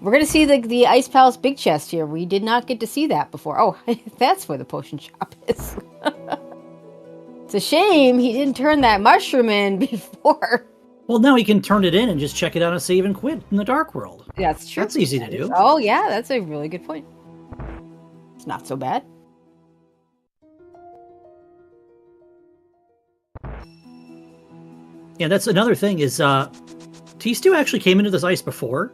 We're gonna see the Ice Palace big chest here. We did not get to see that before. Oh, that's where the potion shop is. It's a shame he didn't turn that mushroom in before. Well, now he can turn it in and just check it out and save and quit in the Dark World. That's true. That's easy to do. Oh yeah, that's a really good point. It's not so bad. Yeah, that's another thing is Tstew actually came into this ice before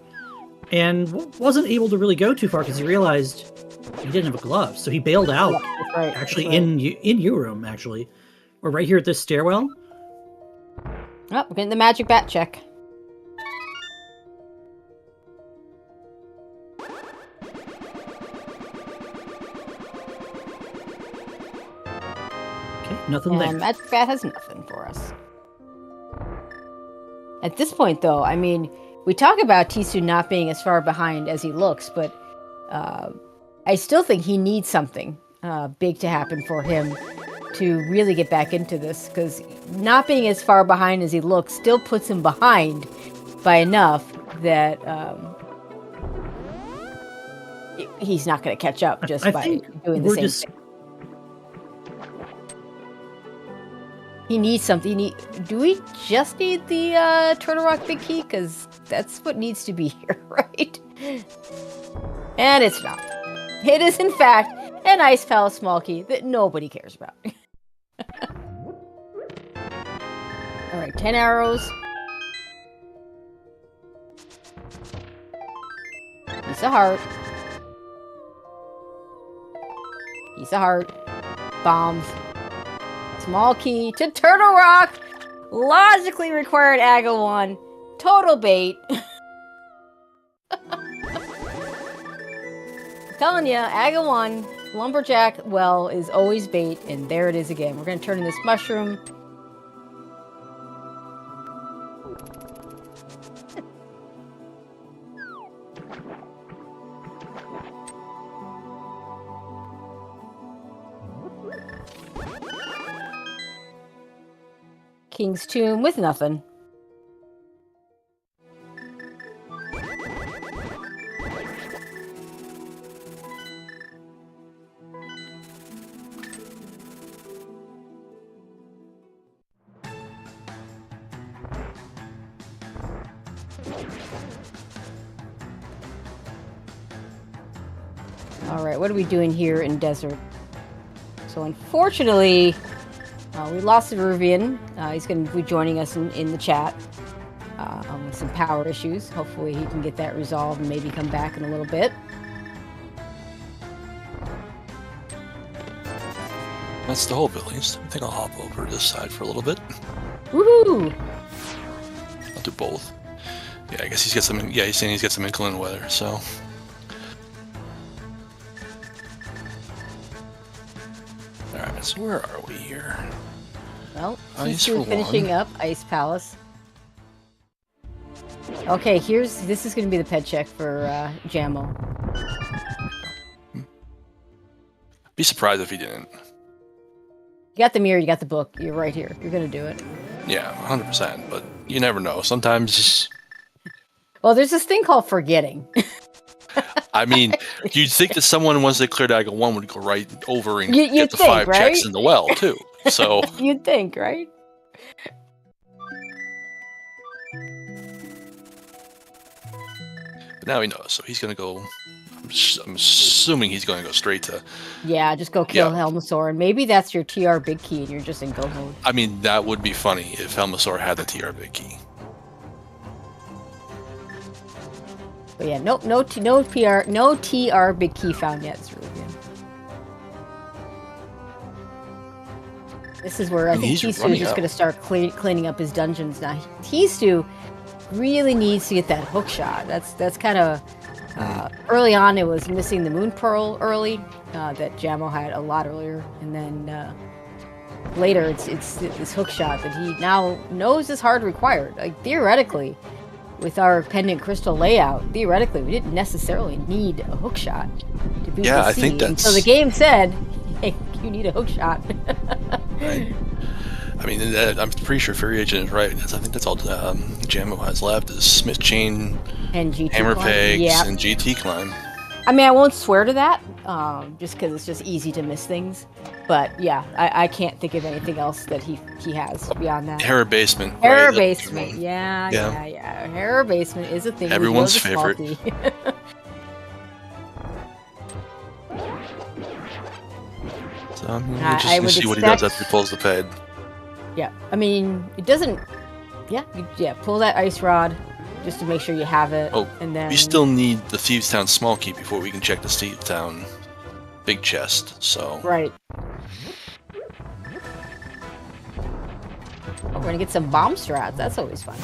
and wasn't able to really go too far because he realized he didn't have a glove. So he bailed out in U-Room, actually. We're right here at this stairwell. Oh, we're getting the magic bat check. Okay, nothing there. Magic bat has nothing for us. At this point, though, I mean, we talk about Tstew not being as far behind as he looks, but I still think he needs something big to happen for him to really get back into this, because not being as far behind as he looks still puts him behind by enough that he's not going to catch up just by doing the same thing. He needs something. Do we just need the Turtle Rock Big Key? Because that's what needs to be here, right? And it's not. It is, in fact, an Ice Palace small key that nobody cares about. Alright, 10 arrows. Piece of heart. Piece of heart. Bombs. Small key to Turtle Rock. Logically required Aga 1. Total bait. Telling ya, Aga 1, Lumberjack well is always bait, and there it is again. We're gonna turn in this mushroom. King's Tomb with nothing. Alright, what are we doing here in Desert? So unfortunately, we lost Ruvian. He's going to be joining us in the chat with some power issues. Hopefully he can get that resolved and maybe come back in a little bit. That's the hope, at least. I think I'll hop over to this side for a little bit. Woohoo! I'll do both. Yeah, I guess he's got some. Yeah, he's saying he's got some inclement weather, so. Alright, so where are we here? Well, Ice for finishing up Ice Palace. Okay, this is going to be the pet check for Jamo. Be surprised if he didn't. You got the mirror, you got the book. You're right here. You're going to do it. Yeah, 100%. But you never know. Sometimes. Well, there's this thing called forgetting. I mean, you'd think that someone, once they cleared Aga 1, would go right over and get the 5 right? checks in the well, too. So You'd think, right? But now he knows, so he's going to go. I'm assuming he's going to go straight to. Yeah, just go kill Helmasaur, and maybe that's your TR Big Key, and you're just in go mode. I mean, that would be funny if Helmasaur had the TR Big Key. But yeah, no TR Big Key found yet, Cerulean. This is where I think Tstew is just going to start cleaning up his dungeons now. Tstew really needs to get that hook shot. That's kind of early on. It was missing the Moon Pearl early that Jamo had a lot earlier, and then later it's this hook shot that he now knows is hard required. Like theoretically, with our pendant crystal layout, theoretically we didn't necessarily need a hook shot to beat the I think that's. So the game said, "Hey, you need a hook shot." Right. I mean, I'm pretty sure Fairy Agent is right. I think that's all Jamo has left is Smith Chain, and GT Hammer climb. Pegs, and GT Climb. I mean, I won't swear to that, just because it's just easy to miss things. But yeah, I can't think of anything else that he has beyond that. Harrow Basement. Harrow right? Basement, yeah. Harrow Basement is a thing. Everyone's favorite. So I'm just see what he does after he pulls the pad. Yeah, I mean, it doesn't. Yeah, pull that ice rod just to make sure you have it. Oh, and then we still need the Thieves Town small key before we can check the Thieves Town big chest. So right. We're gonna get some bomb strats. That's always fun.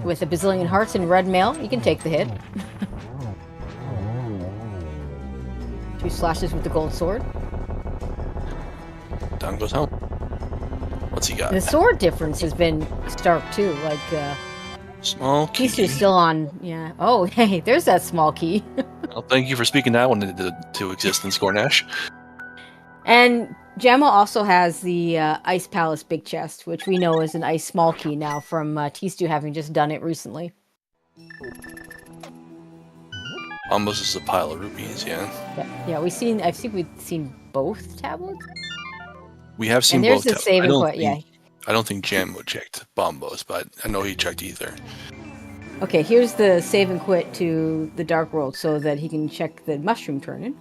With a bazillion hearts and red mail, you can take the hit. 2 slashes with the gold sword. Down goes home. What's he got? And the sword difference has been stark too. Like small key. Tstew's still on. Yeah. Oh, hey, there's that small key. Well, thank you for speaking that one into existence, Gornash. And Jamo also has the Ice Palace Big Chest, which we know is an Ice Small Key now from Tstew having just done it recently. Almost as a pile of rupees, yeah. Yeah, we've seen both tablets. We have seen And there's both. the save and quit, yeah. I don't think Jamo checked Bombos, but I know he checked either. Okay, here's the save and quit to the Dark World so that he can check the mushroom turn-in.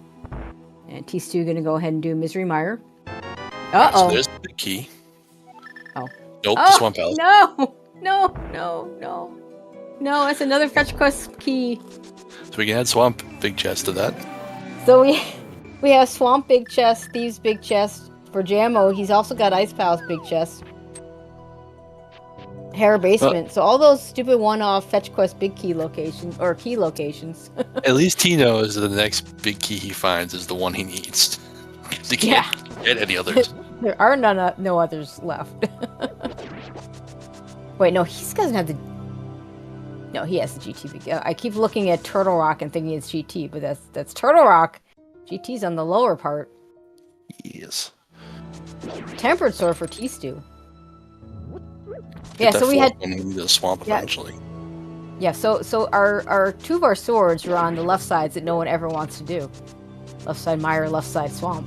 And Tstew gonna go ahead and do Misery Mire. Uh-oh. So there's the key. Oh. Nope, the Swamp Palace. No, that's another fetch quest key. So we can add Swamp Big Chest to that. So we have Swamp Big Chest, Thieves Big Chest. For Jamo, he's also got Ice Palace Big Chest. Hair Basement. So all those stupid one-off fetch quest big key locations, or key locations. At least he knows the next big key he finds is the one he needs. He can't get any others. There are no others left. Wait, no, he doesn't have the... No, he has the GT. I keep looking at Turtle Rock and thinking it's GT, but that's Turtle Rock. GT's on the lower part. Yes. Tempered Sword for Tstew. Yeah, so we had the swamp eventually. Yeah, so our two of our swords are on the left sides that no one ever wants to do. Left side mire, left side swamp.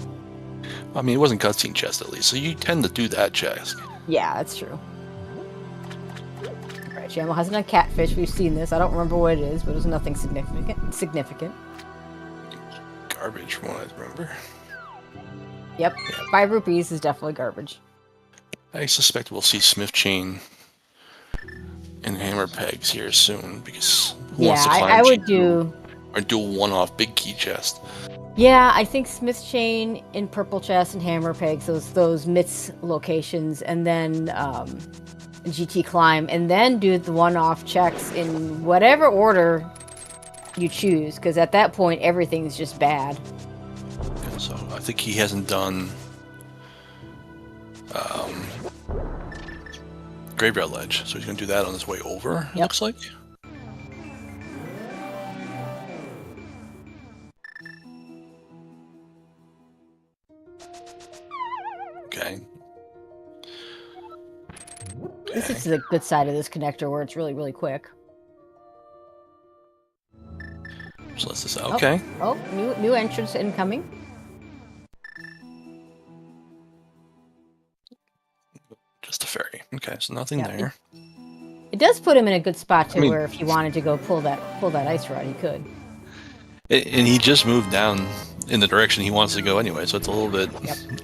I mean, it wasn't cutscene chest at least, so you tend to do that chest. Yeah, that's true. Alright, Jamo hasn't done catfish. We've seen this. I don't remember what it is, but it was nothing significant. Garbage from what I remember. Yep, yeah. 5 rupees is definitely garbage. I suspect we'll see Smith Chain and Hammer Pegs here soon, because who wants to climb I would do... Or do a one-off big key chest. Yeah, I think Smith Chain in Purple Chest and Hammer Pegs, those MITS locations, and then GT Climb, and then do the one-off checks in whatever order you choose, because at that point, everything's just bad. Yeah, so I think he hasn't done Graveyard Ledge, so he's going to do that on his way over, it looks like. Okay. This is the good side of this connector where it's really, really quick. So let's just, okay. Oh, new entrance incoming. Just a ferry. Okay, so nothing there. It does put him in a good spot to where if he wanted to go pull that ice rod, he could. And he just moved down in the direction he wants to go anyway, so it's a little bit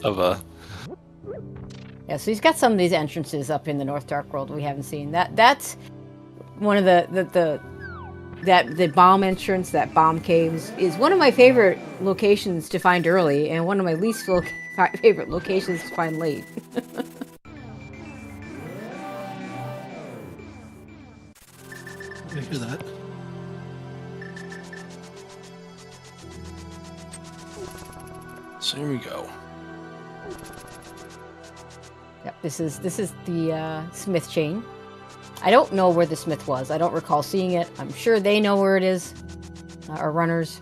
of a... Yeah, so he's got some of these entrances up in the North Dark World we haven't seen. That's one of the bomb entrance, that bomb caves, is one of my favorite locations to find early, and one of my least favorite locations to find late. I hear that. So here we go. Yep, this is the Smith Chain. I don't know where the Smith was. I don't recall seeing it. I'm sure they know where it is. Our runners.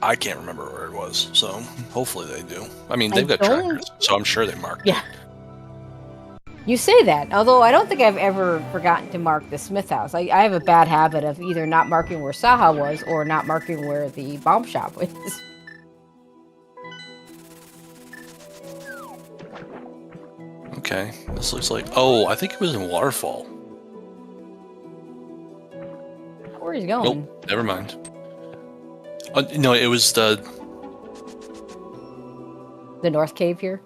I can't remember where it was, so hopefully they do. I mean, they've got trackers, so I'm sure they marked it. You say that, although I don't think I've ever forgotten to mark the Smith house. I have a bad habit of either not marking where Saha was or not marking where the bomb shop was. Okay, this looks like... Oh, I think it was in Waterfall. Where he's going? Nope, never mind. No, it was the North Cave here?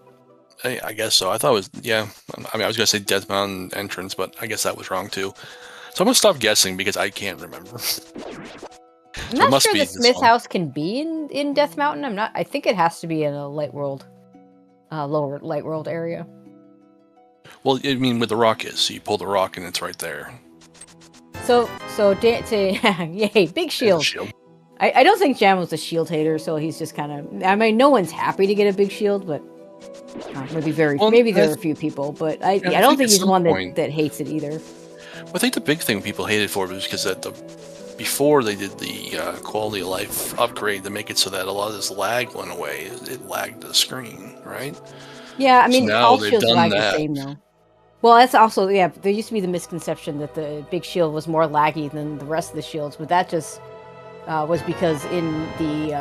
I guess so. I thought it was... Yeah, I mean, I was going to say Death Mountain entrance, but I guess that was wrong too. So I'm going to stop guessing because I can't remember. I'm not sure the Smith house can be in Death Mountain. I think it has to be in a Light World, lower Light World area. Well, I mean, where the rock is, so you pull the rock and it's right there. So yay, big shield. I don't think Jamo's a shield hater, so he's just kind of... I mean, no one's happy to get a big shield, but maybe there are a few people, but I don't think he's the one that hates it either. I think the big thing people hated for was because before they did the quality of life upgrade to make it so that a lot of this lag went away. It lagged the screen, right? Yeah, I So mean, now all they've shields done lag the that. same though. Well, that's also, yeah, there used to be the misconception that the big shield was more laggy than the rest of the shields, but that just was because in the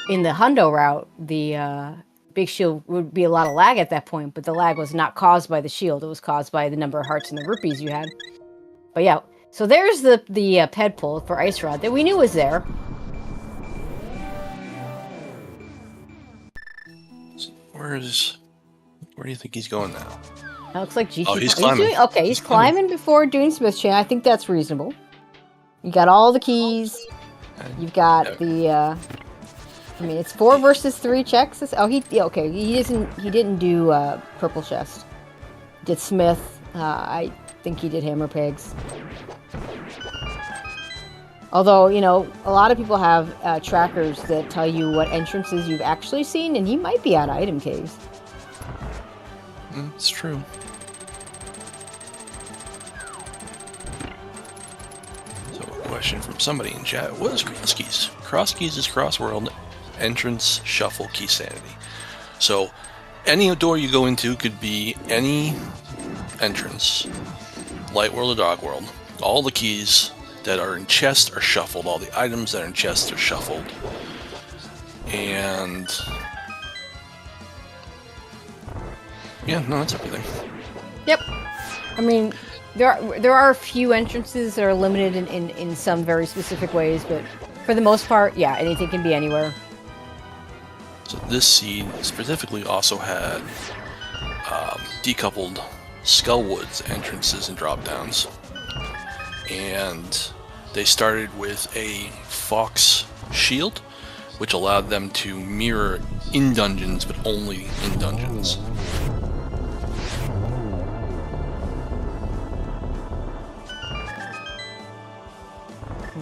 Hundo route, the big shield would be a lot of lag at that point, but the lag was not caused by the shield. It was caused by the number of hearts and the rupees you had. But yeah, so there's the ped pull for Ice Rod that we knew was there. Where do you think he's going now? That looks like GT. Oh, he's climbing. He's climbing before doing Smith Chain. I think that's reasonable. You got all the keys. You've got the. I mean, it's 4 versus 3 checks. Oh, he didn't do purple chest. Did Smith? I think he did hammer pegs. Although, you know, a lot of people have trackers that tell you what entrances you've actually seen, and he might be on item caves. It's true. So, a question from somebody in chat: what is Crosskeys? Crosskeys is cross-world entrance shuffle key sanity. So, any door you go into could be any entrance, light world or dark world. All the keys that are in chest are shuffled. All the items that are in chest are shuffled. And yeah, no, that's everything. Yep. I mean, there are a few entrances that are limited in some very specific ways, but for the most part, yeah, anything can be anywhere. So this seed specifically also had decoupled Skullwoods entrances and drop downs. And they started with a Fox shield, which allowed them to mirror in dungeons, but only in dungeons.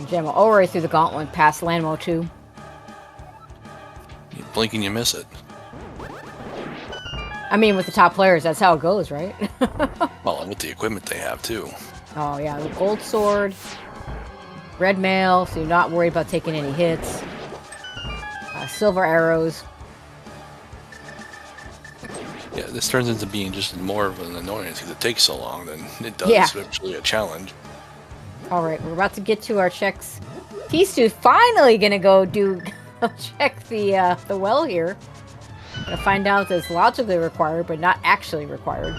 Jamo, all right through the gauntlet, past Landmo 2. You blink and you miss it. I mean, with the top players, that's how it goes, right? Well, and with the equipment they have, too. Oh, yeah, the gold sword, red mail, so you're not worried about taking any hits. Silver arrows. Yeah, this turns into being just more of an annoyance because it takes so long than it does. Yeah. It's actually a challenge. All right, we're about to get to our checks. Tstew's finally gonna go check the well here. Gonna find out that it's logically required, but not actually required.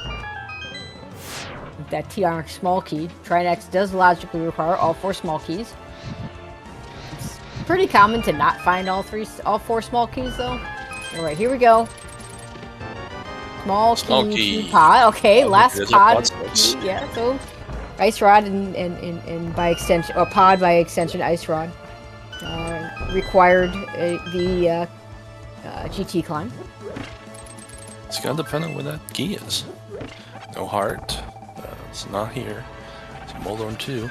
With that TR small key, Trinex does logically require all 4 small keys. It's pretty common to not find all 4 small keys, though. All right, here we go. Small key pod. Okay, last pod. Yeah, so Ice Rod and by extension, or pod by extension, Ice Rod required the GT climb. It's gonna depend on where that key is. No heart. It's not here. It's Moldorn 2.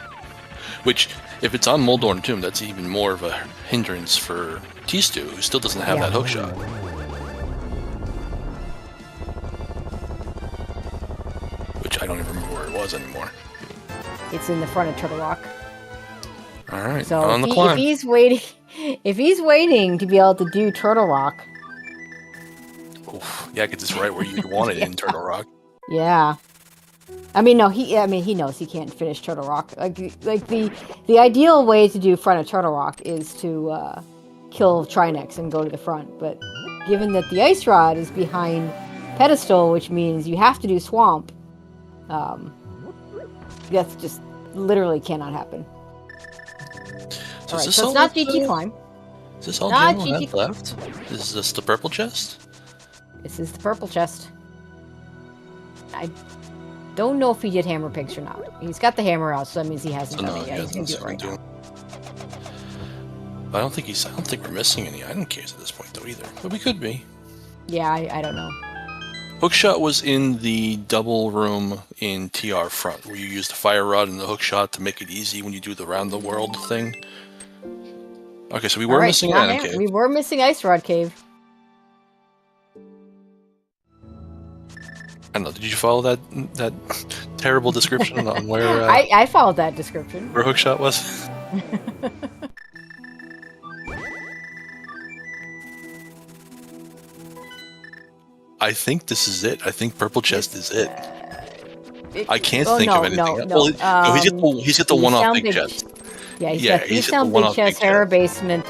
Which, if it's on Moldorn 2, that's even more of a hindrance for Tstew, who still doesn't have that hookshot. Which I don't even remember where it was anymore. It's in the front of Turtle Rock. Alright, So on the climb. if he's waiting to be able to do Turtle Rock. Oof. Yeah, because it's right where you'd want it in Turtle Rock. Yeah. I mean, no, he knows he can't finish Turtle Rock. Like the ideal way to do front of Turtle Rock is to kill Trinex and go to the front. But given that the Ice Rod is behind Pedestal, which means you have to do Swamp, that's just literally cannot happen. So, Alright, so it's not GT climb. Is this all Not Jamo GT had left? Is this the purple chest? This is the purple chest. I don't know if he did hammer pigs or not. He's got the hammer out, so that means he hasn't done it yet. He's gonna do it right now. I don't think we're missing any item caves at this point, though, either. But we could be. Yeah, I don't know. Hookshot was in the double room in TR front, where you use the fire rod and the hookshot to make it easy when you do the round the world thing. Okay, so we were missing an item cave. We were missing Ice Rod Cave. I don't know. Did you follow that terrible description on where I followed that description. where hookshot was. I think this is it. I think purple chest is it. I can't think of anything else. No. Well, he's got the one-off big chest. Yeah, he's Yeah, got he's East got the Down Big one-off Chest, big Harrow chest. Basement.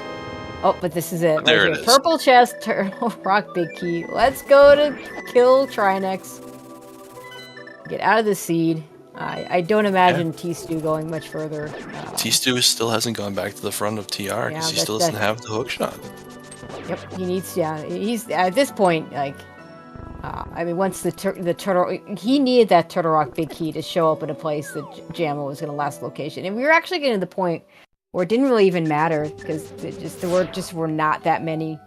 Oh, but this is it. There right it here. is. Purple Chest, Turtle Rock Big Key. Let's go to kill Trinex. Get out of the seed. I don't imagine Tstew going much further. Tstew still hasn't gone back to the front of TR because he still doesn't have the hookshot. Yep, he needs. Yeah, he's at this point like. I mean, once the turtle, he needed that Turtle Rock Big Key to show up in a place that Jamo was going to last location, and we were actually getting to the point where it didn't really even matter because there were not that many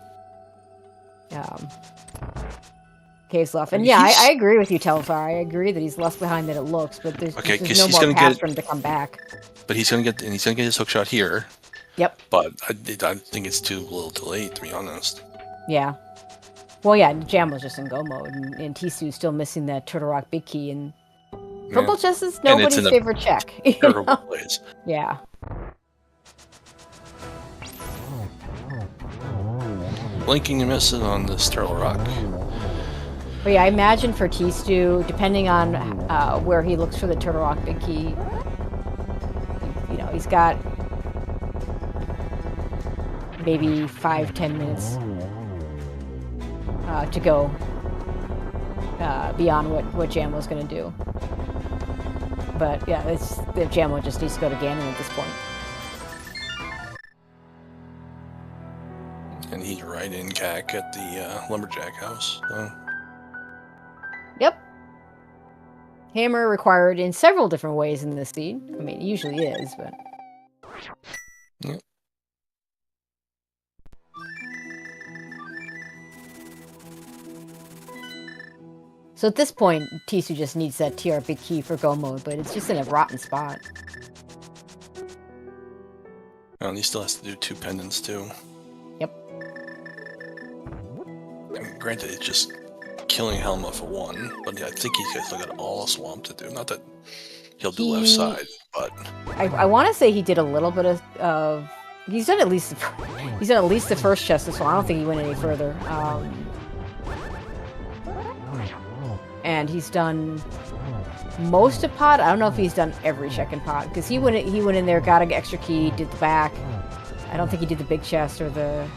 caves left. And yeah, I agree with you, Telfar. I agree that he's less behind than it looks, but there's no more path for him to come back. But he's gonna get his hookshot here. Yep. But I think it's too late, to be honest. Yeah. Well, yeah, Jamo's just in go mode, and Tstew's still missing that Turtle Rock Big Key, and Purple Chest is nobody's favorite check. Terrible place. Yeah. Blinking and missing on this Turtle Rock. But yeah, I imagine for Tstew, depending on where he looks for the Turtle Rock Big Key, he's got maybe 5-10 minutes to go beyond what Jamo's going to do. But yeah, Jamo just needs to go to Ganon at this point. And he's right in CAC at the Lumberjack house. So. Yep. Hammer required in several different ways in this scene. I mean, it usually is, but... Yep. So at this point, Tstew just needs that TR Big Key for go mode, but it's just in a rotten spot. Oh, and he still has to do 2 pendants, too. Yep. I mean, granted, it's just killing Helma for 1, but I think he's still got all Swamp to do. Not that he'll do left side, but... I want to say he did a little bit of he's done at least the first chest as well. I don't think he went any further. And he's done most of pod. I don't know if he's done every check in pod because he went in there, got an extra key, did the back. I don't think he did the big chest or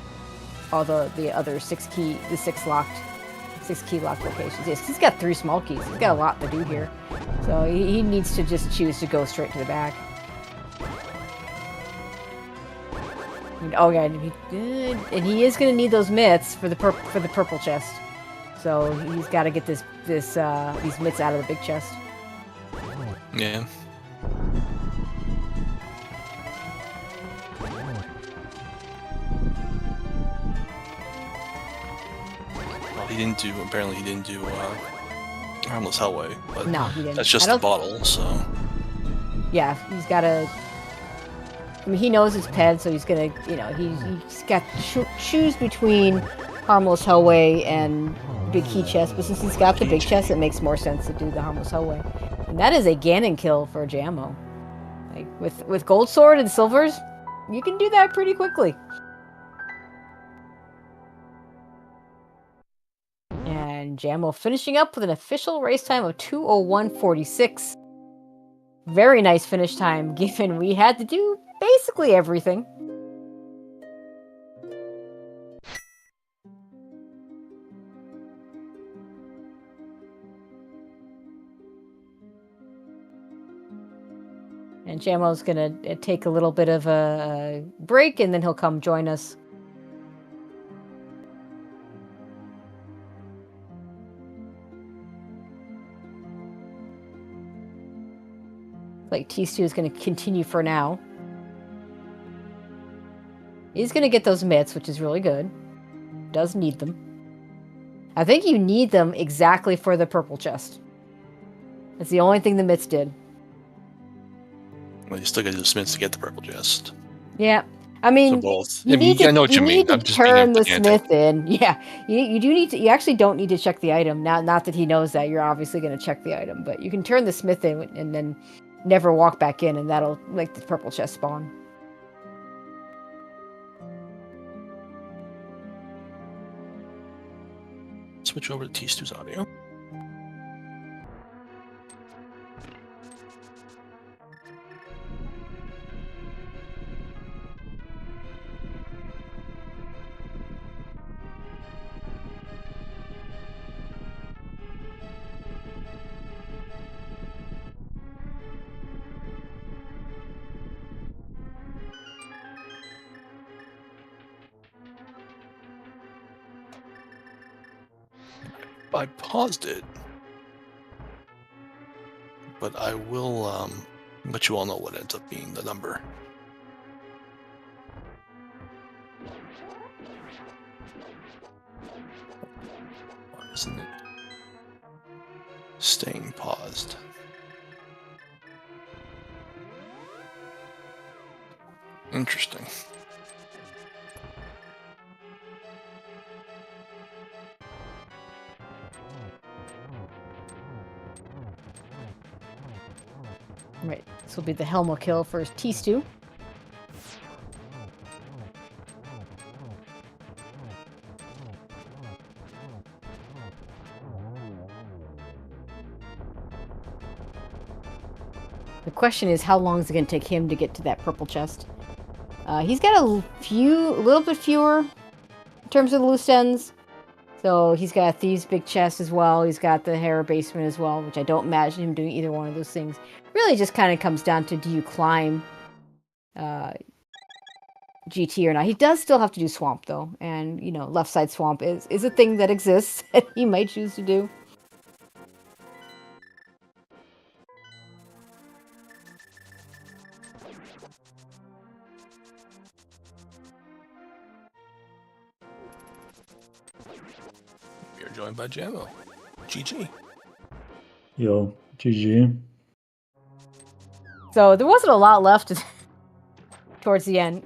all the other 6 key locked locations. Yes, he's got 3 small keys. He's got a lot to do here, so he needs to just choose to go straight to the back. Oh yeah, and he is going to need those mitts for the purple chest. So he's got to get these mitts out of the big chest. Yeah. Well, apparently he didn't do Harmless Hellway, but no, he didn't. That's just a bottle, so... Yeah, he's got to... I mean, he knows his ped, so he's gonna, he's got to choose between Harmless Hellway and Big Key Chest, but since he's got the big chest, it makes more sense to do the Harmless Hellway. And that is a Ganon kill for Jamo. Like, with Gold Sword and Silvers, you can do that pretty quickly. And Jamo finishing up with an official race time of 2:01:46. Very nice finish time, given we had to do basically everything. And Jamo's gonna take a little bit of a break, and then he'll come join us. Like Tstew is going to continue for now. He's going to get those mitts, which is really good. Does need them. I think you need them exactly for the purple chest. That's the only thing the mitts did. Well, you still got to do the Smiths to get the purple chest. Yeah. I mean, for both. you need I know what you you mean. need to I'm just being turn the pedantic. smith in. Yeah, you do need to. You actually don't need to check the item. Not that he knows that you're obviously going to check the item, but you can turn the smith in and then never walk back in, and that'll make the purple chest spawn. Switch over to Tstew's audio. I paused it, but I will let you all know what ends up being the number. Why isn't it staying paused? Interesting. Right. This will be the Helmo kill for Tstew. The question is, how long is it going to take him to get to that purple chest? He's got a little bit fewer in terms of the loose ends. So he's got a Thieves' Big Chest as well. He's got the Hera Basement as well, which I don't imagine him doing either one of those things. Really just kind of comes down to, do you climb GT or not? He does still have to do Swamp, though. And, you know, left side Swamp is a thing that exists that he might choose to do. We are joined by Jamo. GG. Yo, GG. So there wasn't a lot left towards the end.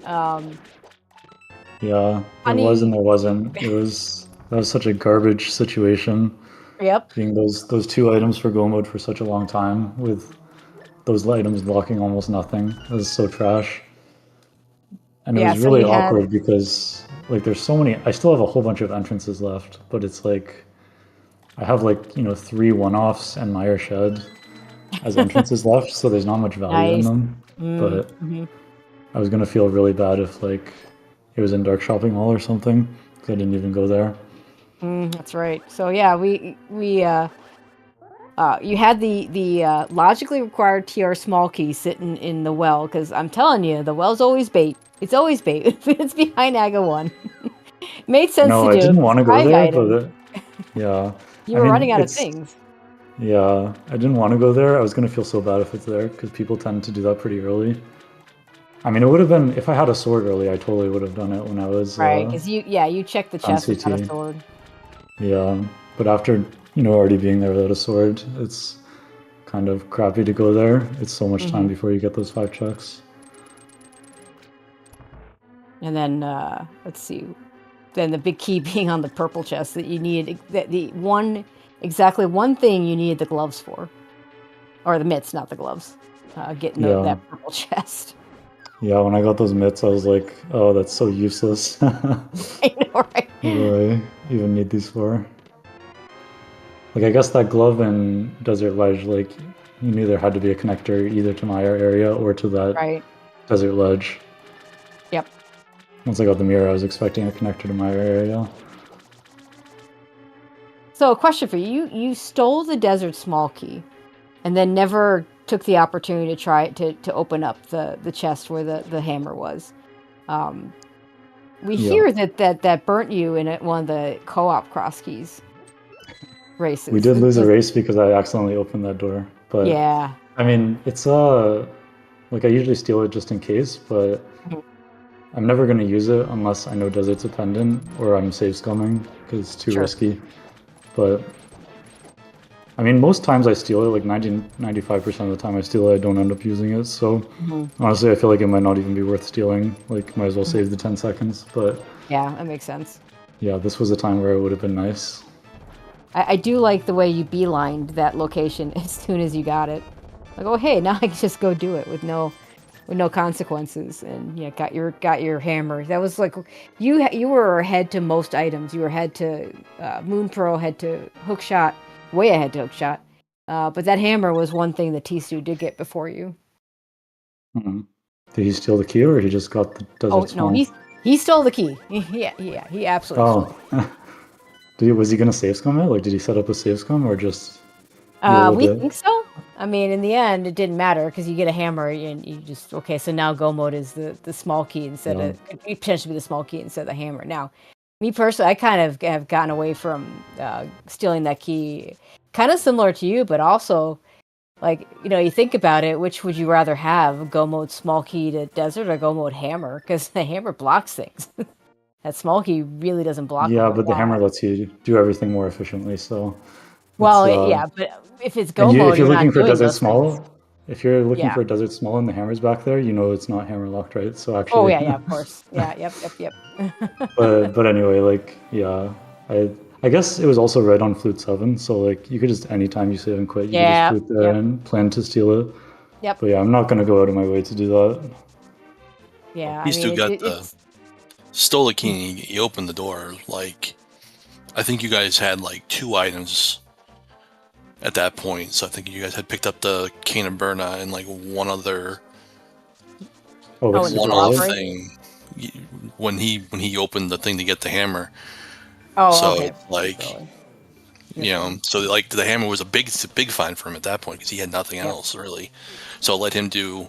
Yeah, there was and there wasn't. That was such a garbage situation. Yep. Being those two items for go mode for such a long time with those items blocking almost nothing. That was so trash. And it was really awkward because like there's so many. I still have a whole bunch of entrances left, but it's like I have like 3 one-offs and Meyer Shed as entrances left, so there's not much value in them. But I was gonna feel really bad if like it was in Dark Shopping Mall or something, because I didn't even go there. That's right. So yeah, you had the logically required TR small key sitting in the well, because I'm telling you, the well's always bait. It's always bait. It's behind Aga 1. Made sense to do. No, I didn't want to go there, but yeah. You were running out of things. Yeah, I didn't want to go there. I was going to feel so bad if it's there, because people tend to do that pretty early. I mean, it would have been, if I had a sword early, I totally would have done it when I was right, because you checked the chest without a sword. Yeah, but after, already being there without a sword, it's kind of crappy to go there. It's so much time before you get those 5 checks. And then, let's see, then the big key being on the purple chest that you needed, exactly one thing you needed the gloves for. Or the mitts, not the gloves. Getting that purple chest. Yeah, when I got those mitts, I was like, oh, that's so useless. I know, right? What do I even need these for? Like, I guess that glove in Desert Ledge, like, you knew there had to be a connector either to my area or to that Desert Ledge. Yep. Once I got the mirror, I was expecting a connector to my area. So, a question for you. You stole the Desert Small Key and then never took the opportunity to try to open up the chest where the hammer was. We hear that burnt you in one of the co-op Crosskeys races. We did lose a race because I accidentally opened that door. But yeah, I mean, it's like I usually steal it just in case, but I'm never going to use it unless I know Desert's a pendant or I'm safe scumming because it's too risky. But I mean, most times I steal it, like 95% of the time I steal it, I don't end up using it. So honestly, I feel like it might not even be worth stealing. Like, might as well save the 10 seconds. But Yeah, that makes sense. yeah, this was a time where it would have been nice. I do like the way you beelined that location as soon as you got it. Like, oh hey, now I can just go do it with no consequences, and yeah, got your hammer. That was like you were ahead to most items. You were ahead to Moon Pearl, head to Hookshot, way ahead to Hookshot. But that hammer was one thing that Tstew did get before you. Mm-hmm. Did he steal the key, or he just got the desert small? No, he stole the key. He absolutely stole it. Was he gonna save scum it? Like, did he set up a save scum, or just? We think so. I mean, in the end, it didn't matter because you get a hammer and you just so now go mode is the small key instead of it potentially be the small key instead of the hammer. Now, me personally, I kind of have gotten away from stealing that key, kind of similar to you, but also like you think about it, which would you rather have? Go mode small key to desert or go mode hammer? Because the hammer blocks things. That small key really doesn't block. Yeah, but the hammer lets you do everything more efficiently. So. Well, yeah, but if it's go mode, if you're looking for desert small, things. If you're looking for a desert small and the hammer's back there, it's not hammer locked, right? So actually. Oh yeah, of course. Yeah, yep. but anyway, like I guess it was also right on Flute 7, so like you could just anytime you save and quit, you could just flute there and plan to steal it. Yep. But yeah, I'm not gonna go out of my way to do that. Yeah, He still got stole the key. He opened the door. Like, I think you guys had like 2 items at that point, so I think you guys had picked up the Cane of Burna and like one other thing when he opened the thing to get the hammer. Okay. Like, so like the hammer was a big find for him at that point because he had nothing else really. So let him do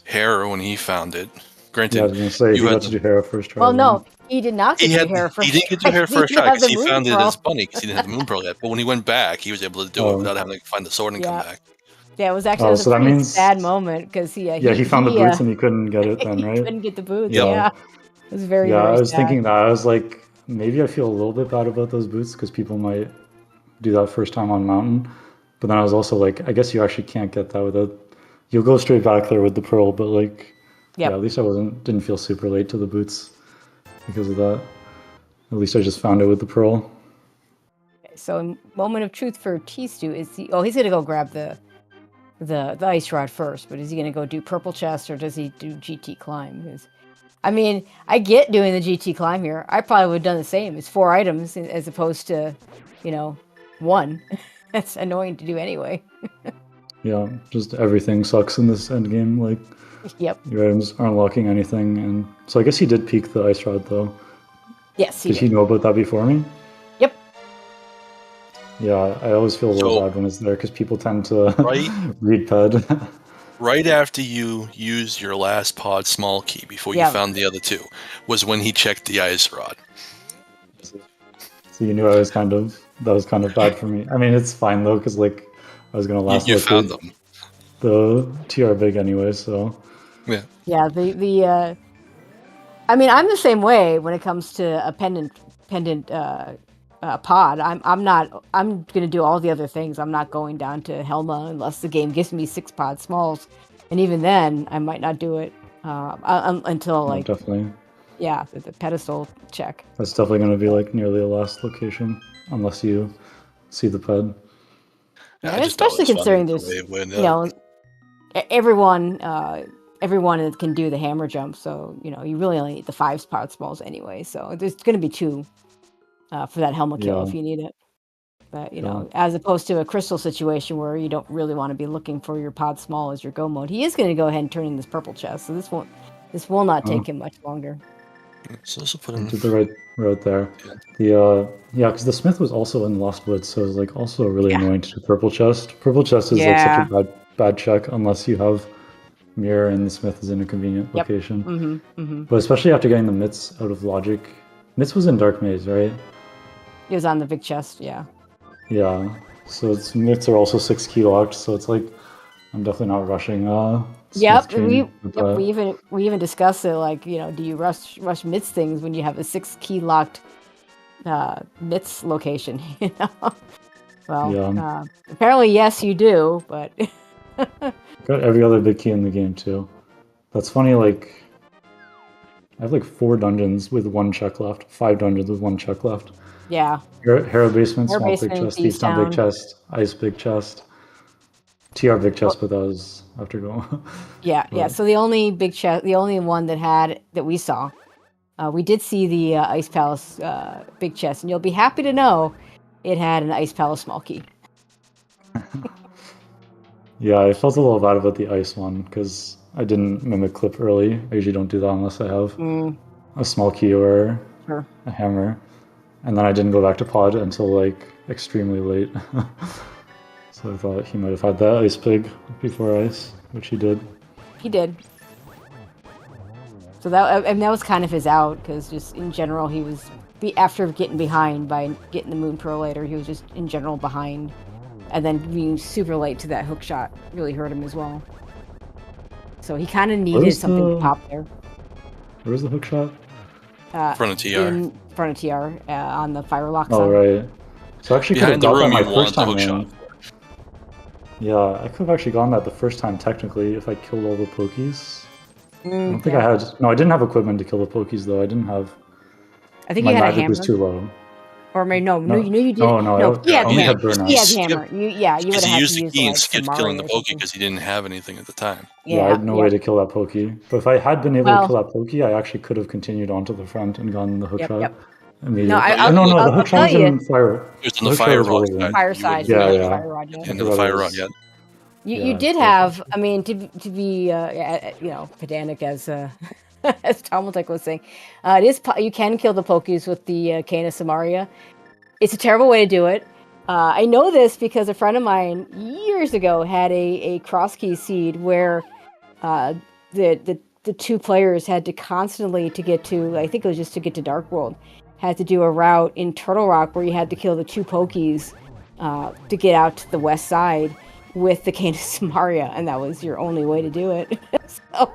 Hera when he found it. Granted, I was gonna say you got to do Hera first try. Well, no, he did not get to do Hera first. He didn't get to do Hera first try because he found it as bunny because he didn't have the Moon Pearl yet. But when he went back, he was able to do it without having to find the sword and come back. Yeah, it was actually a pretty sad moment because he found the boots and he couldn't get it then, right? He couldn't get the boots. Yeah, it was very I was sad. thinking that. I was like, maybe I feel a little bit bad about those boots because people might do that first time on mountain. But then I was also like, I guess you actually can't get that without. You'll go straight back there with the pearl, but like. Yeah, at least I didn't feel super late to the boots because of that. At least I just found it with the pearl. Okay, so moment of truth for Tstew is he's gonna go grab the ice rod first, but is he gonna go do purple chest or does he do GT climb? Because I mean, I get doing the GT climb here. I probably would have done the same. It's 4 items as opposed to, 1. That's annoying to do anyway. Yeah, just everything sucks in this end game. Like. Yep. Your items aren't locking anything, and so I guess he did peek the ice rod though. Yes, he did. Did he know about that before me? Yep. Yeah, I always feel a little bad when it's there because people tend to read ped. Right after you used your last pod small key before you found the other 2 was when he checked the ice rod. So you knew that was kind of bad for me. I mean, it's fine though because like I was gonna last. You found them. The TR big anyway, so. Yeah, I mean, I'm the same way when it comes to a pendant pod. I'm gonna do all the other things. I'm not going down to Helma unless the game gives me 6 pod smalls, and even then, I might not do it until like definitely. Yeah, the pedestal check. That's definitely gonna be like nearly the last location unless you see the ped. Yeah, especially considering there's everyone can do the hammer jump, so you really only need the 5 pod smalls anyway. So there's going to be 2 for that helmet kill if you need it. But as opposed to a crystal situation where you don't really want to be looking for your pod small as your go mode, he is going to go ahead and turn in this purple chest. So this will not take him much longer. So this will put him to the right road there. Because the smith was also in Lost Woods, so it's like also really annoying to do purple chest. Purple chest is like such a bad check unless you have mirror and the smith is in a convenient location. But especially after getting the mitts out of logic. Mitts was in Dark Maze, right? It was on the big chest, yeah. Yeah. So its mitts are also 6 key locked, so it's like I'm definitely not rushing. We even discussed it. Like, do you rush mitts things when you have a 6 key locked mitts location? Well, Yeah. apparently, yes, you do, but... Got every other big key in the game, too. That's funny, like... I have like 4 dungeons with 1 check left. 5 dungeons with 1 check left. Yeah. Harrow Basement, Harrow Small Big Basement, Chest, Thief's Town Big Beasttown. Chest, Ice Big Chest, TR Big Chest, but that was after going. Yeah, yeah. So the only big chest, the only one that we saw, we did see the Ice Palace big chest, and you'll be happy to know it had an Ice Palace small key. Yeah, I felt a little bad about the ice one because I didn't mimic clip early. I usually don't do that unless I have a small key or a hammer. And then I didn't go back to pod until like extremely late. So I thought he might have had that ice pig before ice, which he did. He did. So that was kind of his out, because just in general he was after getting behind by getting the Moon Pearl later, he was just in general behind. And then being super late to that hook shot really hurt him as well. So he kind of needed something to pop there. Where was the hook shot? Front of TR. In front of TR, on the Firelock side. Oh, right. So I actually could have Behind the got room, that you my want first the time hook in. shot. Yeah, I could have actually gotten that the first time technically if I killed all the pokies. I don't think I had... No, I didn't have equipment to kill the pokies though. I didn't have... I think my you had a magic hammer. was too low. Or maybe no, you did. No, he had I only hammer. had burnout. He had hammer. You would have Because he had used to the use key and like skipped Samari killing the or pokey something. because he didn't have anything at the time. Yeah, I had no way to kill that pokey. But if I had been able to kill that pokey, I actually could have continued onto the front and gotten the hook shot immediately. No, the hook shot was in fire. It was on the fire rod side. Fire side. Yeah. Fire rod, And the fire rod, yeah. You did have, I mean, to be pedantic as as Tomaltek was saying, it is you can kill the pokies with the Cane of Samaria. It's a terrible way to do it. I know this because a friend of mine years ago had a Crosskeys seed where the 2 players had to constantly to get to, I think it was just to get to Dark World, had to do a route in Turtle Rock where you had to kill the 2 pokies to get out to the west side with the Cane of Samaria, and that was your only way to do it. So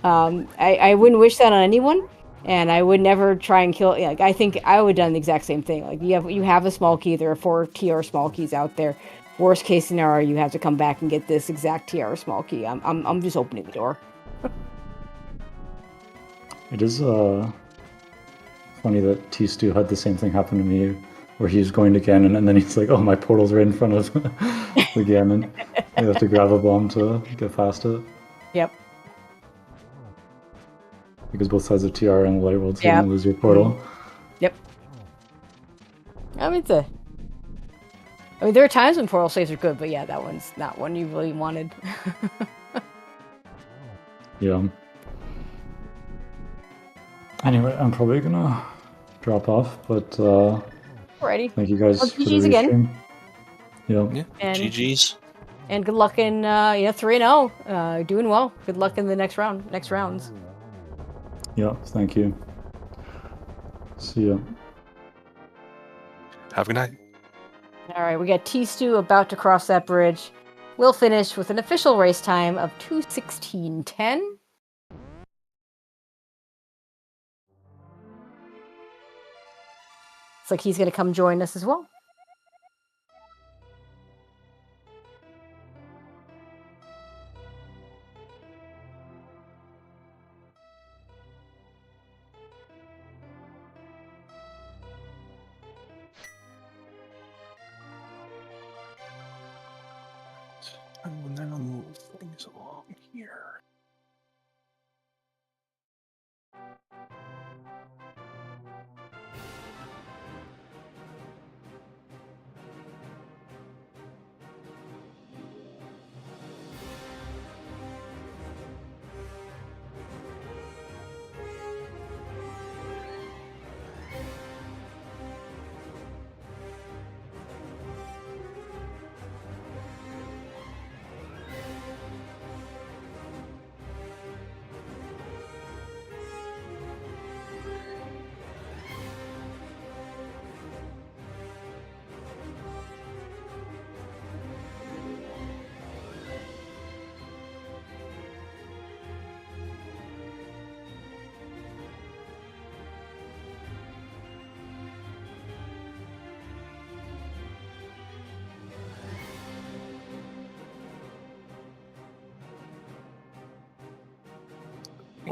I wouldn't wish that on anyone, and I would never try and kill. Like, I think I would have done the exact same thing. Like you have a small key. There are 4 TR small keys out there. Worst case scenario, you have to come back and get this exact TR small key. I'm just opening the door. It is funny that Tstew had the same thing happen to me, where he's going to Ganon and then he's like, "Oh, my portal's right in front of the Ganon. You have to grab a bomb to get past it." Yep. Because both sides of TR and the light world, so you don't lose your portal. Yep. I mean, there are times when portal saves are good, but yeah, that one's not one you really wanted. Yeah. Anyway, I'm probably gonna drop off, but Alrighty. thank you guys for the GG's again. Restream. Yeah. And, GG's. And good luck in 3-0. Doing well. Good luck in the next rounds. Yeah, thank you. See ya. Have a good night. Alright, we got Tstew about to cross that bridge. We'll finish with an official race time of 2:16:10. Looks like he's going to come join us as well. I will now move things along here.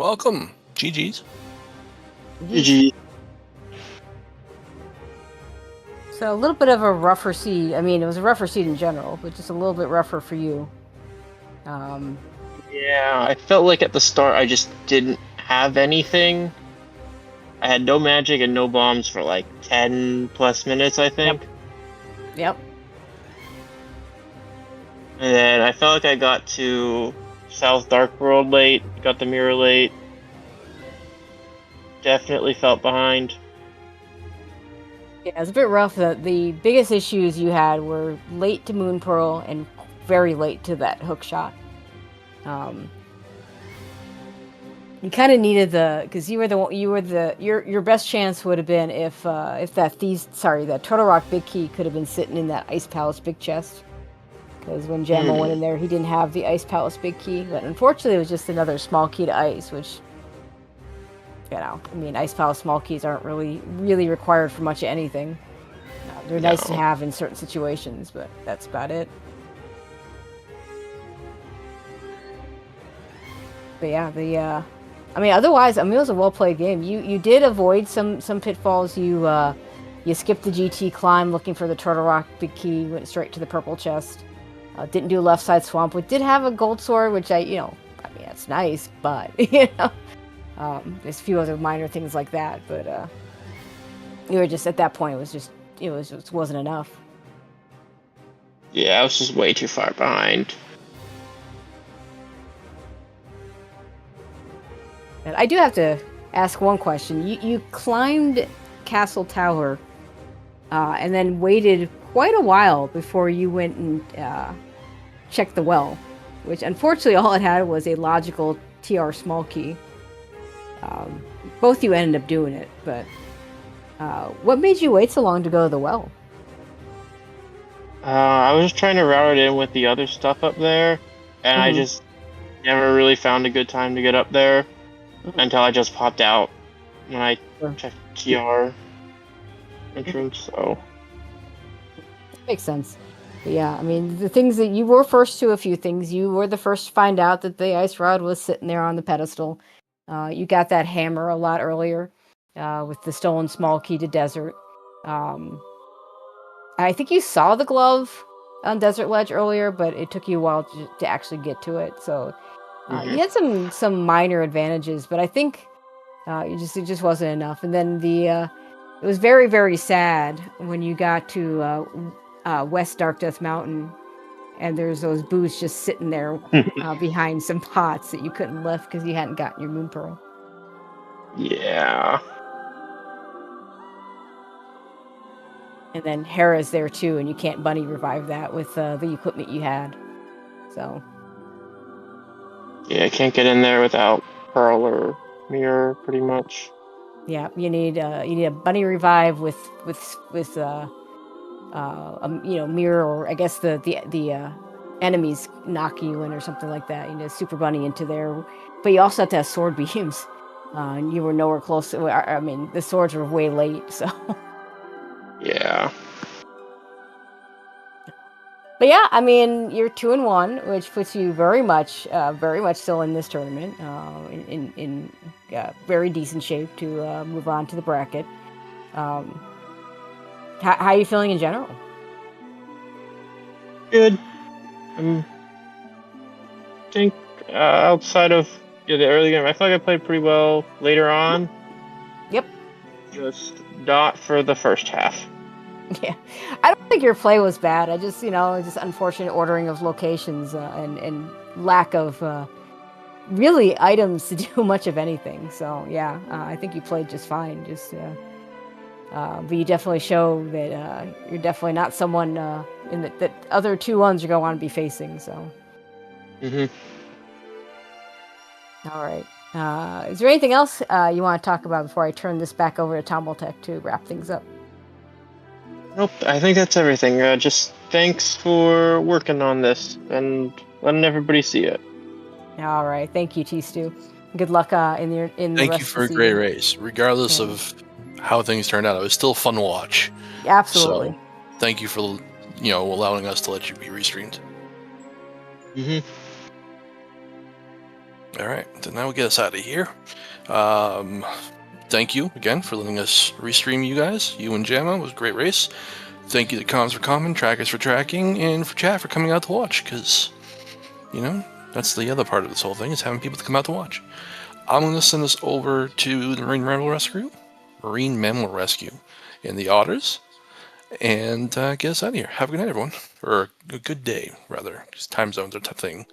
Welcome. GG's. GG. So a little bit of a rougher seed. I mean, it was a rougher seed in general, but just a little bit rougher for you. Yeah, I felt like at the start I just didn't have anything. I had no magic and no bombs for like 10 plus minutes, I think. Yep. And then I felt like I got to South Dark World late, got the mirror late. Definitely felt behind. Yeah, it was a bit rough. The biggest issues you had were late to Moon Pearl and very late to that hook shot. You kind of needed because your best chance would have been if that Turtle Rock big key could have been sitting in that Ice Palace big chest. Because when Jamo went in there, he didn't have the Ice Palace big key, but unfortunately, it was just another small key to ice, which, I mean, Ice Palace small keys aren't really required for much of anything. They're nice to have in certain situations, but that's about it. But yeah, otherwise, it was a well-played game. You did avoid some pitfalls. You skipped the GT climb looking for the Turtle Rock big key, went straight to the purple chest. Didn't do left side swamp. We did have a gold sword, which that's nice, but there's a few other minor things like that. But you were just at that point. It just wasn't enough. Yeah, I was just way too far behind. And I do have to ask one question. You climbed Castle Tower, and then waited quite a while before you went and checked the well, which unfortunately all it had was a logical TR small key. Both you ended up doing it, but what made you wait so long to go to the well? I was just trying to route it in with the other stuff up there, and I just never really found a good time to get up there until I just popped out when I checked TR entrance, so... Makes sense. But yeah, I mean, the things that you were first to a few things. You were the first to find out that the ice rod was sitting there on the pedestal. You got that hammer a lot earlier with the stolen small key to desert. I think you saw the glove on Desert Ledge earlier, but it took you a while to actually get to it. So you had some minor advantages, but I think it just wasn't enough. And then it was very, very sad when you got to West Dark Death Mountain, and there's those boots just sitting there behind some pots that you couldn't lift because you hadn't gotten your Moon Pearl. Yeah. And then Hera's there too, and you can't bunny revive that with the equipment you had. So. Yeah, I can't get in there without Pearl or Mirror, pretty much. Yeah, you need a bunny revive with mirror, or I guess the enemies knock you in or something like that. You need a super bunny into there, but you also have to have sword beams, and you were nowhere close. I mean, the swords were way late, so. Yeah. But yeah, I mean, you're 2-1, which puts you very much still in this tournament, in very decent shape to move on to the bracket. How are you feeling in general? Good. I think outside of the early game, I feel like I played pretty well later on. Yep. Just not for the first half. Yeah, I don't think your play was bad. I just, just unfortunate ordering of locations and lack of really items to do much of anything. So yeah, I think you played just fine. But you definitely show that you're definitely not someone in that other 2-1s you're gonna want to be facing. So. All right. Is there anything else you want to talk about before I turn this back over to Tomboltech to wrap things up? Nope, I think that's everything. Just thanks for working on this and letting everybody see it. All right, thank you, Tstew. Good luck in the rest of the season. Thank you for a great race, regardless of how things turned out. It was still fun to watch. Absolutely. So, thank you for allowing us to let you be restreamed. All right, then now we'll get us out of here. Thank you again for letting us restream you guys. You and Jamo, it was a great race. Thank you to Comms for coming, Trackers for tracking, and for chat for coming out to watch, because, you know, that's the other part of this whole thing, is having people to come out to watch. I'm going to send this over to the Marine Mammal Rescue and the Otters, and get us out of here. Have a good night, everyone. Or a good day, rather, because time zones are a tough thing.